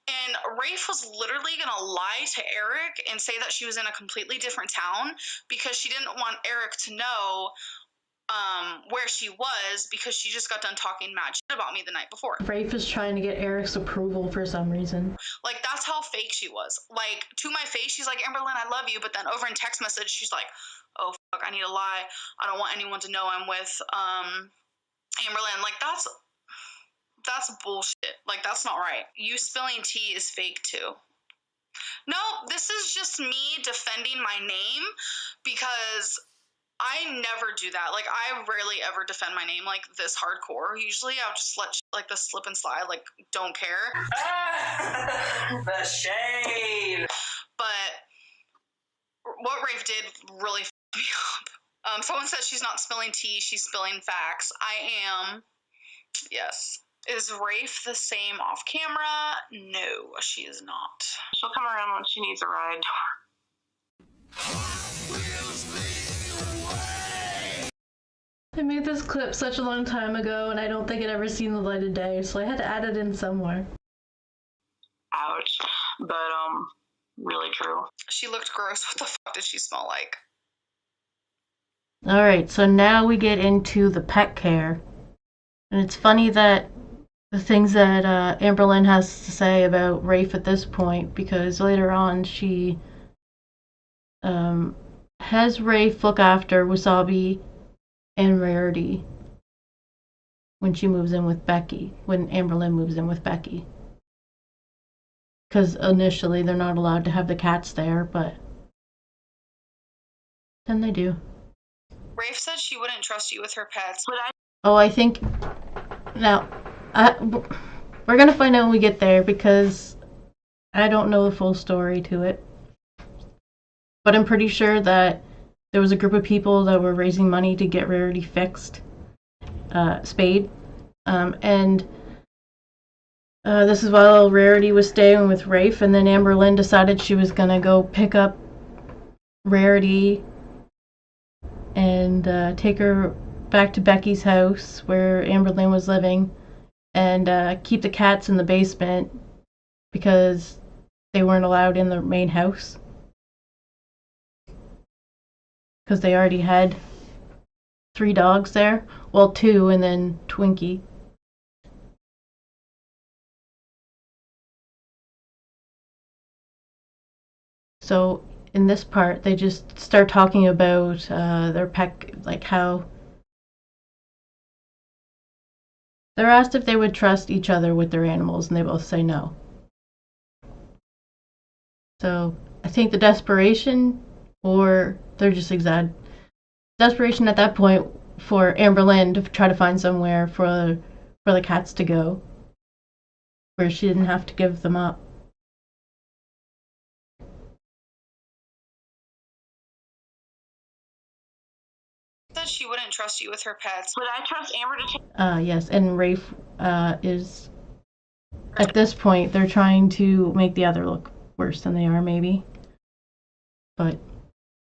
And Rafe was literally gonna lie to Eric and say that she was in a completely different town because she didn't want Eric to know where she was, because she just got done talking mad shit about me the night before. Rafe is trying to get Eric's approval for some reason. Like, that's how fake she was. Like, to my face, she's like, Amberlynn, I love you. But then over in text message, she's like, oh, fuck, I need to lie. I don't want anyone to know I'm with Amberlynn. Like, that's bullshit. Like, that's not right. You spilling tea is fake too. No, this is just me defending my name, because I never do that. Like, I rarely ever defend my name like this hardcore. Usually I'll just let like this slip and slide, like, don't care. The shade. But what Rafe did really f***ed me up. Someone says she's not spilling tea, she's spilling facts. I am. Yes. Is Rafe the same off camera? No, she is not. She'll come around when she needs a ride. I made this clip such a long time ago, and I don't think it ever seen the light of day, so I had to add it in somewhere. Ouch. But, really true. She looked gross. What the fuck did she smell like? Alright, so now we get into the pet care. And it's funny that the things that Amberlynn has to say about Rafe at this point, because later on she has Rafe look after Wasabi and Rarity when she moves in with Becky, when Amberlynn moves in with Becky. Because initially they're not allowed to have the cats there, but then they do. Rafe said she wouldn't trust you with her pets. Oh, I think... Now, we're gonna find out when we get there, because I don't know the full story to it. But I'm pretty sure that there was a group of people that were raising money to get Rarity fixed, spayed, and this is while Rarity was staying with Rafe, and then Amberlynn decided she was gonna go pick up Rarity and take her back to Becky's house where Amberlynn was living, and keep the cats in the basement because they weren't allowed in the main house. Because they already had 3 dogs there. Well, 2 and then Twinkie. So in this part, they just start talking about their pet, like how they're asked if they would trust each other with their animals, and they both say no. So I think the desperation, or they're just desperation at that point for Amberlynn to try to find somewhere for the cats to go, where she didn't have to give them up. That she wouldn't trust you with her pets. Would I trust Amber to take? Yes, and Rafe is, at this point, they're trying to make the other look worse than they are, maybe. But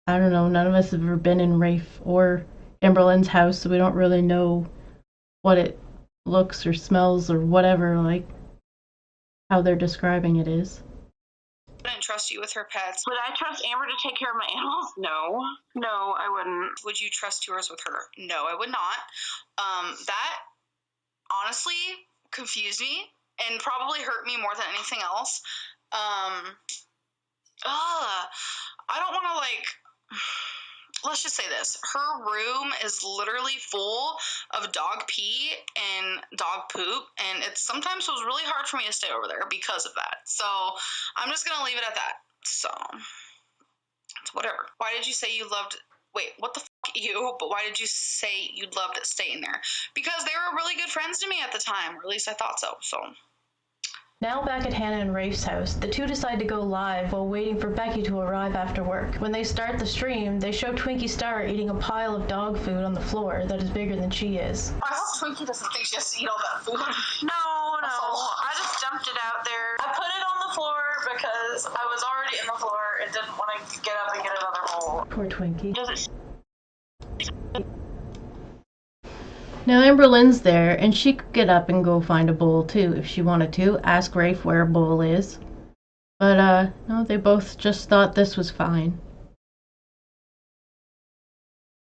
I don't know, none of us have ever been in Rafe or Amberlynn's house, so we don't really know what it looks or smells or whatever, like how they're describing it is. Wouldn't trust you with her pets. Would I trust Amber to take care of my animals? No. No, I wouldn't. Would you trust yours with her? No, I would not. That honestly confused me and probably hurt me more than anything else. I don't want to, like, let's just say this. Her room is literally full of dog pee and dog poop, and it sometimes was really hard for me to stay over there because of that. So I'm just going to leave it at that. So it's whatever. Why did you say you loved... Wait, what the fuck, you? But why did you say you loved staying there? Because they were really good friends to me at the time, or at least I thought so. Now back at Hannah and Rafe's house, the two decide to go live while waiting for Becky to arrive after work. When they start the stream, they show Twinkie Star eating a pile of dog food on the floor that is bigger than she is. I hope Twinkie doesn't think she has to eat all that food. No. I just dumped it out there. I put it on the floor because I was already in the floor and didn't want to get up and get another bowl. Poor Twinkie. Now Amberlynn's there, and she could get up and go find a bowl too if she wanted to, ask Rafe where a bowl is. But no, they both just thought this was fine.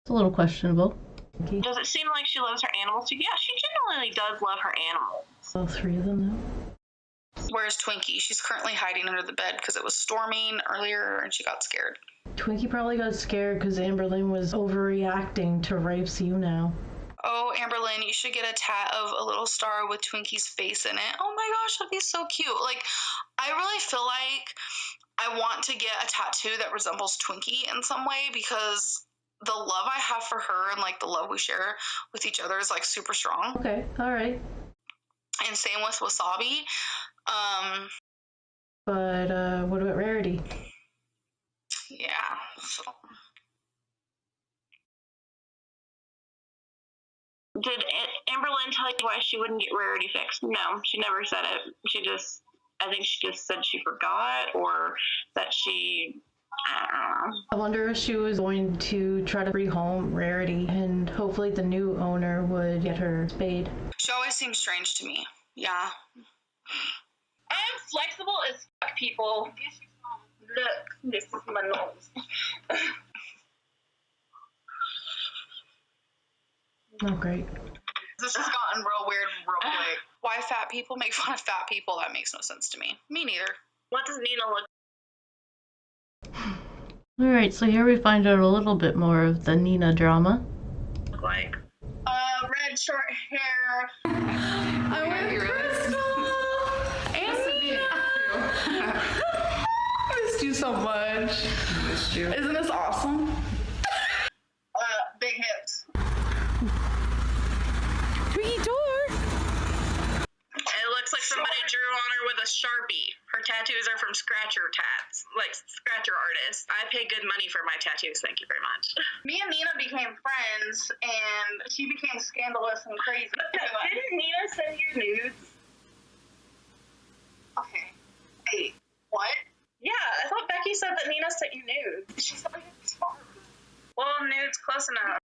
It's a little questionable. Does it seem like she loves her animals too? Yeah, she genuinely does love her animals. All three of them though. Where's Twinkie? She's currently hiding under the bed because it was storming earlier and she got scared. Twinkie probably got scared because Amberlynn was overreacting to Rafe's you now. Oh, Amberlynn, you should get a tat of a little star with Twinkie's face in it. Oh my gosh, that'd be so cute. Like, I really feel like I want to get a tattoo that resembles Twinkie in some way because the love I have for her and, like, the love we share with each other is, like, super strong. Okay, alright. And same with Wasabi. But, what about Rarity? Yeah, so... Did Amberlynn tell you why she wouldn't get Rarity fixed? No, she never said it. I think she just said she forgot, or that she, I don't know. I wonder if she was going to try to rehome Rarity, and hopefully the new owner would get her spayed. She always seems strange to me. Yeah. I'm flexible as fuck, people. Look, this is my nose. Oh, great. This has gotten real weird real quick. Why fat people make fun of fat people? That makes no sense to me. Me neither. What does Nina look Alright, so here we find out a little bit more of the Nina drama. like? Red short hair. I went Crystal and Nina. I missed you so much. Missed you. Isn't this awesome? Big hips. Twiggy door. It looks like somebody drew on her with a Sharpie. Her tattoos are from scratcher tats, like scratcher artists. I pay good money for my tattoos, thank you very much. Me and Nina became friends, and she became scandalous and crazy. Didn't Nina send you nudes? Okay. Wait, what? Yeah, I thought Becky said that Nina sent you nudes. She said I didn't start. Well, nudes close enough.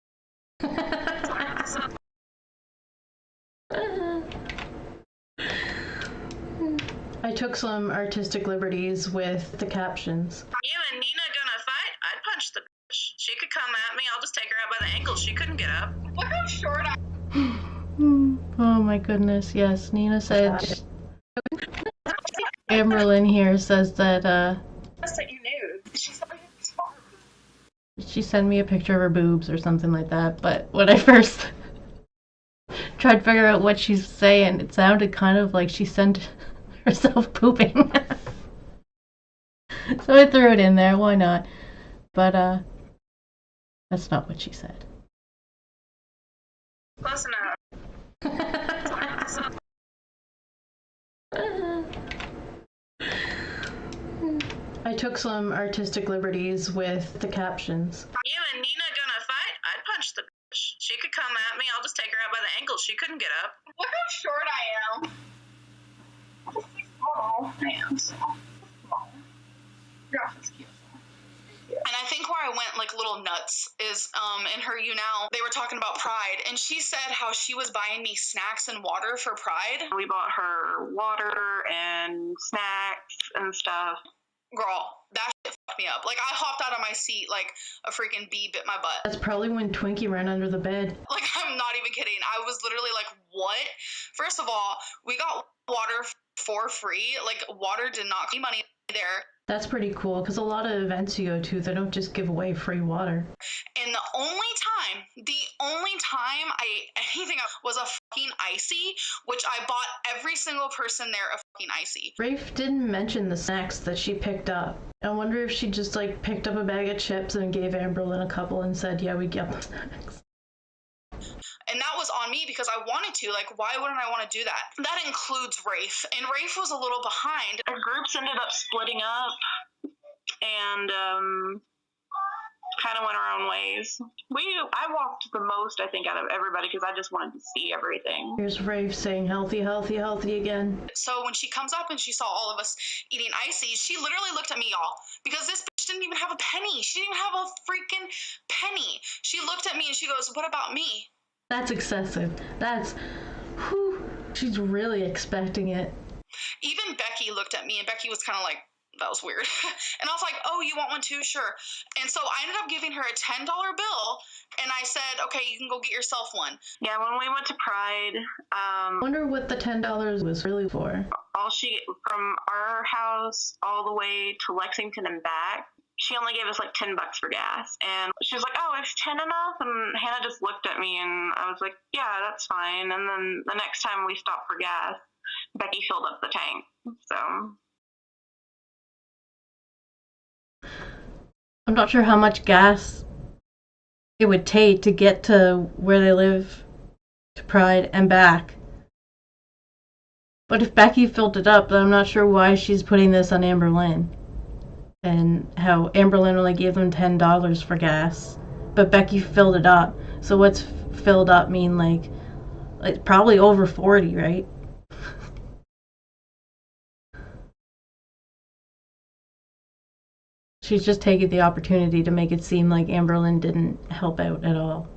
I took some artistic liberties with the captions. You and Nina gonna fight? I'd punch the bitch. She could come at me, I'll just take her out by the ankles. She couldn't get up. Look how short I Oh my goodness, yes, Nina said... Amberlynn here says that, I sent you nudes. She said I didn't She sent me a picture of her boobs or something like that, but when I first tried to figure out what she's saying, it sounded kind of like she sent herself pooping. So I threw it in there, why not? But, that's not what she said. Close enough. I took some artistic liberties with the captions. You and Nina gonna fight? I'd punch the bitch. She could come at me, I'll just take her out by the ankles. She couldn't get up. Look how short I am. Oh, I am so small. Yeah, that's cute. And I think where I went like little nuts is in her You Now, they were talking about Pride, and she said how she was buying me snacks and water for Pride. We bought her water and snacks and stuff. Girl, that shit fucked me up. Like, I hopped out of my seat like a freaking bee bit my butt. That's probably when Twinkie ran under the bed. Like, I'm not even kidding. I was literally like, what? First of all, we got water for free. Like, water did not cost money there. That's pretty cool, because a lot of events you go to, they don't just give away free water. And the only time anything was a fucking icy, which I bought every single person there a fucking icy. Rafe didn't mention the snacks that she picked up. I wonder if she just like picked up a bag of chips and gave Amberlynn a couple and said, yeah, we get the snacks. And that was on me because I wanted to. Like, why wouldn't I want to do that? That includes Rafe. And Rafe was a little behind. Our groups ended up splitting up and kind of went our own ways. I walked the most, I think, out of everybody because I just wanted to see everything. Here's Rafe saying healthy, healthy, healthy again. So when she comes up and she saw all of us eating ices, she literally looked at me, y'all, because this bitch didn't even have a penny. She didn't even have a freaking penny. She looked at me and she goes, what about me? That's excessive. Whew, she's really expecting it. Even Becky looked at me, and Becky was kind of like, that was weird. And I was like, oh, you want one too? Sure. And so I ended up giving her a $10 bill, and I said, okay, you can go get yourself one. Yeah, when we went to Pride, I wonder what the $10 was really for. From our house all the way to Lexington and back, she only gave us like $10 for gas. And she was like, oh, is 10 enough? And Hannah just looked at me and I was like, yeah, that's fine. And then the next time we stopped for gas, Becky filled up the tank. So I'm not sure how much gas it would take to get to where they live, to Pride and back. But if Becky filled it up, then I'm not sure why she's putting this on Amberlynn. And how Amberlynn only gave them $10 for gas, but Becky filled it up. So what's filled up mean? Like probably over 40, right? She's just taking the opportunity to make it seem like Amberlynn didn't help out at all.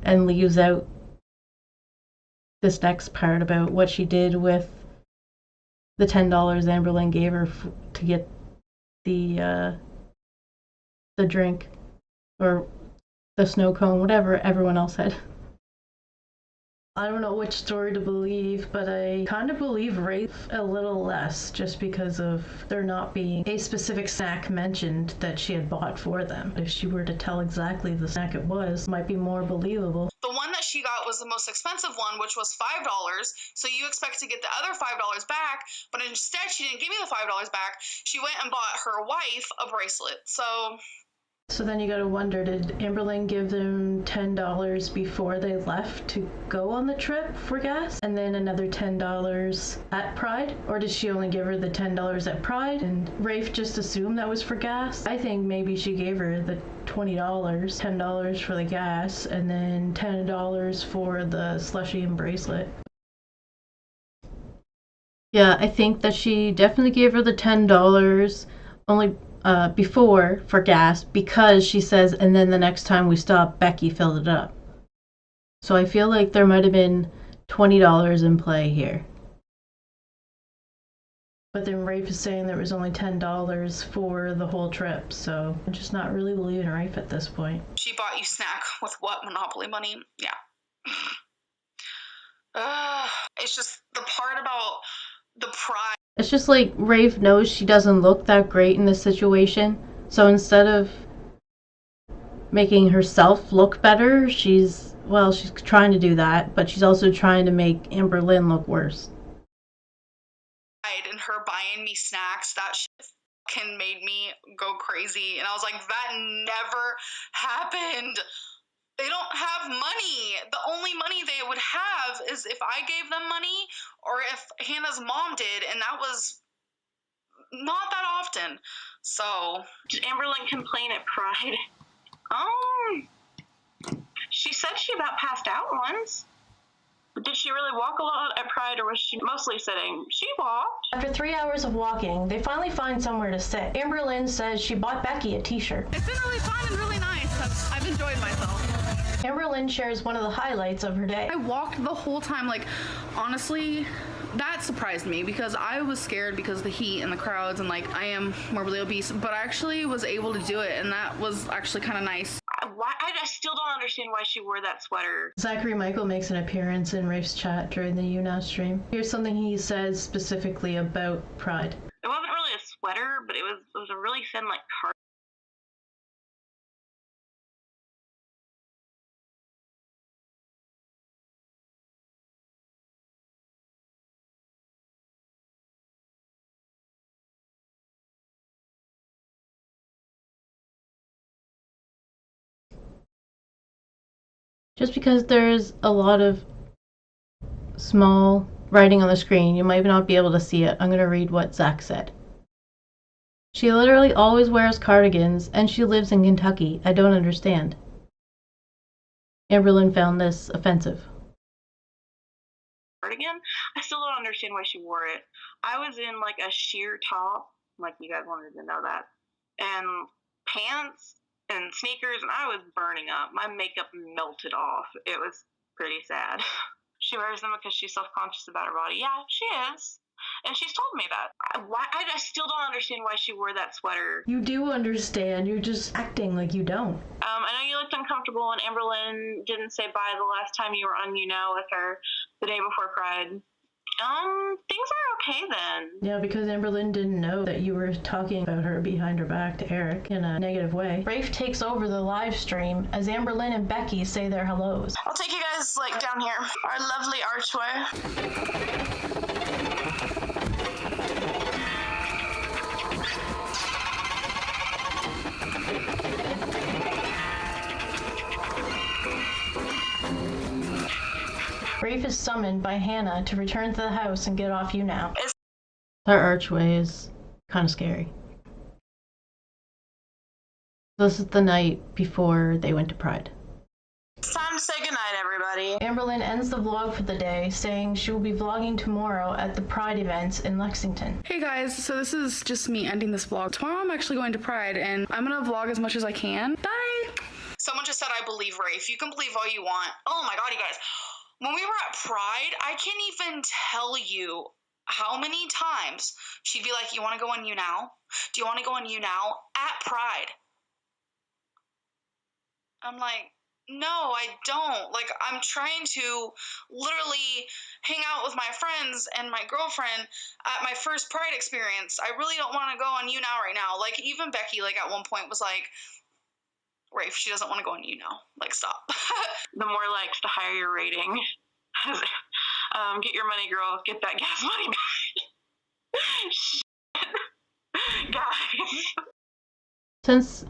And leaves out this next part about what she did with the $10 Amberlynn gave her to get the drink or the snow cone, whatever everyone else had. I don't know which story to believe, but I kind of believe Rafe a little less just because of there not being a specific snack mentioned that she had bought for them. If she were to tell exactly the snack it was, it might be more believable. The one that she got was the most expensive one, which was $5. So you expect to get the other $5 back, but instead she didn't give me the $5 back. She went and bought her wife a bracelet. So then you gotta wonder, did Amberlynn give them $10 before they left to go on the trip for gas? And then another $10 at Pride? Or did she only give her the $10 at Pride and Rafe just assumed that was for gas? I think maybe she gave her the $20, $10 for the gas, and then $10 for the slushie and bracelet. Yeah, I think that she definitely gave her the $10 only before for gas because she says, and then the next time we stopped, Becky filled it up. So I feel like there might have been $20 in play here. But then Rafe is saying there was only $10 for the whole trip, so I'm just not really believing Rafe at this point. she bought you snack with what? Monopoly money? Yeah. It's just the part about the pride. It's just like Rafe knows she doesn't look that great in this situation, So instead of making herself look better, she's trying to do that, but she's also trying to make Amberlynn look worse. And her buying me snacks, that shit fucking made me go crazy. And I was like, that never happened. They don't have money. The only money they would have is if I gave them money or if Hannah's mom did, and that was not that often. So did Amberlynn complain at Pride? She said she about passed out once. Did she really walk a lot at Pride, or was she mostly sitting? She walked. After 3 hours of walking, they finally find somewhere to sit. Amberlynn says she bought Becky a t-shirt. It's been really fun and really nice. I've enjoyed myself. Amberlynn shares one of the highlights of her day. I walked the whole time. Like, honestly, that surprised me because I was scared because of the heat and the crowds, and like I am morbidly obese, but I actually was able to do it, and that was actually kind of nice. I still don't understand why she wore that sweater. Zachary Michael makes an appearance in Rafe's chat during the YouNow stream. Here's something he says specifically about Pride. It wasn't really a sweater, but it was a really thin like cardigan. Just because there's a lot of small writing on the screen, you might not be able to see it. I'm going to read what Zach said. She literally always wears cardigans, and she lives in Kentucky. I don't understand. Amberlynn found this offensive. Cardigan? I still don't understand why she wore it. I was in like a sheer top, like you guys wanted to know that, and pants and sneakers, and I was burning up. My makeup melted off. It was pretty sad. She wears them because she's self-conscious about her body. Yeah, she is. And she's told me that. I still don't understand why she wore that sweater. You do understand. You're just acting like you don't. I know you looked uncomfortable, and Amberlynn didn't say bye the last time you were on YouNow with her the day before Pride. Things are okay then. Yeah, because Amberlynn didn't know that you were talking about her behind her back to Eric in a negative way. Rafe takes over the live stream as Amberlynn and Becky say their hellos. I'll take you guys like down here. Our lovely archway. Rafe is summoned by Hannah to return to the house and get off YouNow. Our archway is kind of scary. This is the night before they went to Pride. It's time to say goodnight, everybody. Amberlynn ends the vlog for the day, saying she will be vlogging tomorrow at the Pride events in Lexington. Hey guys, so this is just me ending this vlog. Tomorrow I'm actually going to Pride, and I'm gonna vlog as much as I can. Bye! Someone just said I believe Rafe. You can believe all you want. Oh my god, you guys. When we were at Pride, I can't even tell you how many times she'd be like, you want to go on YouNow? Do you want to go on YouNow? At Pride. I'm like, no, I don't. Like, I'm trying to literally hang out with my friends and my girlfriend at my first Pride experience. I really don't want to go on YouNow right now. Like, even Becky, like, at one point was like, Rafe, she doesn't want to go on YouNow. Like, stop. The more likes, the higher your rating. Get your money, girl. Get that gas money back. Guys. Since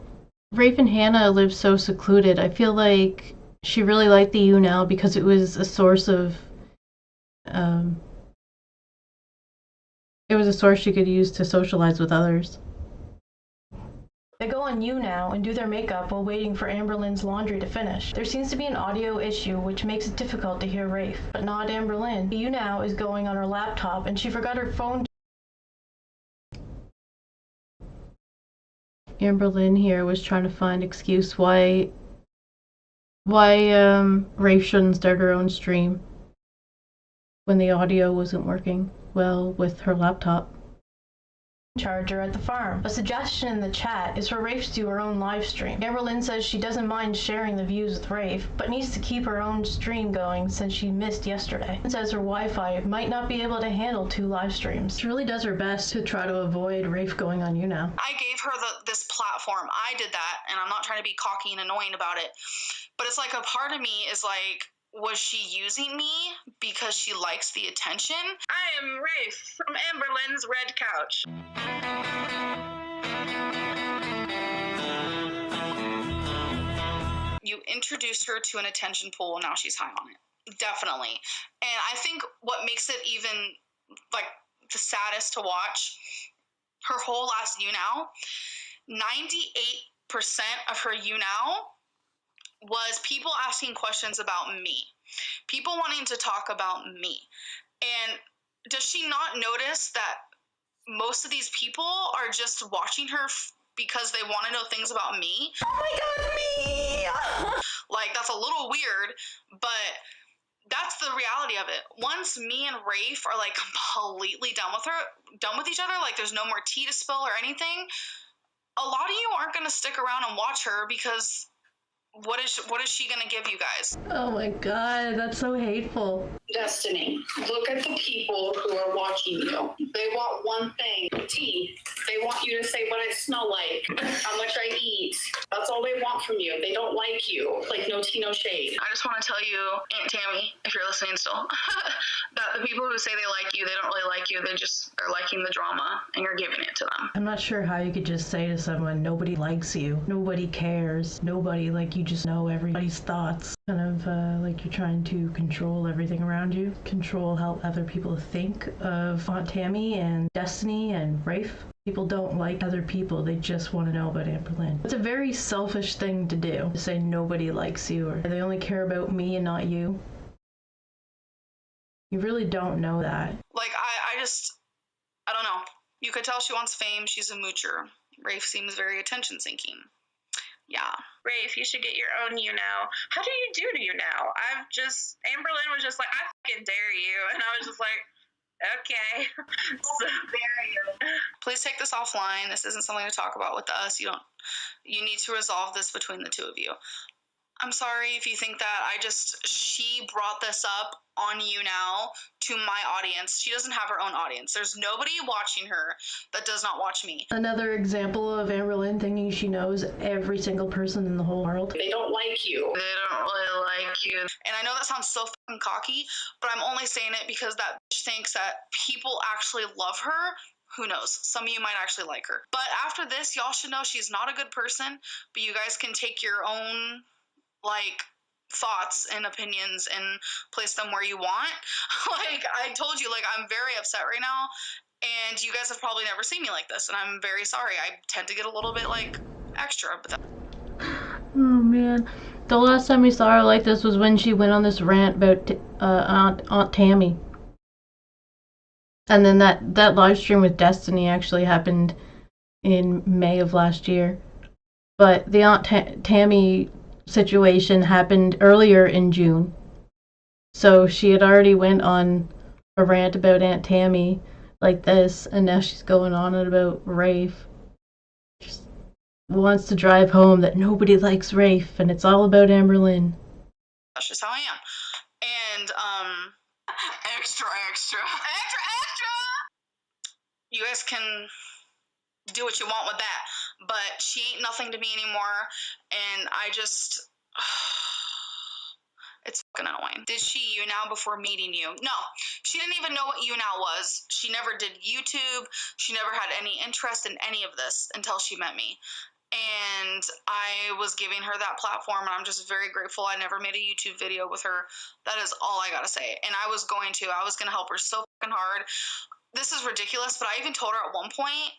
Rafe and Hannah live so secluded, I feel like she really liked the YouNow because it was a source of she could use to socialize with others. They go on YouNow and do their makeup while waiting for Amberlynn's laundry to finish. There seems to be an audio issue which makes it difficult to hear Rafe, but not Amberlynn. YouNow is going on her laptop and she forgot her phone. Amberlynn here was trying to find excuse why Rafe shouldn't start her own stream when the audio wasn't working well with her laptop. charger at the farm. A suggestion in the chat is for Rafe to do her own live stream. Amberlynn says she doesn't mind sharing the views with Rafe, but needs to keep her own stream going since she missed yesterday. And says her Wi-Fi might not be able to handle 2 live streams. She really does her best to try to avoid Rafe going on You Now. I gave her this platform. I did that, and I'm not trying to be cocky and annoying about it, but it's like a part of me is like, was she using me because she likes the attention? I am Rafe from Amberlynn's Red Couch. You introduced her to an attention pool, and now she's high on it. Definitely. And I think what makes it even, like, the saddest to watch, her whole last You Now, 98% of her You Now was people asking questions about me. People wanting to talk about me. And does she not notice that most of these people are just watching her because they want to know things about me? Oh my God, me! Like, that's a little weird, but that's the reality of it. Once me and Rafe are like completely done with each other, like there's no more tea to spill or anything, a lot of you aren't going to stick around and watch her because what is she going to give you guys? Oh my God, that's so hateful. Destiny, look at the people who are watching you. They want one thing, tea. They want you to say what I smell like, how much I eat. That's all they want from you. They don't like you. Like, no tea, no shade. I just want to tell you, Aunt Tammy, if you're listening still, that the people who say they like you, they don't really like you. They just are liking the drama, and you're giving it to them. I'm not sure how you could just say to someone, nobody likes you, nobody cares, nobody, like, you just know everybody's thoughts. Kind of like you're trying to control everything around you, control how other people think of Aunt Tammy and Destiny and Rafe. People don't like other people, they just want to know about Amberlynn. It's a very selfish thing to do, to say nobody likes you, or they only care about me and not you. You really don't know that. Like, I don't know. You could tell she wants fame, she's a moocher. Rafe seems very attention-seeking. Yeah. Rafe, you should get your own You Now. How do you do You Now? Amberlynn was just like, I fucking dare you. And I was just like, okay. So, dare you. Please take this offline. This isn't something to talk about with us. You need to resolve this between the two of you. I'm sorry if you think that she brought this up on You Now to my audience. She doesn't have her own audience. There's nobody watching her that does not watch me. Another example of Amberlynn thinking she knows every single person in the whole world. They don't like you. They don't really like you. And I know that sounds so fucking cocky, but I'm only saying it because that bitch thinks that people actually love her. Who knows? Some of you might actually like her. But after this, y'all should know she's not a good person, but you guys can take your own thoughts and opinions and place them where you want. Like, I told you, I'm very upset right now, and you guys have probably never seen me like this, and I'm very sorry. I tend to get a little bit, extra, but Oh, man. The last time we saw her like this was when she went on this rant about Aunt Tammy. And then that live stream with Destiny actually happened in May of last year. But the Aunt Tammy situation happened earlier in June. So she had already went on a rant about Aunt Tammy like this, and now she's going on about Rafe. Just wants to drive home that nobody likes Rafe, and it's all about Amberlynn. That's just how I am. And, extra. You guys can do what you want with that, but she ain't nothing to me anymore, and it's fucking annoying. Did she You Now before meeting you? No, she didn't even know what You Now was. She never did YouTube. She never had any interest in any of this until she met me. And I was giving her that platform, and I'm just very grateful I never made a YouTube video with her. That is all I gotta say. And I was going to help her so fucking hard. This is ridiculous, but I even told her at one point,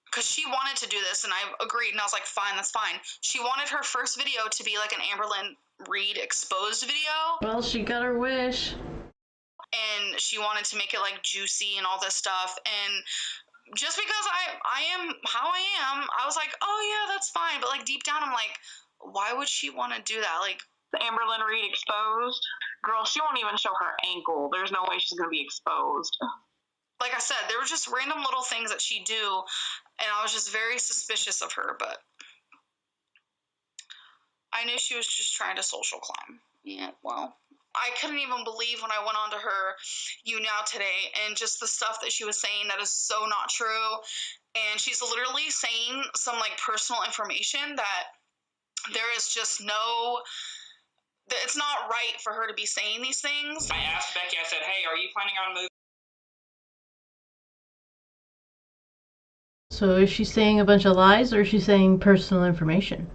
because she wanted to do this, and I agreed, and I was like, fine, that's fine. She wanted her first video to be like an Amberlynn Reed exposed video. Well, she got her wish. And she wanted to make it juicy and all this stuff, and just because I am how I am, I was like, oh yeah, that's fine. But deep down, I'm like, why would she want to do that? The Amberlynn Reed exposed? Girl, she won't even show her ankle. There's no way she's going to be exposed. like I said, there were just random little things that she'd do, and I was just very suspicious of her, but I knew she was just trying to social climb. Yeah, well, I couldn't even believe when I went on to her You Now today, and just the stuff that she was saying that is so not true, and she's literally saying some, like, personal information that there is just no... It's not right for her to be saying these things. I asked Becky, I said, hey, are you planning on moving So is she saying a bunch of lies, or is she saying personal information?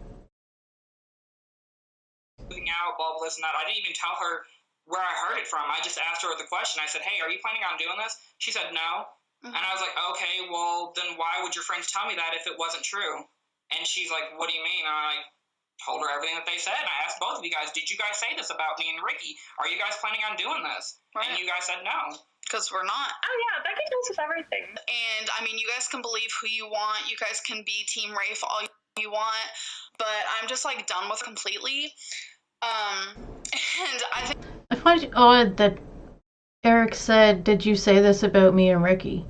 out, blah, blah, this and that. I didn't even tell her where I heard it from. I just asked her the question. I said, hey, are you planning on doing this? She said no. And I was like, okay, well, then why would your friends tell me that if it wasn't true? And she's like, what do you mean? And I told her everything that they said. And I asked both of you guys, did you guys say this about me and Rickie? Are you guys planning on doing this? Right. And you guys said no. Because we're not. Oh, yeah, Becky tells us everything. And, I mean, you guys can believe who you want. You guys can be Team Rafe all you want. But I'm just, like, done with completely. And I think... I find it odd that Eric said, did you say this about me and Rickie?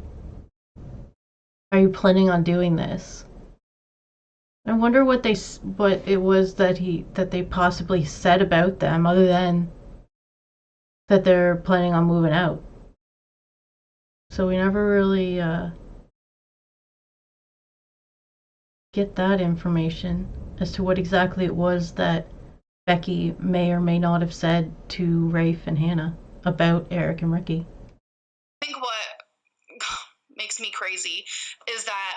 Are you planning on doing this? I wonder what it was that they possibly said about them, other than that they're planning on moving out. So we never really get that information as to what exactly it was that Becky may or may not have said to Rafe and Hannah about Eric and Rickie. I think what makes me crazy is that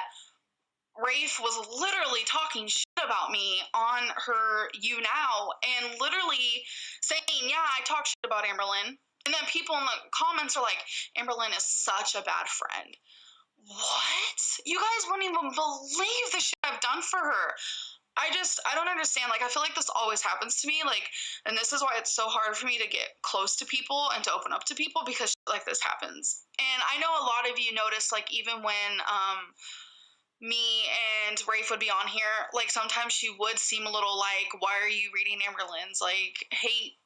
Rafe was literally talking shit about me on her You Now, and literally saying, yeah, I talk shit about Amberlynn. And then people in the comments are like, Amberlynn is such a bad friend. What? You guys wouldn't even believe the shit I've done for her. I don't understand. Like, I feel like this always happens to me. Like, and this is why it's so hard for me to get close to people and to open up to people, because shit like this happens. And I know a lot of you notice, like, even when me and Rafe would be on here, like, sometimes she would seem a little like, why are you reading Amberlynn's, like, hate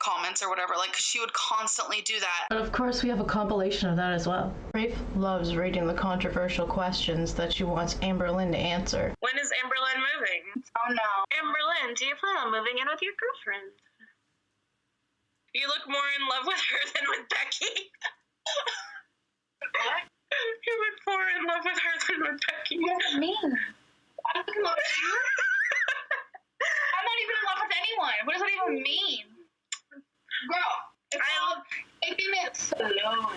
comments or whatever? Like, she would constantly do that. But of course we have a compilation of that as well. Rafe loves reading the controversial questions that she wants Amberlynn to answer. When is Amberlynn moving? Oh no. Amberlynn, do you plan on moving in with your girlfriend? You look more in love with her than with Becky. What? You look more in love with her than with Becky. What does that mean? I don't in love with you. I'm not even in love with anyone. What does that even mean? Girl, it's minutes. Hello.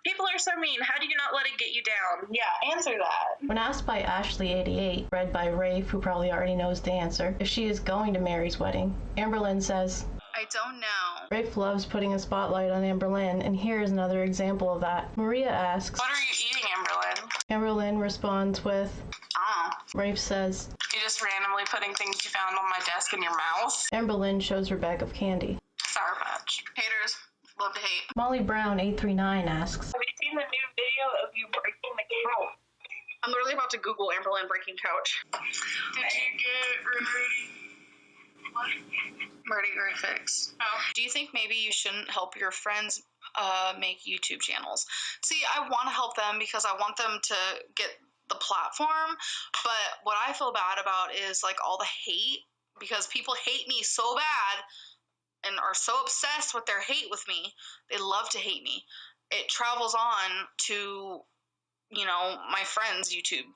People are so mean. How do you not let it get you down? Yeah, answer that. When asked by Ashley88, read by Rafe, who probably already knows the answer, if she is going to Mary's wedding, Amberlynn says, I don't know. Rafe loves putting a spotlight on Amberlynn, and here is another example of that. Maria asks, what are you eating, Amberlynn? Amberlynn responds with, Oh. Rafe says, You're just randomly putting things you found on my desk in your mouth? Amberlynn shows her bag of candy. Sour Patch. Haters love to hate. Molly Brown 839 asks, Have you seen the new video of you breaking the couch? I'm literally about to Google Amberlynn breaking couch. Did you get ready? Ready, great fix. Oh. Do you think maybe you shouldn't help your friends make YouTube channels? See, I want to help them because I want them to get the platform, but what I feel bad about is like all the hate, because people hate me so bad and are so obsessed with their hate with me. They love to hate me. It travels on to, you know, my friends' YouTube.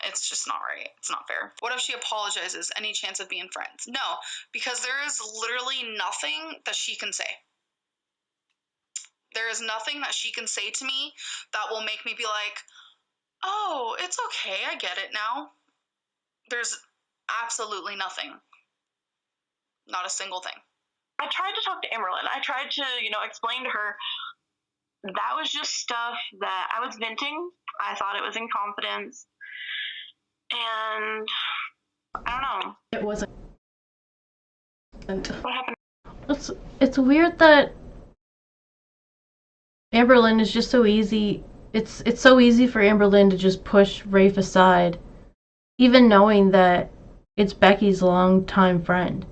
It's just not right. It's not fair. What if she apologizes? Any chance of being friends? No, because there is literally nothing that she can say. There is nothing that she can say to me that will make me be like, oh, it's okay, I get it now. There's absolutely nothing. Not a single thing. I tried to talk to Amberlynn. I tried to, explain to her that was just stuff that I was venting. I thought it was in confidence. And I don't know. It wasn't. What happened? It's weird that Amberlynn is just so easy. It's so easy for Amberlynn to just push Rafe aside, even knowing that it's Becky's longtime friend.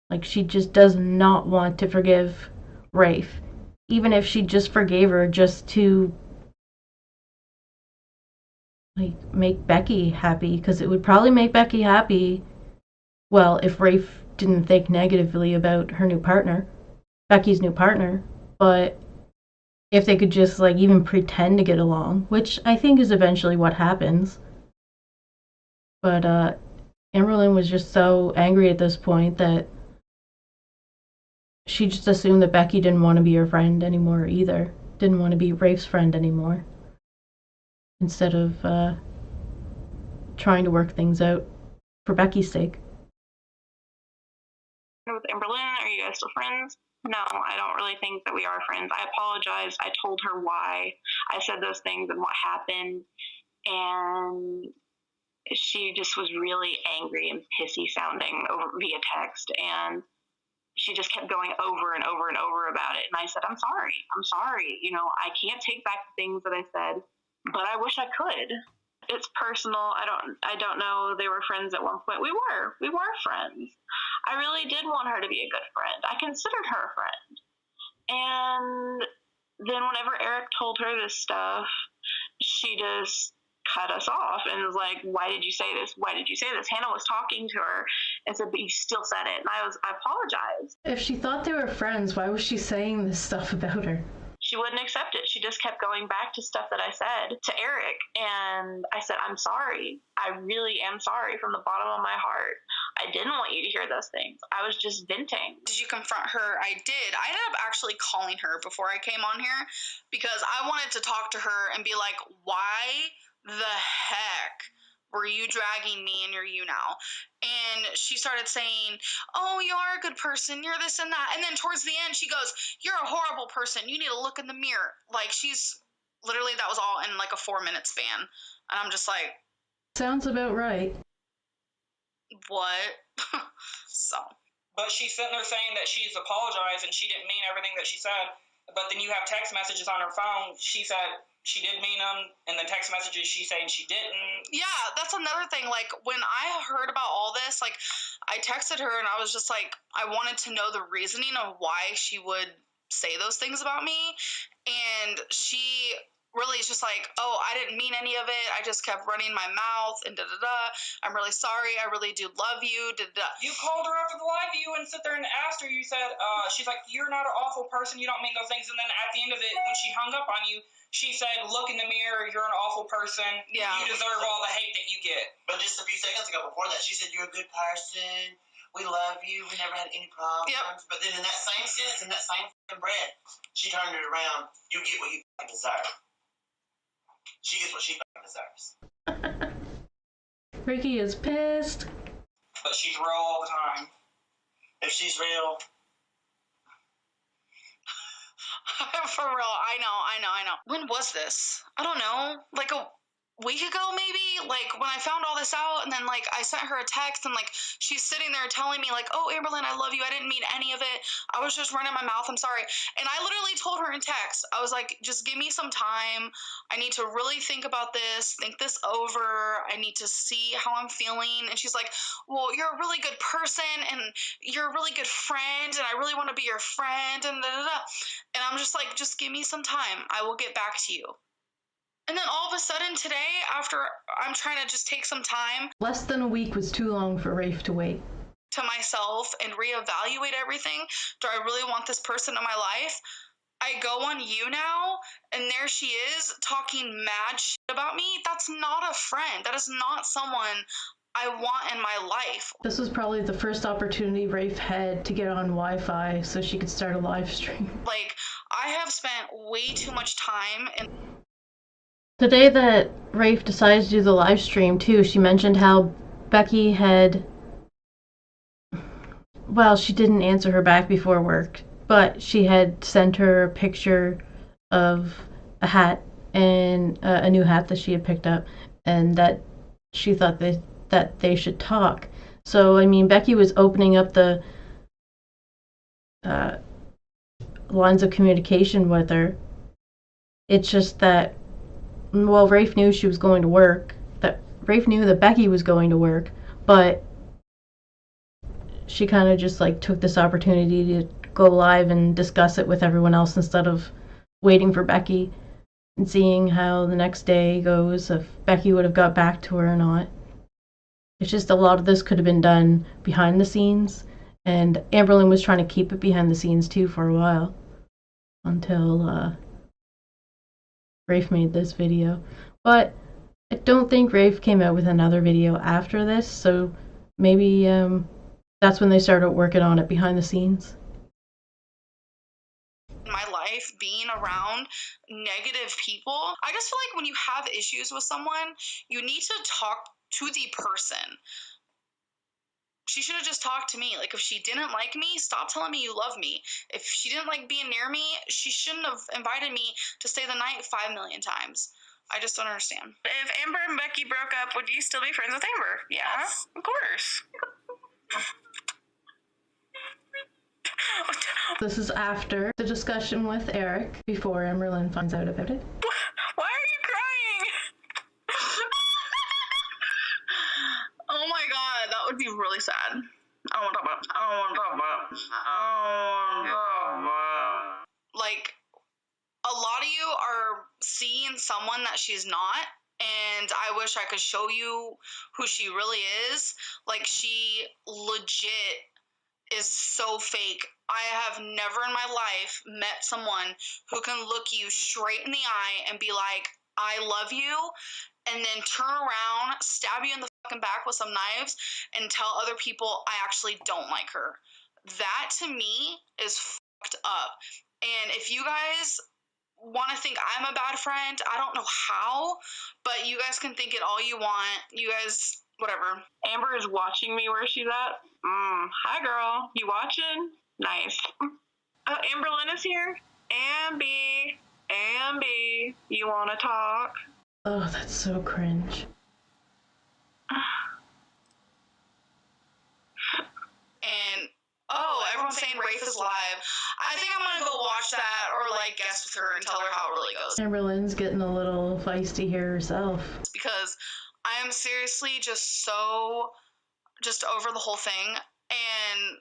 Like, she just does not want to forgive Rafe, even if she just forgave her just to like make Becky happy, because it would probably make Becky happy, well, if Rafe didn't think negatively about her new partner, Becky's new partner, but if they could just like even pretend to get along, which I think is eventually what happens. But Amberlynn was just so angry at this point that she just assumed that Becky didn't want to be her friend anymore either. Didn't want to be Rafe's friend anymore. Instead of trying to work things out for Becky's sake. With Amberlynn, are you guys still friends? No, I don't really think that we are friends. I apologize. I told her why I said those things and what happened, and she just was really angry and pissy sounding via text, and she just kept going over and over and over about it. And I said, I'm sorry. You know, I can't take back the things that I said, but I wish I could. It's personal. I don't know. They were friends at one point. We were friends. I really did want her to be a good friend. I considered her a friend. And then whenever Eric told her this stuff, she just cut us off and was like, why did you say this? Why did you say this? Hannah was talking to her and said, but you still said it. And I apologized. If she thought they were friends, why was she saying this stuff about her? She wouldn't accept it. She just kept going back to stuff that I said to Eric. And I said, I'm sorry. I really am sorry from the bottom of my heart. I didn't want you to hear those things. I was just venting. Did you confront her? I did. I ended up actually calling her before I came on here because I wanted to talk to her and be like, why the heck were you dragging me in your you now? And she started saying, oh, you are a good person, you're this and that. And then towards the end, she goes, you're a horrible person, you need to look in the mirror. Like, she's literally, that was all in like a 4-minute span. And I'm just like, sounds about right. What? So. But she's sitting there saying that she's apologized and she didn't mean everything that she said. But then you have text messages on her phone. She said she did mean them, and the text messages she's saying she didn't. Yeah, that's another thing. Like, when I heard about all this, like, I texted her and I was just like, I wanted to know the reasoning of why she would say those things about me. And she really is just like, oh, I didn't mean any of it. I just kept running my mouth and da-da-da. I'm really sorry. I really do love you. Da-da-da. You called her after the live view and sit there and asked her. You said, she's like, you're not an awful person. You don't mean those things. And then at the end of it, when she hung up on you, she said, look in the mirror. You're an awful person. Yeah. You deserve all the hate that you get. But just a few seconds ago before that, she said, you're a good person. We love you. We never had any problems. Yep. But then in that same sentence, in that same breath, she turned it around. You get what you deserve. She gets what she deserves. Rickie is pissed. But she's real all the time. If she's real. For real, I know. When was this? I don't know. Like a week ago, maybe? Like, when I found all this out, and then, like, I sent her a text, and, like, she's sitting there telling me, like, oh, Amberlynn, I love you. I didn't mean any of it. I was just running my mouth. I'm sorry. And I literally told her in text, I was like, just give me some time. I need to really think about this, think this over. I need to see how I'm feeling. And she's like, well, you're a really good person, and you're a really good friend, and I really want to be your friend, and da-da-da. And I'm just like, just give me some time. I will get back to you. And then all of a sudden today, after I'm trying to just take some time. Less than a week was too long for Rafe to wait. To myself and reevaluate everything. Do I really want this person in my life? I go on You Now, and there she is talking mad shit about me. That's not a friend. That is not someone I want in my life. This was probably the first opportunity Rafe had to get on Wi-Fi so she could start a live stream. Like, I have spent way too much time in... The day that Rafe decided to do the live stream, too, she mentioned how Becky had... Well, she didn't answer her back before work, but she had sent her a picture of a hat and a new hat that she had picked up, and that she thought that they should talk. So, I mean, Becky was opening up the lines of communication with her. It's just that, well, Rafe knew she was going to work. That Rafe knew that Becky was going to work, but she kind of just like took this opportunity to go live and discuss it with everyone else instead of waiting for Becky. and seeing how the next day goes, if Becky would have got back to her or not. It's just a lot of this could have been done behind the scenes, and Amberlynn was trying to keep it behind the scenes too for a while, until Rafe made this video. But I don't think Rafe came out with another video after this, so maybe that's when they started working on it behind the scenes. My life being around negative people, I just feel like when you have issues with someone, you need to talk to the person. She should have just talked to me. Like, if she didn't like me, stop telling me you love me. If she didn't like being near me, she shouldn't have invited me to stay the night 5 million times. I just don't understand. If Amber and Becky broke up, would you still be friends with Amber? Yeah, of course. This is after the discussion with Eric, before Amberlynn finds out about it. Why are you crying? Oh my god, that would be really sad. I don't want to talk about it. Like, a lot of you are seeing someone that she's not, and I wish I could show you who she really is. Like, she legit is so fake. I have never in my life met someone who can look you straight in the eye and be like, I love you, and then turn around, stab you in the fucking back with some knives, and tell other people I actually don't like her. That, to me, is fucked up. And if you guys want to think I'm a bad friend, I don't know how, but you guys can think it all you want. You guys, whatever. Amber is watching me where she's at. Hi, girl. You watching? Nice. Oh, Amberlynn is here. Amby, you want to talk? Oh, that's so cringe. And everyone's saying Rafe is live. I think I'm gonna go watch that, or like guest with her and tell her how it really goes. Amberlynn's getting a little feisty here herself. Because I am seriously just so over the whole thing, and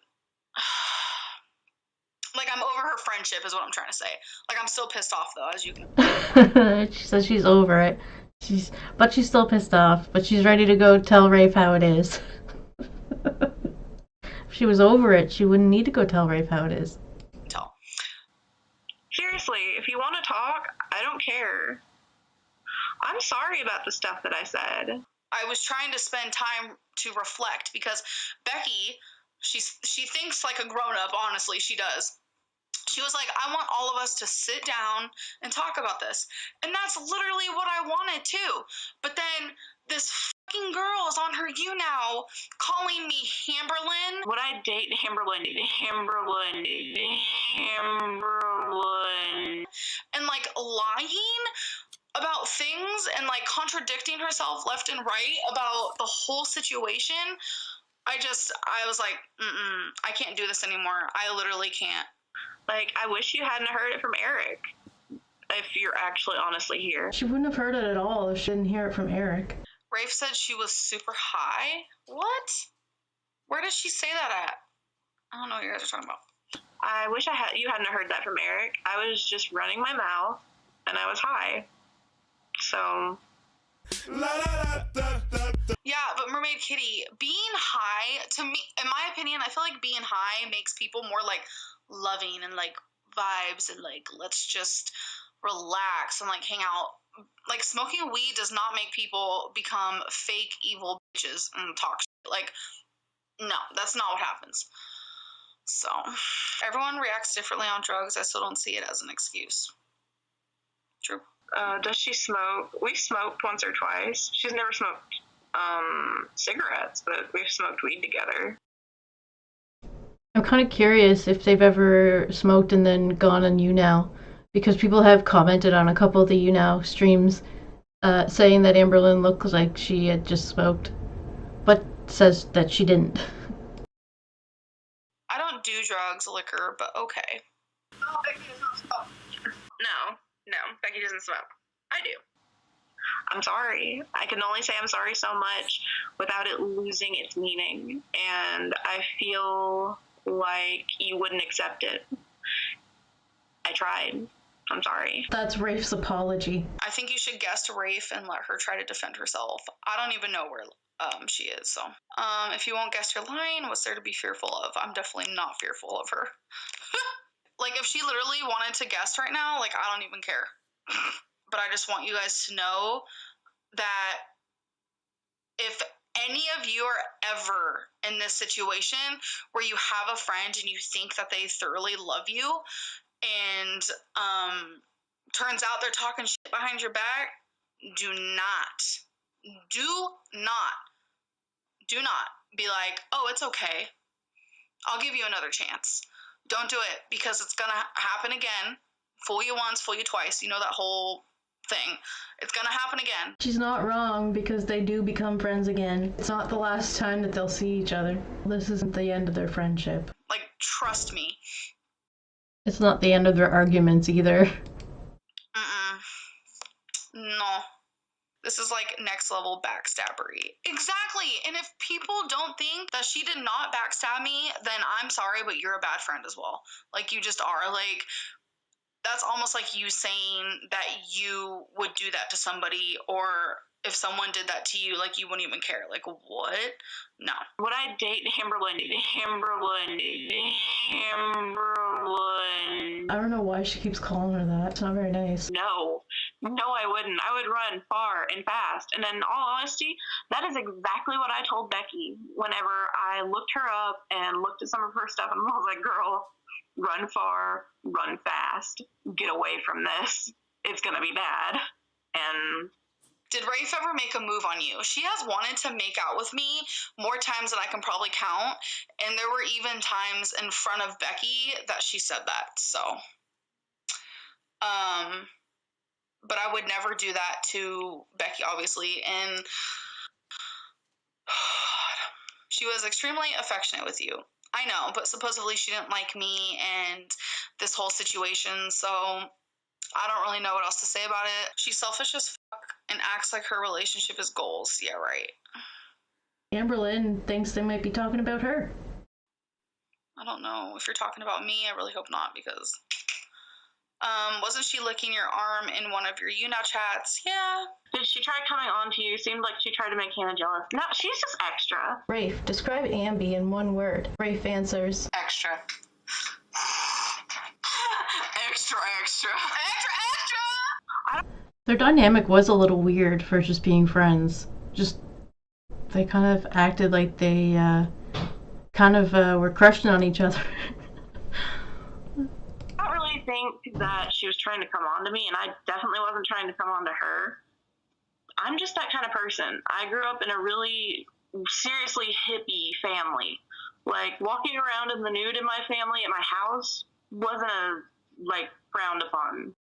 like, I'm over her friendship is what I'm trying to say. Like, I'm still pissed off though, as you can. She says she's over it. She's still pissed off, but she's ready to go tell Rafe how it is. If she was over it, she wouldn't need to go tell Rafe how it is. Seriously, if you want to talk, I don't care. I'm sorry about the stuff that I said. I was trying to spend time to reflect, because Becky, she thinks like a grown-up, honestly, she does. She was like, I want all of us to sit down and talk about this. And that's literally what I wanted too. But then this fucking girl is on her now calling me Amberlynn. Would I date Amberlynn? And like lying about things and like contradicting herself left and right about the whole situation. I was like, I can't do this anymore. I literally can't. Like, I wish you hadn't heard it from Eric, if you're actually honestly here. She wouldn't have heard it at all if she didn't hear it from Eric. Rafe said she was super high? What? Where did she say that at? I don't know what you guys are talking about. I wish you hadn't heard that from Eric. I was just running my mouth, and I was high. So... Yeah, but Mermaid Kitty, being high, to me, in my opinion, I feel like being high makes people more, like, loving and, like, vibes and, like, let's just relax and, like, hang out. Like, smoking weed does not make people become fake, evil bitches and talk shit. Like, no, that's not what happens. So, everyone reacts differently on drugs. I still don't see it as an excuse. True. Does she smoke? We've smoked once or twice. She's never smoked cigarettes, but we've smoked weed together. I'm kind of curious if they've ever smoked and then gone on YouNow, because people have commented on a couple of the YouNow streams saying that Amberlynn looks like she had just smoked, but says that she didn't. I don't do drugs, liquor, but okay. No, Becky does not smoke. No, Becky doesn't smoke. I do. I'm sorry. I can only say I'm sorry so much without it losing its meaning, and I feel like you wouldn't accept it. I tried. I'm sorry. That's Rafe's apology. I think you should guess Rafe and let her try to defend herself. I don't even know where she is, so. If you won't guess your line, what's there to be fearful of? I'm definitely not fearful of her. Like, if she literally wanted to guess right now, like, I don't even care. But I just want you guys to know that if any of you are ever in this situation where you have a friend and you think that they thoroughly love you and turns out they're talking shit behind your back, do not be like, oh, it's okay, I'll give you another chance. Don't do it, because it's gonna happen again. Fool you once, fool you twice. You know that whole thing. It's gonna happen again. She's not wrong, because they do become friends again. It's not the last time that they'll see each other. This isn't the end of their friendship. Like, trust me. It's not the end of their arguments either. No. This is like next level backstabbery. Exactly. And if people don't think that she did not backstab me, then I'm sorry, but you're a bad friend as well. Like, you just are. Like, that's almost like you saying that you would do that to somebody, or if someone did that to you, like, you wouldn't even care. Like, what? No. Would I date Amberlynn? I don't know why she keeps calling her that. It's not very nice. No, I wouldn't. I would run far and fast. And in all honesty, that is exactly what I told Becky whenever I looked her up and looked at some of her stuff, and I was like, girl, run far, run fast, get away from this. It's gonna be bad. And did Rafe ever make a move on you? She has wanted to make out with me more times than I can probably count, and there were even times in front of Becky that she said that. So, but I would never do that to Becky, obviously, and she was extremely affectionate with you. I know, but supposedly she didn't like me and this whole situation, so I don't really know what else to say about it. She's selfish as fuck and acts like her relationship is goals. Yeah, right. Amberlynn thinks they might be talking about her. I don't know. If you're talking about me, I really hope not, because wasn't she licking your arm in one of your YouNow chats? Yeah. Did she try coming on to you? Seemed like she tried to make Hannah jealous. No, she's just extra. Rafe, describe Ambi in one word. Rafe answers. Extra. Extra. Their dynamic was a little weird for just being friends. They kind of acted like they were crushing on each other. I don't really think that she was trying to come on to me, and I definitely wasn't trying to come on to her. I'm just that kind of person. I grew up in a really seriously hippie family. Like, walking around in the nude in my family at my house wasn't frowned upon.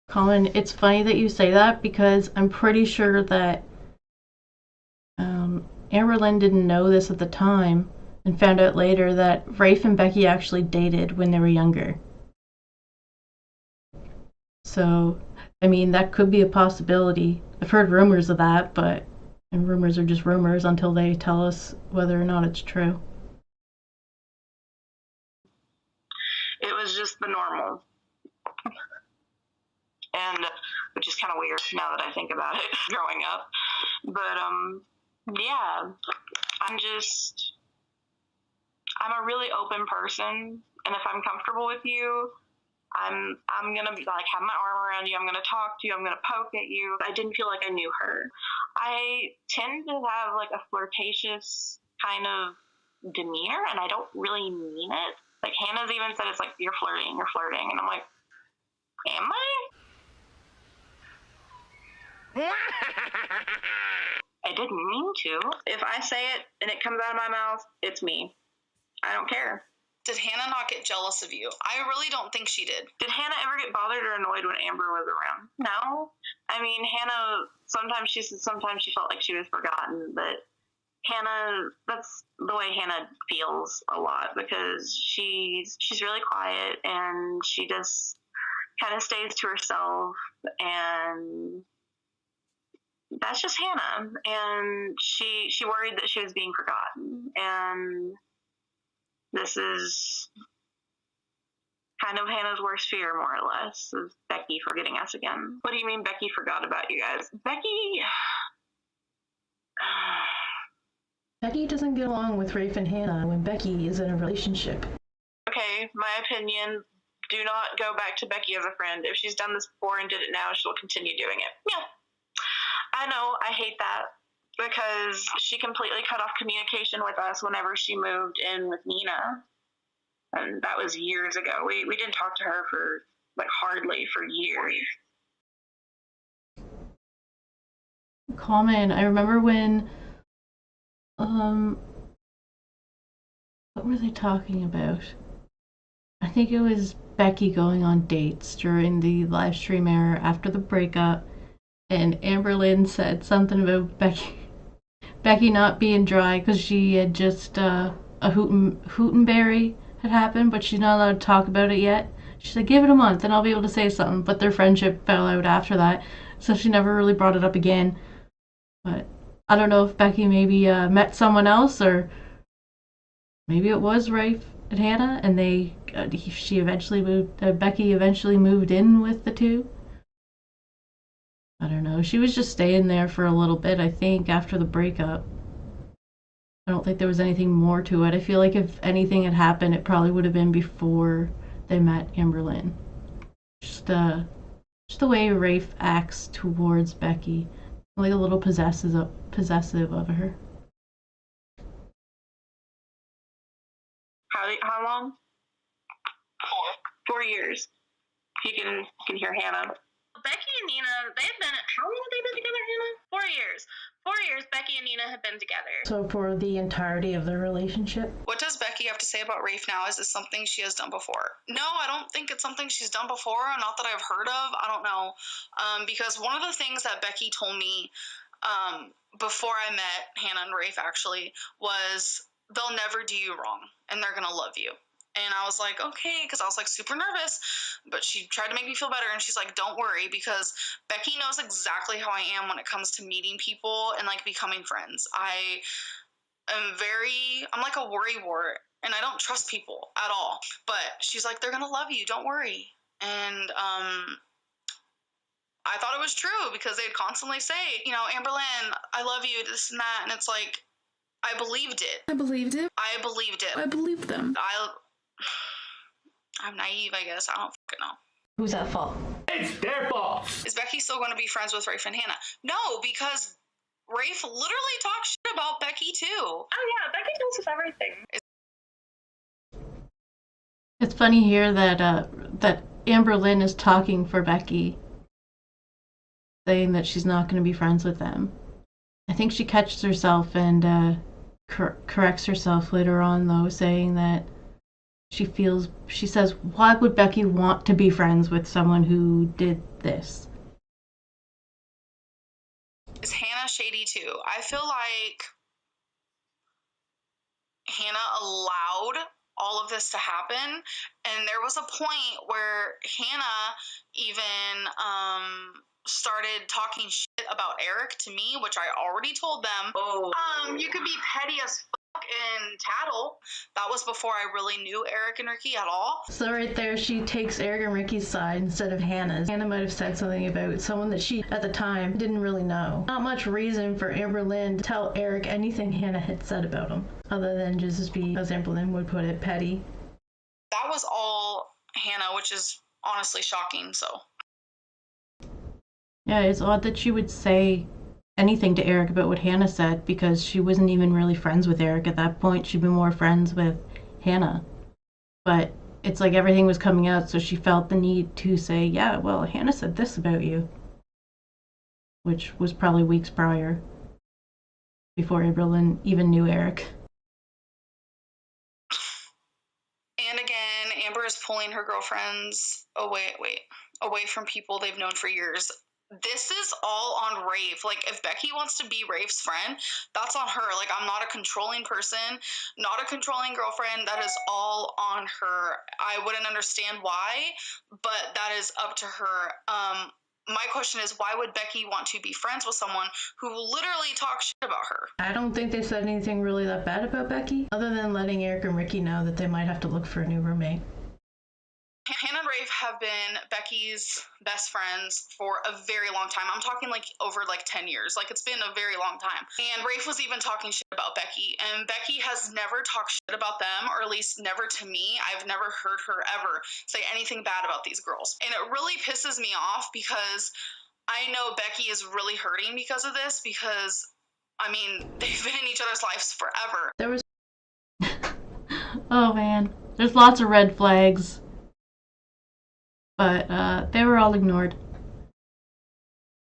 Colin, it's funny that you say that, because I'm pretty sure that Amberlynn didn't know this at the time and found out later that Rafe and Becky actually dated when they were younger. So, I mean, that could be a possibility. I've heard rumors of that, and rumors are just rumors until they tell us whether or not it's true. It was just the normal. And, which is kind of weird now that I think about it, growing up. But, yeah, I'm a really open person, and if I'm comfortable with you, I'm gonna have my arm around you, I'm gonna talk to you, I'm gonna poke at you. I didn't feel like I knew her. I tend to have a flirtatious kind of demeanor, and I don't really mean it. Like, Hannah's even said it's like, you're flirting, and I'm like, am I? I didn't mean to. If I say it and it comes out of my mouth, it's me. I don't care. Did Hannah not get jealous of you? I really don't think she did. Did Hannah ever get bothered or annoyed when Amber was around? No. I mean, Hannah, sometimes she felt like she was forgotten, but Hannah, that's the way Hannah feels a lot, because she's really quiet, and she just kind of stays to herself, and that's just Hannah. And she worried that she was being forgotten, and this is kind of Hannah's worst fear, more or less, is Becky forgetting us again. What do you mean Becky forgot about you guys? Becky doesn't get along with Rafe and Hannah when Becky is in a relationship. Okay, my opinion, do not go back to Becky as a friend. If she's done this before and did it now, she'll continue doing it. Yeah. I know, I hate that, because she completely cut off communication with us whenever she moved in with Nina. And that was years ago. We didn't talk to her for, hardly for years. Comment, I remember when, what were they talking about? I think it was Becky going on dates during the live stream era after the breakup, and Amberlynn said something about Becky not being dry because she had just, a Hootenberry had happened, but she's not allowed to talk about it yet. She said, give it a month and I'll be able to say something, but their friendship fell out after that, so she never really brought it up again. But I don't know if Becky maybe met someone else, or maybe it was Rafe and Hannah, and Becky eventually moved in with the two. I don't know. She was just staying there for a little bit, I think, after the breakup. I don't think there was anything more to it. I feel like if anything had happened, it probably would have been before they met Amberlynn. Just the way Rafe acts towards Becky, like a little possessive of her. How long? 4 years. You can hear Hannah. Becky and Nina, how long have they been together, Hannah? 4 years. 4 years Becky and Nina have been together. So for the entirety of their relationship? What does Becky have to say about Rafe now? Is this something she has done before? No, I don't think it's something she's done before. Not that I've heard of. I don't know. Because one of the things that Becky told me before I met Hannah and Rafe, actually, was they'll never do you wrong and they're gonna love you. And I was like, okay, because I was super nervous, but she tried to make me feel better, and she's like, don't worry, because Becky knows exactly how I am when it comes to meeting people and becoming friends. I'm like a worrywart, and I don't trust people at all. But she's like, they're gonna love you, don't worry. And I thought it was true, because they'd constantly say, Amberlynn, I love you, this and that, and it's like, I believed it. I believed it. I believed it. I believed them. I'm naive, I guess. I don't fucking know. Who's at fault? It's their fault. Is Becky still going to be friends with Rafe and Hannah? No, because Rafe literally talks shit about Becky too. Oh yeah, Becky tells us everything. It's funny here that Amberlynn is talking for Becky, saying that she's not going to be friends with them. I think she catches herself and corrects herself later on, though, saying that she says, why would Becky want to be friends with someone who did this? Is Hannah shady too? I feel like Hannah allowed all of this to happen, and there was a point where Hannah even started talking shit about Eric to me, which I already told them. You could be petty as fuck and tattle. That was before I really knew Eric and Rickie at all. So right there, she takes Eric and Rickie's side instead of Hannah's. Hannah might have said something about someone that she, at the time, didn't really know. Not much reason for Amberlynn to tell Eric anything Hannah had said about him, other than just be, as Amberlynn would put it, petty. That was all Hannah, which is honestly shocking, so. Yeah, it's odd that she would say anything to Eric about what Hannah said, because she wasn't even really friends with Eric at that point. She'd been more friends with Hannah. But it's like everything was coming out, so she felt the need to say, yeah, well, Hannah said this about you. Which was probably weeks prior, before Amberlynn even knew Eric. And again, Amber is pulling her girlfriends away from people they've known for years. This is all on Rafe. If Becky wants to be Rafe's friend, that's on her. I'm not a controlling person, not a controlling girlfriend. That is all on her. I wouldn't understand why, but that is up to her. My question is, why would Becky want to be friends with someone who literally talks shit about her? I don't think they said anything really that bad about Becky, other than letting Eric and Rickie know that they might have to look for a new roommate. Rafe have been Becky's best friends for a very long time. I'm talking like over like 10 years. Like it's been a very long time. And Rafe was even talking shit about Becky. And Becky has never talked shit about them, or at least never to me. I've never heard her ever say anything bad about these girls. And it really pisses me off because I know Becky is really hurting because of this, because, I mean, they've been in each other's lives forever. There was... Oh, man. There's lots of red flags. But, they were all ignored.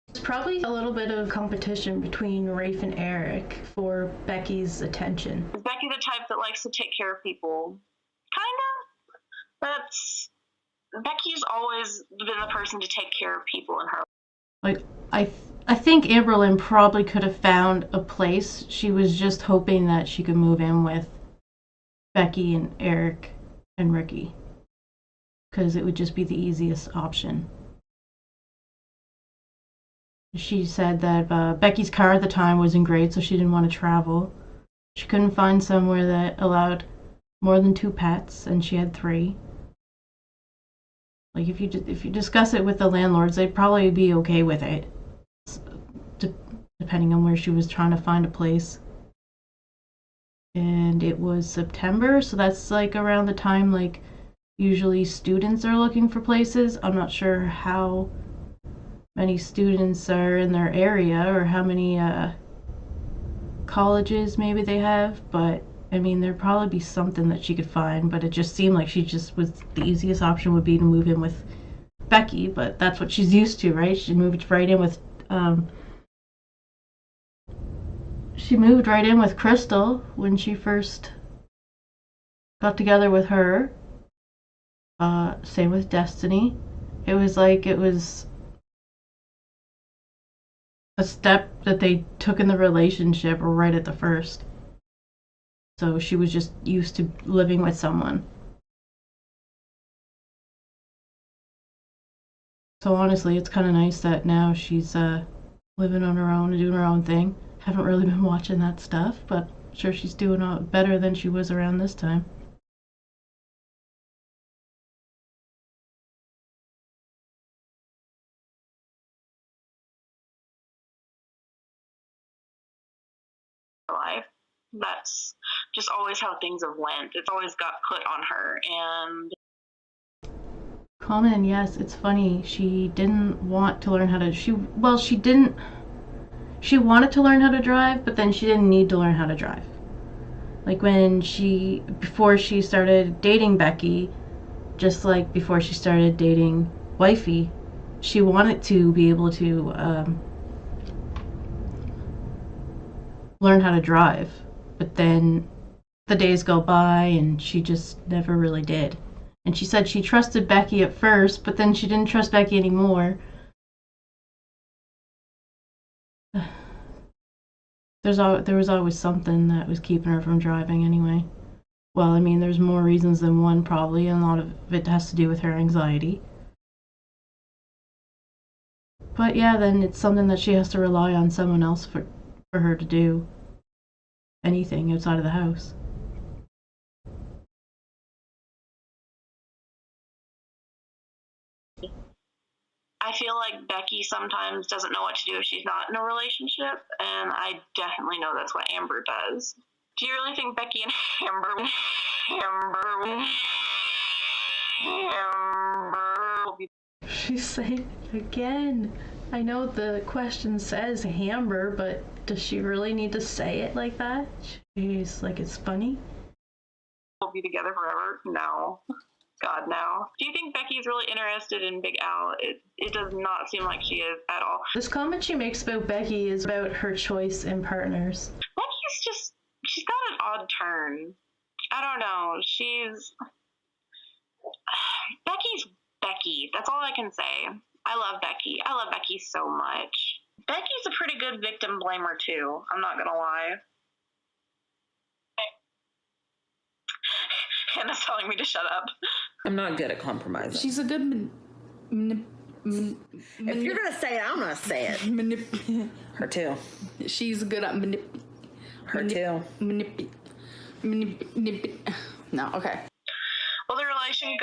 There's probably a little bit of competition between Rafe and Eric for Becky's attention. Is Becky the type that likes to take care of people? Kind of. Becky's always been the person to take care of people in her life. Like, I think Amberlynn probably could have found a place. She was just hoping that she could move in with Becky and Eric and Rickie, because it would just be the easiest option. She said that Becky's car at the time wasn't great, so she didn't want to travel. She couldn't find somewhere that allowed more than 2 pets, and she had 3. Like, if you discuss it with the landlords, they'd probably be okay with it, depending on where she was trying to find a place. And it was September, so that's like around the time like usually students are looking for places. I'm not sure how many students are in their area or how many colleges maybe they have, but I mean, there'd probably be something that she could find, but it just seemed like she just was the easiest option would be to move in with Becky, but that's what she's used to, right? She moved right in with Crystal when she first got together with her. Same with Destiny. It was a step that they took in the relationship right at the first. So she was just used to living with someone. So honestly, it's kind of nice that now she's living on her own and doing her own thing. Haven't really been watching that stuff, but I'm sure she's doing better than she was around this time. Life. That's just always how things have went. It's always got put on her, and Common, yes, it's funny. She didn't want to learn how to. She wanted to learn how to drive, but then she didn't need to learn how to drive. Like before she started dating Becky, just like before she started dating Wifey, she wanted to be able to learn how to drive. But then the days go by and she just never really did. And she said she trusted Becky at first, but then she didn't trust Becky anymore. There was always something that was keeping her from driving anyway. Well, I mean, there's more reasons than one probably, and a lot of it has to do with her anxiety. But yeah, then it's something that she has to rely on someone else for her to do anything outside of the house. I feel like Becky sometimes doesn't know what to do if she's not in a relationship, and I definitely know that's what Amber does. Do you really think Becky and Amber will be... She's saying it again. I know the question says Amber, but does she really need to say it like that? She's like, it's funny. We'll be together forever? No. God, no. Do you think Becky's really interested in Big Al? It does not seem like she is at all. This comment she makes about Becky is about her choice in partners. She's got an odd turn. I don't know. Becky's Becky. That's all I can say. I love Becky. I love Becky so much. Becky's a pretty good victim blamer too. I'm not gonna lie. Hannah's telling me to shut up. I'm not good at compromising. She's a good if you're gonna say it, I'm gonna say it. Her too. She's good at her too. No, okay. Well, the relationship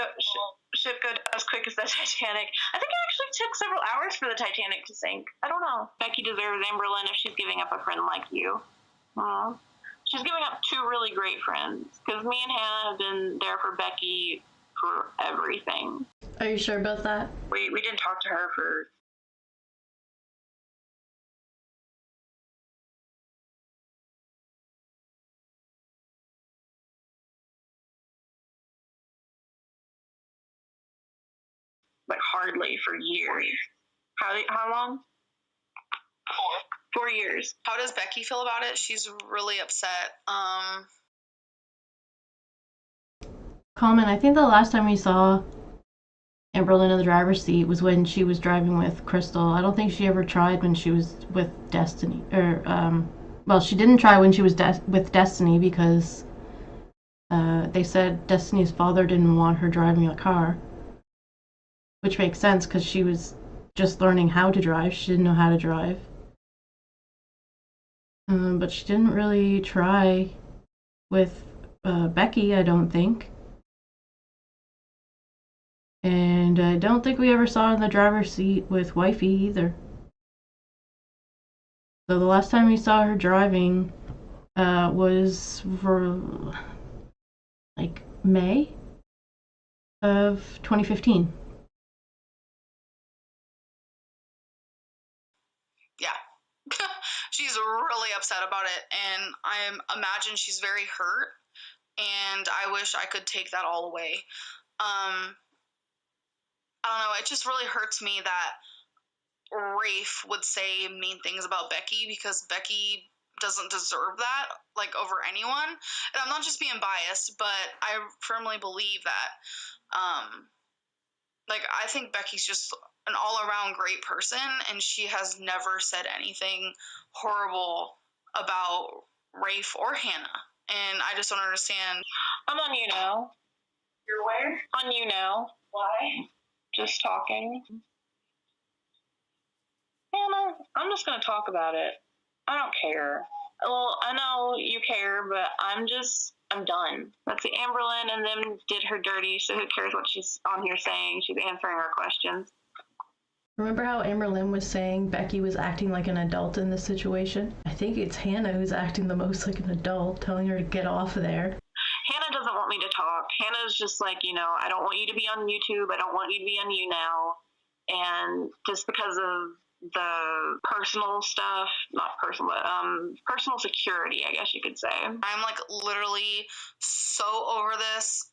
does quick as the Titanic. I think it actually took several hours for the Titanic to sink. I don't know. Becky deserves Amberlynn if she's giving up a friend like you. She's giving up two really great friends, because me and Hannah have been there for Becky for everything. Are you sure about that? We didn't talk to her for... like hardly for years. How long? 4 years. How does Becky feel about it? She's really upset. Comment, I think the last time we saw Amberlynn in the driver's seat was when she was driving with Crystal. I don't think she ever tried when she was with Destiny. Well, she didn't try when she was with Destiny because they said Destiny's father didn't want her driving a car. Which makes sense because she was just learning how to drive. She didn't know how to drive. But she didn't really try with Becky, I don't think. And I don't think we ever saw her in the driver's seat with Wifey either. So the last time we saw her driving was for like May of 2015. Yeah. She's really upset about it, and I imagine she's very hurt, and I wish I could take that all away. I don't know, it just really hurts me that Rafe would say mean things about Becky, because Becky doesn't deserve that, like, over anyone. And I'm not just being biased, but I firmly believe that, like, I think Becky's just an all-around great person, and she has never said anything horrible about Rafe or Hannah. And I just don't understand. I'm on you now. You're where? On you now. Why? Just talking. Hannah, I'm just going to talk about it. I don't care. Well, I know you care, but I'm done. Let's see, Amberlynn and them did her dirty, so who cares what she's on here saying? She's answering our questions. Remember how Amberlynn was saying Becky was acting like an adult in this situation? I think it's Hannah who's acting the most like an adult, telling her to get off of there. Hannah doesn't want me to talk. Hannah's just like, I don't want you to be on YouTube. I don't want you to be on You Now. And just because of the personal stuff, not personal, but personal security, I guess you could say. I'm like literally so over this.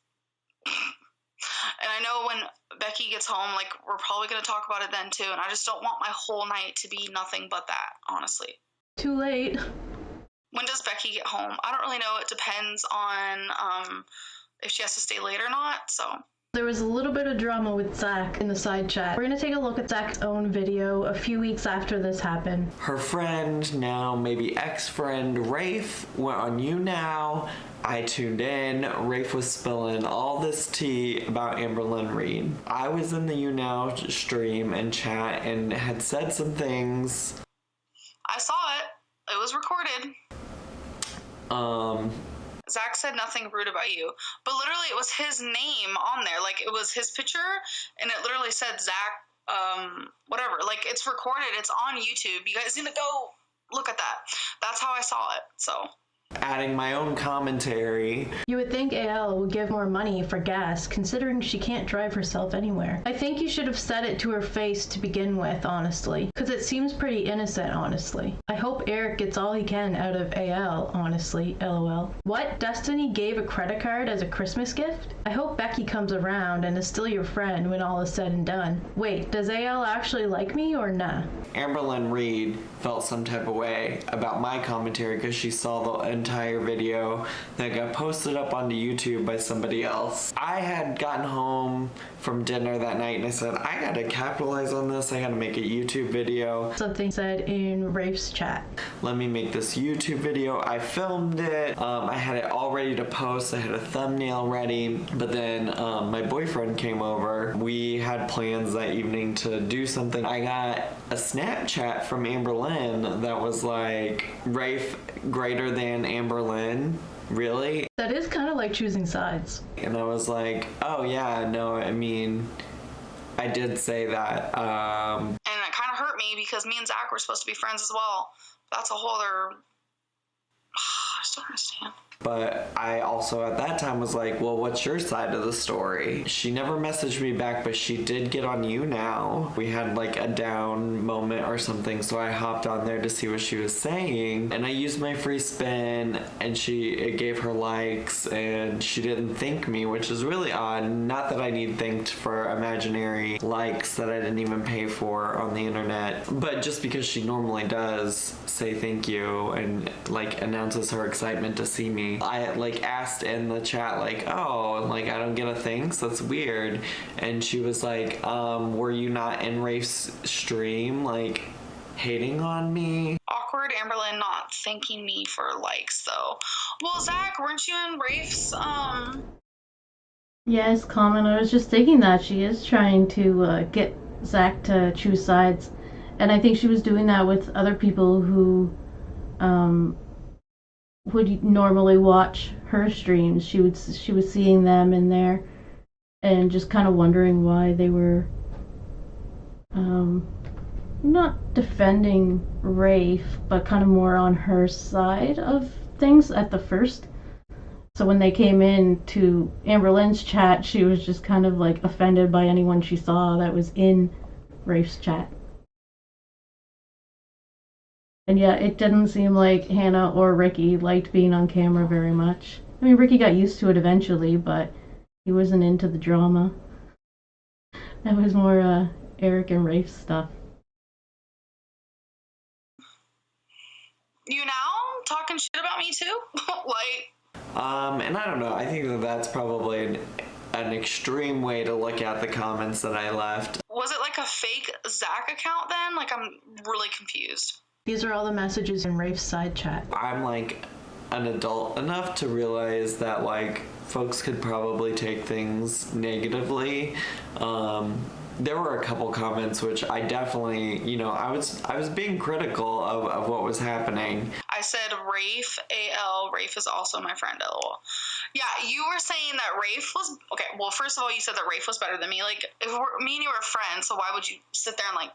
And I know when Becky gets home, like, we're probably going to talk about it then too. And I just don't want my whole night to be nothing but that, honestly. Too late. When does Becky get home? I don't really know. It depends on if she has to stay late or not, so. There was a little bit of drama with Zach in the side chat. We're going to take a look at Zach's own video a few weeks after this happened. Her friend, now maybe ex-friend, Rafe, went on You Now. I tuned in. Rafe was spilling all this tea about Amberlynn Reed. I was in the You Now stream and chat and had said some things. I saw it. It was recorded. Zach said nothing rude about you, but literally it was his name on there. Like, it was his picture, and it literally said Zach, whatever. Like, it's recorded. It's on YouTube. You guys need to go look at that. That's how I saw it, so. Adding my own commentary. You would think AL would give more money for gas, considering she can't drive herself anywhere. I think you should have said it to her face to begin with, honestly, because it seems pretty innocent, honestly. I hope Eric gets all he can out of AL, honestly, LOL. What? Destiny gave a credit card as a Christmas gift? I hope Becky comes around and is still your friend when all is said and done. Wait, does AL actually like me or nah? Amberlynn Reed felt some type of way about my commentary because she saw the entire video that got posted up onto YouTube by somebody else. I had gotten home from dinner that night and I said, I gotta capitalize on this. I gotta make a YouTube video. Something said in Rafe's chat. Let me make this YouTube video. I filmed it. I had it all ready to post. I had a thumbnail ready, but then my boyfriend came over. We had plans that evening to do something. I got a Snapchat from Amberlynn that was like, Rafe greater than Amberlynn. Really? That is kind of like choosing sides. And I was like, oh yeah, no, I mean, I did say that. And it kind of hurt me because me and Zach were supposed to be friends as well. That's a whole other... I just don't understand. But I also at that time was like, well, what's your side of the story? She never messaged me back, but she did get on You Now. We had like a down moment or something, so I hopped on there to see what she was saying. And I used my free spin, and it gave her likes, and she didn't thank me, which is really odd. Not that I need thanked for imaginary likes that I didn't even pay for on the internet, but just because she normally does say thank you and like announces her excitement to see me. I like asked in the chat like, oh, like I don't get a thanks, that's weird. And she was like, were you not in Rafe's stream like hating on me? Awkward Amberlynn not thanking me for likes though. Well, Zach, weren't you in Rafe's Yes, comment. I was just thinking that she is trying to get Zach to choose sides, and I think she was doing that with other people who would normally watch her streams. She was seeing them in there and just kind of wondering why they were not defending Rafe, but kind of more on her side of things at the first. So when they came in to Amberlynn's chat, she was just kind of like offended by anyone she saw that was in Rafe's chat. And yeah, it didn't seem like Hannah or Rickie liked being on camera very much. I mean, Rickie got used to it eventually, but he wasn't into the drama. That was more Eric and Rafe stuff. You now talking shit about me too? Like, and I don't know, I think that that's probably an extreme way to look at the comments that I left. Was it like a fake Zach account then? Like, I'm really confused. These are all the messages in Rafe's side chat. I'm like an adult enough to realize that like folks could probably take things negatively. There were a couple comments which I definitely, you know, I was being critical of what was happening. I said Rafe, AL, Rafe is also my friend, LOL. Yeah, you were saying that Rafe was, okay, well, first of all, you said that Rafe was better than me. Like, if me and you were friends, so why would you sit there and, like,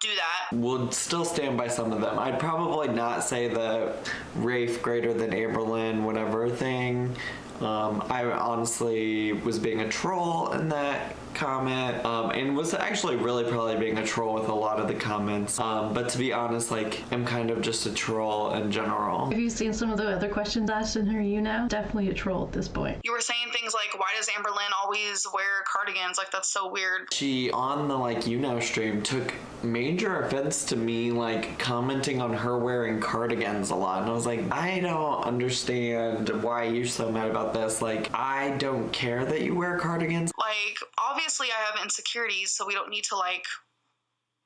do that? Would still stand by some of them. I'd probably not say the Rafe greater than Amberlynn, whatever thing. I honestly was being a troll in that comment, and was actually really probably being a troll with a lot of the comments. But to be honest, like, I'm kind of just a troll in general. Have you seen some of the other questions asked in her You Now? Definitely a troll at this point. You were saying things like, why does Amberlynn always wear cardigans? Like, that's so weird. She, on the, like, You Know stream, took major offense to me, like, commenting on her wearing cardigans a lot. And I was like, I don't understand why you're so mad about this. Like, I don't care that you wear cardigans. Like, obviously I have insecurities, so we don't need to, like,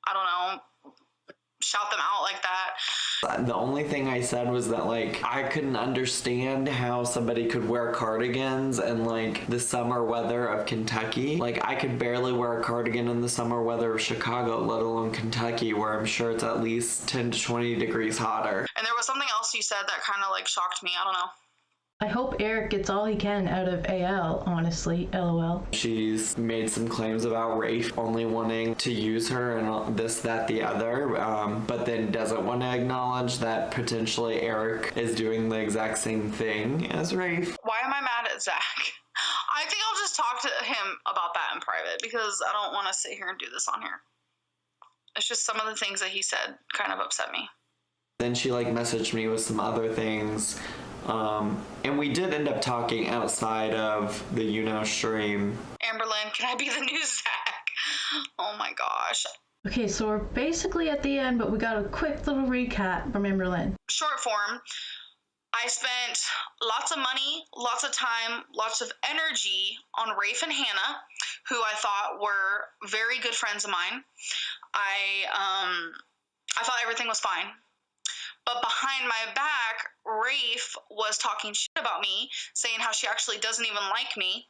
I don't know, shout them out like that. The only thing I said was that, like, I couldn't understand how somebody could wear cardigans in, like, the summer weather of Kentucky. Like, I could barely wear a cardigan in the summer weather of Chicago, let alone Kentucky, where I'm sure it's at least 10 to 20 degrees hotter. And there was something else you said that kind of, like, shocked me. I don't know. I hope Eric gets all he can out of AL, honestly, LOL. She's made some claims about Rafe only wanting to use her and this, that, the other, but then doesn't want to acknowledge that potentially Eric is doing the exact same thing as Rafe. Why am I mad at Zach? I think I'll just talk to him about that in private because I don't want to sit here and do this on here. It's just some of the things that he said kind of upset me. Then she like messaged me with some other things. And we did end up talking outside of the You Know stream. Amberlynn, can I be the new Zach? Oh my gosh. Okay, so we're basically at the end, but we got a quick little recap from Amberlynn. Short form, I spent lots of money, lots of time, lots of energy on Rafe and Hannah, who I thought were very good friends of mine. I thought everything was fine. But behind my back, Rafe was talking shit about me, saying how she actually doesn't even like me.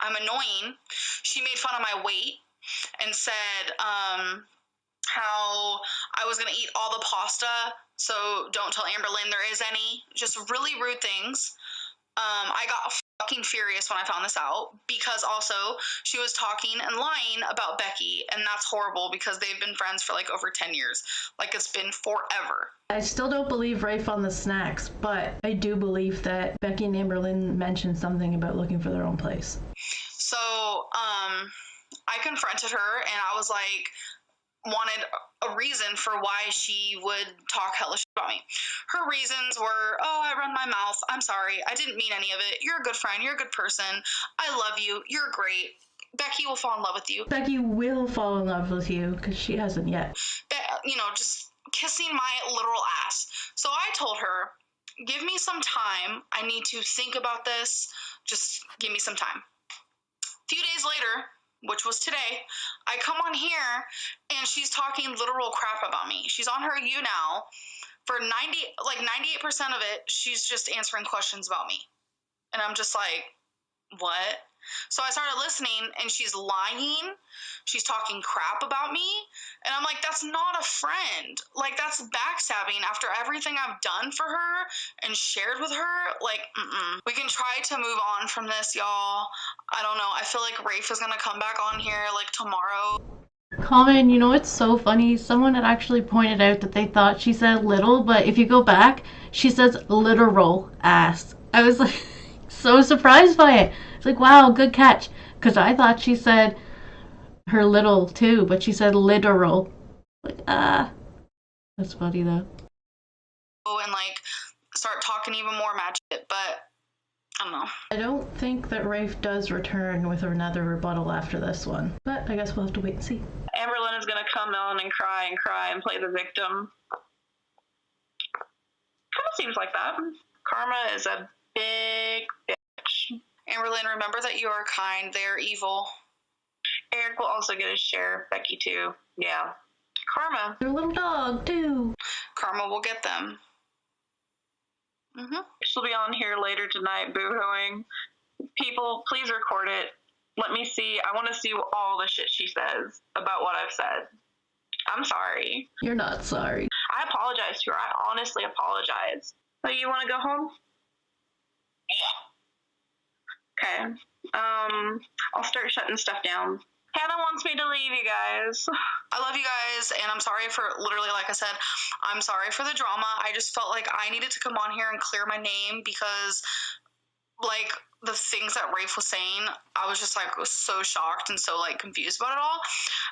I'm annoying. She made fun of my weight and said how I was going to eat all the pasta, so don't tell Amberlynn there is any. Just really rude things. I got fucking furious when I found this out, because also she was talking and lying about Becky, and that's horrible because they've been friends for like over 10 years. Like, it's been forever. I still don't believe Rafe on the snacks, but I do believe that Becky and Amberlynn mentioned something about looking for their own place. So, I confronted her, and I was like, wanted a reason for why she would talk hellish about me. Her reasons were, oh, I run my mouth. I'm sorry. I didn't mean any of it. You're a good friend. You're a good person. I love you. You're great. Becky will fall in love with you. Becky will fall in love with you, because she hasn't yet. You know, just kissing my literal ass. So I told her, give me some time. I need to think about this. Just give me some time. A few days later, which was today, I come on here and she's talking literal crap about me. She's on her now. For 98% of it, she's just answering questions about me. And I'm just like, what? So I started listening, and she's lying. She's talking crap about me. And I'm like, that's not a friend. Like, that's backstabbing after everything I've done for her and shared with her. Like, We can try to move on from this, y'all. I don't know. I feel like Rafe is going to come back on here, like, tomorrow. Comment, you know, it's so funny. Someone had actually pointed out that they thought she said little, but if you go back, she says literal ass. I was like, so surprised by it. It's like, wow, good catch. Because I thought she said her little too, but she said literal. Like, that's funny though. And like, start talking even more match it, but I don't know. I don't think that Rafe does return with another rebuttal after this one, but I guess we'll have to wait and see. Amberlynn is going to come on and cry and play the victim. Kind of seems like that. Karma is a big bitch. Amberlynn, remember that you are kind. They are evil. Eric will also get his share. Becky too. Yeah. Karma. Their little dog too. Karma will get them. She'll be on here later tonight boo-hooing. People, please record it. Let me see. I want to see all the shit she says about what I've said. I'm sorry. You're not sorry. I apologize to her. I honestly apologize. So you want to go home? Yeah. Okay. I'll start shutting stuff down. Hannah wants me to leave, you guys. I love you guys, and I'm sorry for, literally, like I said, I'm sorry for the drama. I just felt like I needed to come on here and clear my name because, like, the things that Rafe was saying, I was just, like, was so shocked and so, like, confused about it all.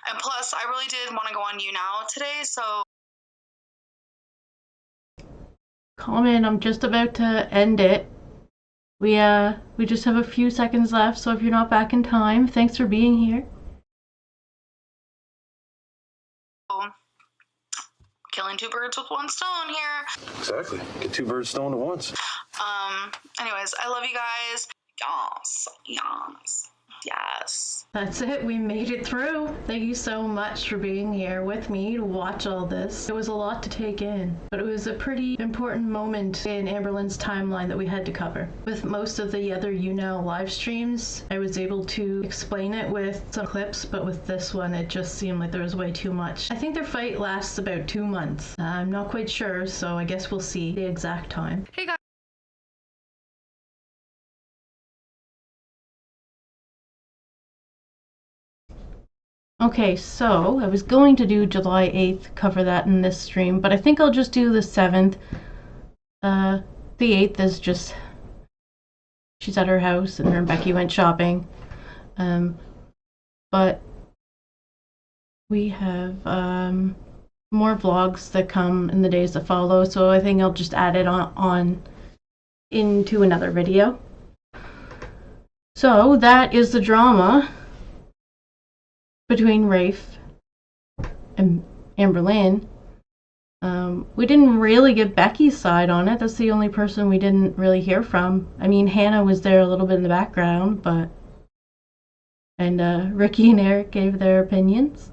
And plus, I really did want to go on YouNow today, so... Comment, I'm just about to end it. We just have a few seconds left, so if you're not back in time, thanks for being here. Killing two birds with one stone here. Exactly. Get two birds stoned at once. Anyways, I love you guys. Yes. That's it. We made it through. Thank you so much for being here with me to watch all this. It was a lot to take in, but it was a pretty important moment in Amberlynn's timeline that we had to cover. With most of the other YouNow live streams, I was able to explain it with some clips, but with this one, it just seemed like there was way too much. I think their fight lasts about 2 months. I'm not quite sure, so I guess we'll see the exact time. Hey guys. Okay, so I was going to do July 8th, cover that in this stream, but I think I'll just do the 7th. The 8th is just, she's at her house and her and Becky went shopping. But we have more vlogs that come in the days that follow, so I think I'll just add it on into another video. So that is the drama between Rafe and Amberlynn. We didn't really get Becky's side on it. That's the only person we didn't really hear from. I mean, Hannah was there a little bit in the background, but... And Rickie and Eric gave their opinions.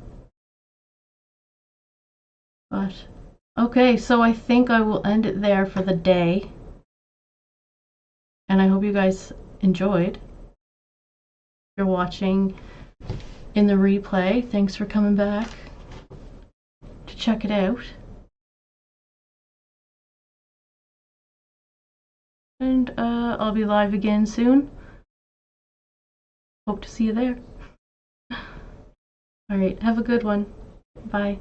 But, okay, so I think I will end it there for the day. And I hope you guys enjoyed. If you're watching in the replay, thanks for coming back to check it out. And I'll be live again soon. Hope to see you there. Alright, have a good one. Bye.